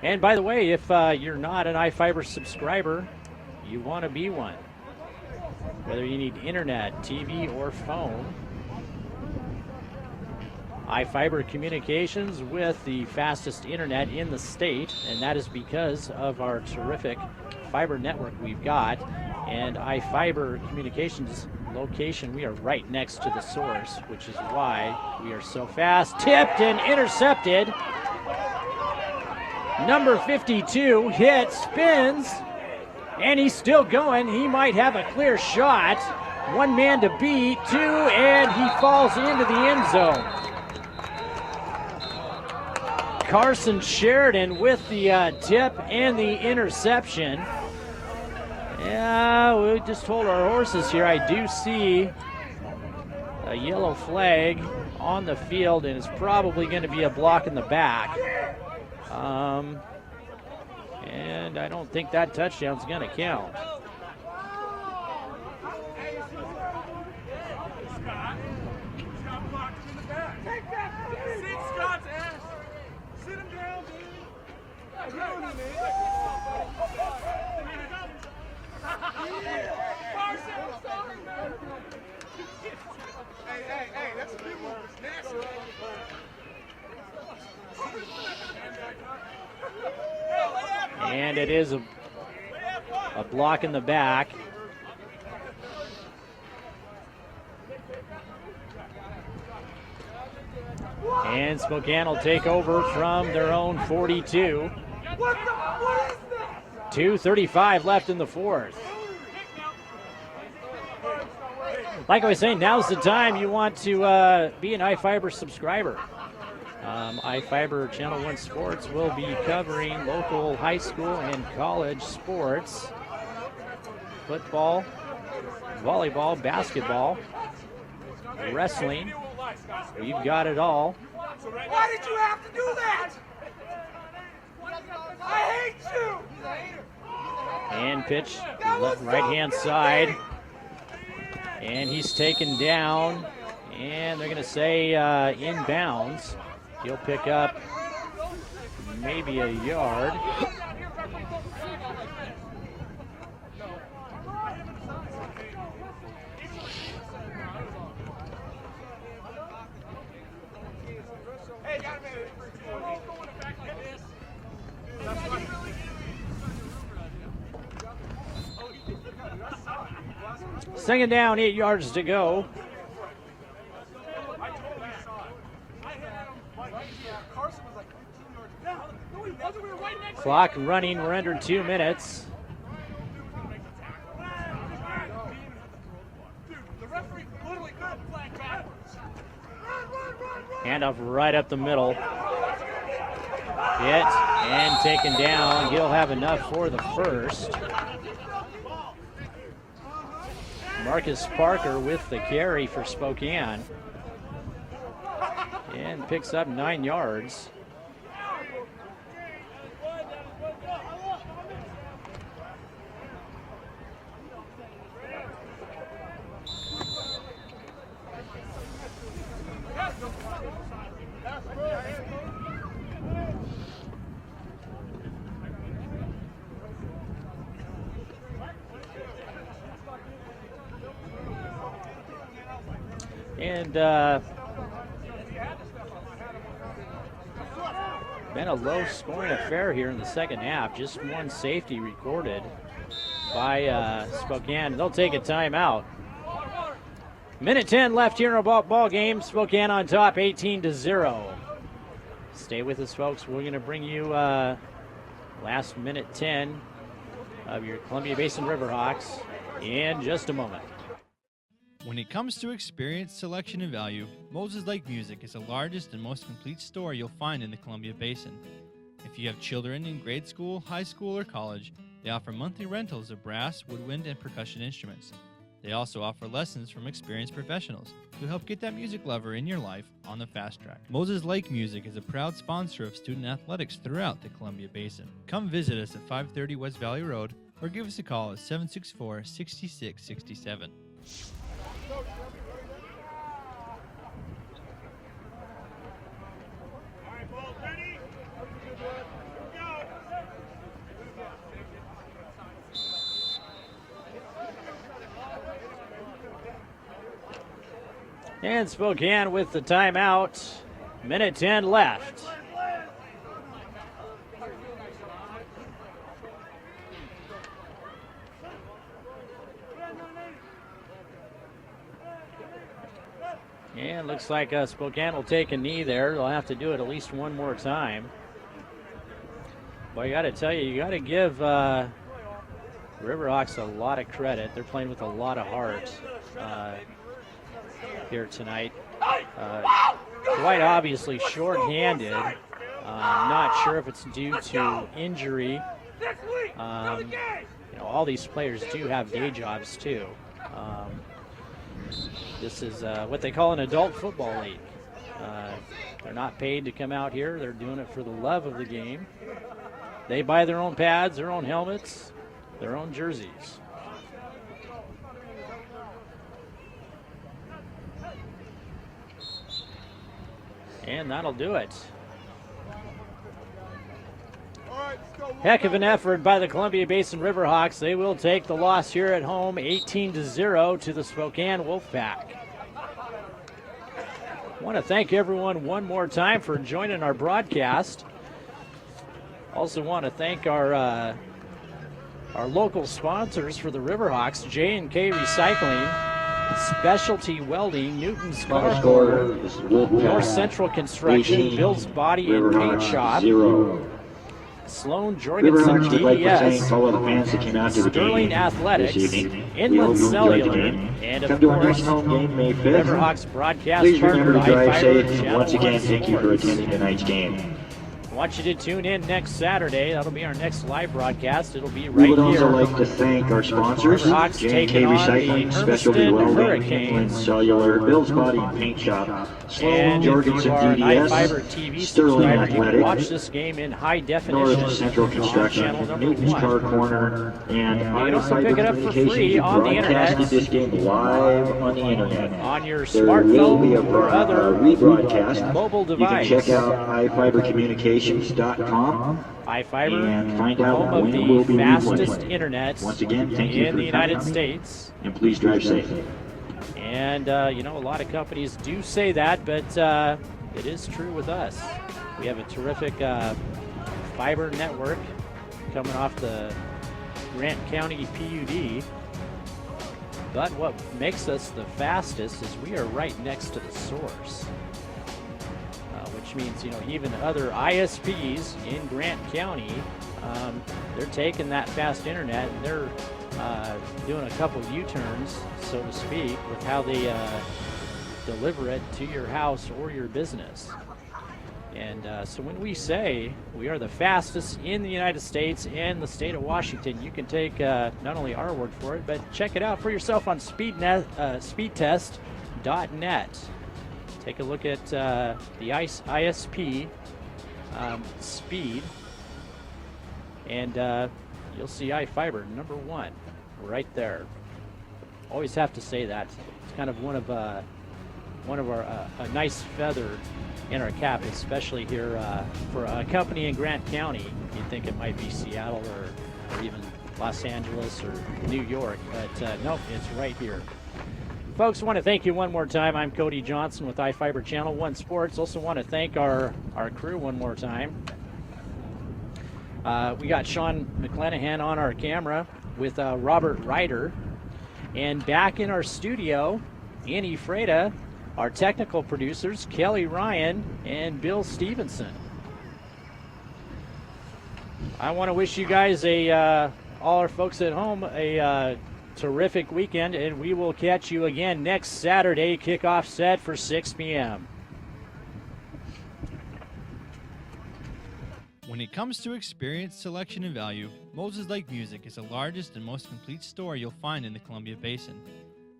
And by the way, if you're not an iFIBER subscriber, you want to be one. Whether you need internet, TV, or phone, iFIBER Communications with the fastest internet in the state, and that is because of our terrific fiber network we've got. And iFIBER Communications location, we are right next to the source, which is why we are so fast. Tipped and intercepted. Number 52 hits, spins, and he's still going. He might have a clear shot. One man to beat, two, and he falls into the end zone. Carson Sheridan with the tip and the interception. Yeah, we just hold our horses here. I do see a yellow flag on the field, and it's probably going to be a block in the back. And I don't think that touchdown's going to count. Hey, that's a big one. It's nasty. And it is a block in the back. And Spokane will take over from their own 42. 2:35 left in the fourth. Like I was saying, now's the time you want to be an iFIBER subscriber. iFIBER Channel 1 Sports will be covering local high school and college sports. Football, volleyball, basketball, wrestling. We've got it all. Why did you have to do that? I hate you! And pitch, right-hand side. And he's taken down. And they're going to say inbounds. He'll pick up maybe a yard. Second down, 8 yards to go. Clock running, we're under 2 minutes. Handoff right up the middle. Hit and taken down. He'll have enough for the first. Marcus Parker with the carry for Spokane. And picks up 9 yards. And been a low-scoring affair here in the second half. Just one safety recorded by Spokane. They'll take a timeout. Minute 10 left here in a ball game. Spokane on top, 18-0. Stay with us, folks. We're going to bring you last minute 10 of your Columbia Basin Riverhawks in just a moment. When it comes to experience, selection, and value, Moses Lake Music is the largest and most complete store you'll find in the Columbia Basin. If you have children in grade school, high school, or college, they offer monthly rentals of brass, woodwind, and percussion instruments. They also offer lessons from experienced professionals who help get that music lover in your life on the fast track. Moses Lake Music is a proud sponsor of student athletics throughout the Columbia Basin. Come visit us at 530 West Valley Road or give us a call at 764-6667. And Spokane with the timeout. Minute 10 left. And looks like Spokane will take a knee there. They'll have to do it at least one more time. But I got to tell you, you got to give Riverhawks a lot of credit. They're playing with a lot of heart here tonight. Quite obviously short-handed. Not sure if it's due to injury. You know, all these players do have day jobs too. This is what they call an adult football league. They're not paid to come out here. They're doing it for the love of the game. They buy their own pads, their own helmets, their own jerseys. And that'll do it. Heck of an effort by the Columbia Basin Riverhawks. They will take the loss here at home, 18-0 to the Spokane Wolfpack. I want to thank everyone one more time for joining our broadcast. Also want to thank our local sponsors for the Riverhawks, J&K Recycling, Specialty Welding, Newton's Final Car score Corner, is Wolfpack North Central Construction, 18, Bill's Body and Paint Riverhawks Shop, 0. Sloan Jorgensen Riverhawks would like to thank DDS, all of the fans that came out to the Sterling game Athletics, this evening. We Inland hope you enjoyed the Cellular, game. and of Come to our course, next home game May 5th. Riverhawks broadcast Please remember partner to drive safe, iFIBER, and once again, thank you for Sports. attending tonight's game. I want you to tune in next Saturday. That'll be our next live broadcast. It'll be We right would also here. like to thank our sponsors, Riverhawks J&K taking on Recycling, the Specialty Hermiston Welding, Hurricanes. Inland Cellular, Bill's Body and Paint Shop, Sloan And if Jorgensen you are an iFIBER DDS, TV Sterling subscriber, you can watch Athletics, this game in high definition North Central on Construction, channel number Newton's 1. Car Corner, and can also pick iFIBER it up for free Communications on the internet. broadcasted this game live on the internet. On your There will be smartphone a or other rebroadcast. mobile You can device. check out iFiberCommunications.com iFIBER, and find out home of when it will the be fastest replayed. internet Once again, thank you in for the United coming. States. And please drive safe. And, you know, a lot of companies do say that, but it is true with us. We have a terrific fiber network coming off the Grant County PUD. But what makes us the fastest is we are right next to the source. Which means, you know, even other ISPs in Grant County, they're taking that fast internet and they're doing a couple U-turns, so to speak, with how they deliver it to your house or your business. And so when we say we are the fastest in the United States and the state of Washington, you can take not only our word for it, but check it out for yourself on speedtest.net. Take a look at the ISP speed, and you'll see iFIBER #1 right there. Always have to say that. It's kind of one of our a nice feather in our cap, especially here for a company in Grant County. You'd think it might be Seattle or even Los Angeles or New York, but nope, it's right here. Folks, I want to thank you one more time. I'm Cody Johnson with iFIBER Channel 1 Sports. Also want to thank our crew one more time. We got Sean McClanahan on our camera with Robert Ryder. And back in our studio, Annie Freda, our technical producers, Kelly Ryan and Bill Stevenson. I want to wish you guys all our folks at home a terrific weekend, and we will catch you again next Saturday. Kickoff set for 6 p.m. When it comes to experience, selection, and value, Moses Lake Music is the largest and most complete store you'll find in the Columbia Basin.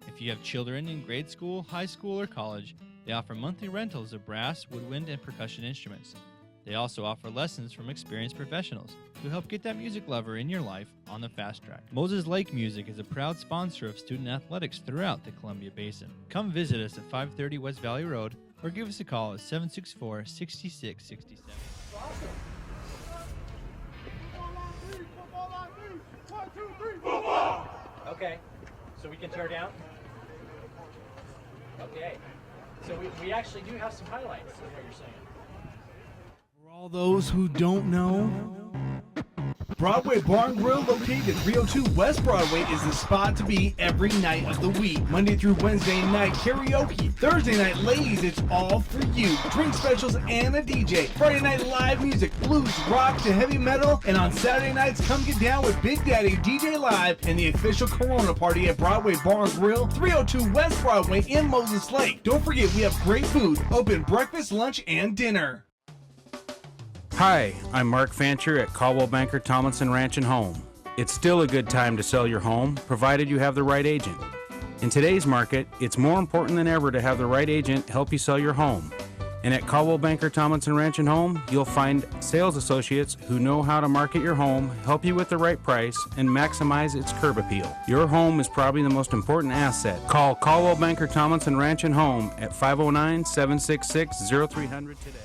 If you have children in grade school, high school, or college, they offer monthly rentals of brass, woodwind, and percussion instruments. They also offer lessons from experienced professionals who help get that music lover in your life on the fast track. Moses Lake Music is a proud sponsor of student athletics throughout the Columbia Basin. Come visit us at 530 West Valley Road or give us a call at 764-6667. Okay, so we can tear down? Okay, so we actually do have some highlights, is what you're saying. For all those who don't know, Broadway Barn Grill, located at 302 West Broadway, is the spot to be every night of the week. Monday through Wednesday night karaoke. Thursday night, ladies, it's all for you. Drink specials and a DJ. Friday night live music, blues, rock to heavy metal. And on Saturday nights, come get down with Big Daddy DJ Live and the official Corona party at Broadway Barn Grill, 302 West Broadway in Moses Lake. Don't forget, we have great food, open breakfast, lunch, and dinner. Hi, I'm Mark Fancher at Caldwell Banker Tomlinson Ranch and Home. It's still a good time to sell your home, provided you have the right agent. In today's market, it's more important than ever to have the right agent help you sell your home. And at Caldwell Banker Tomlinson Ranch and Home, you'll find sales associates who know how to market your home, help you with the right price, and maximize its curb appeal. Your home is probably the most important asset. Call Caldwell Banker Tomlinson Ranch and Home at 509-766-0300 today.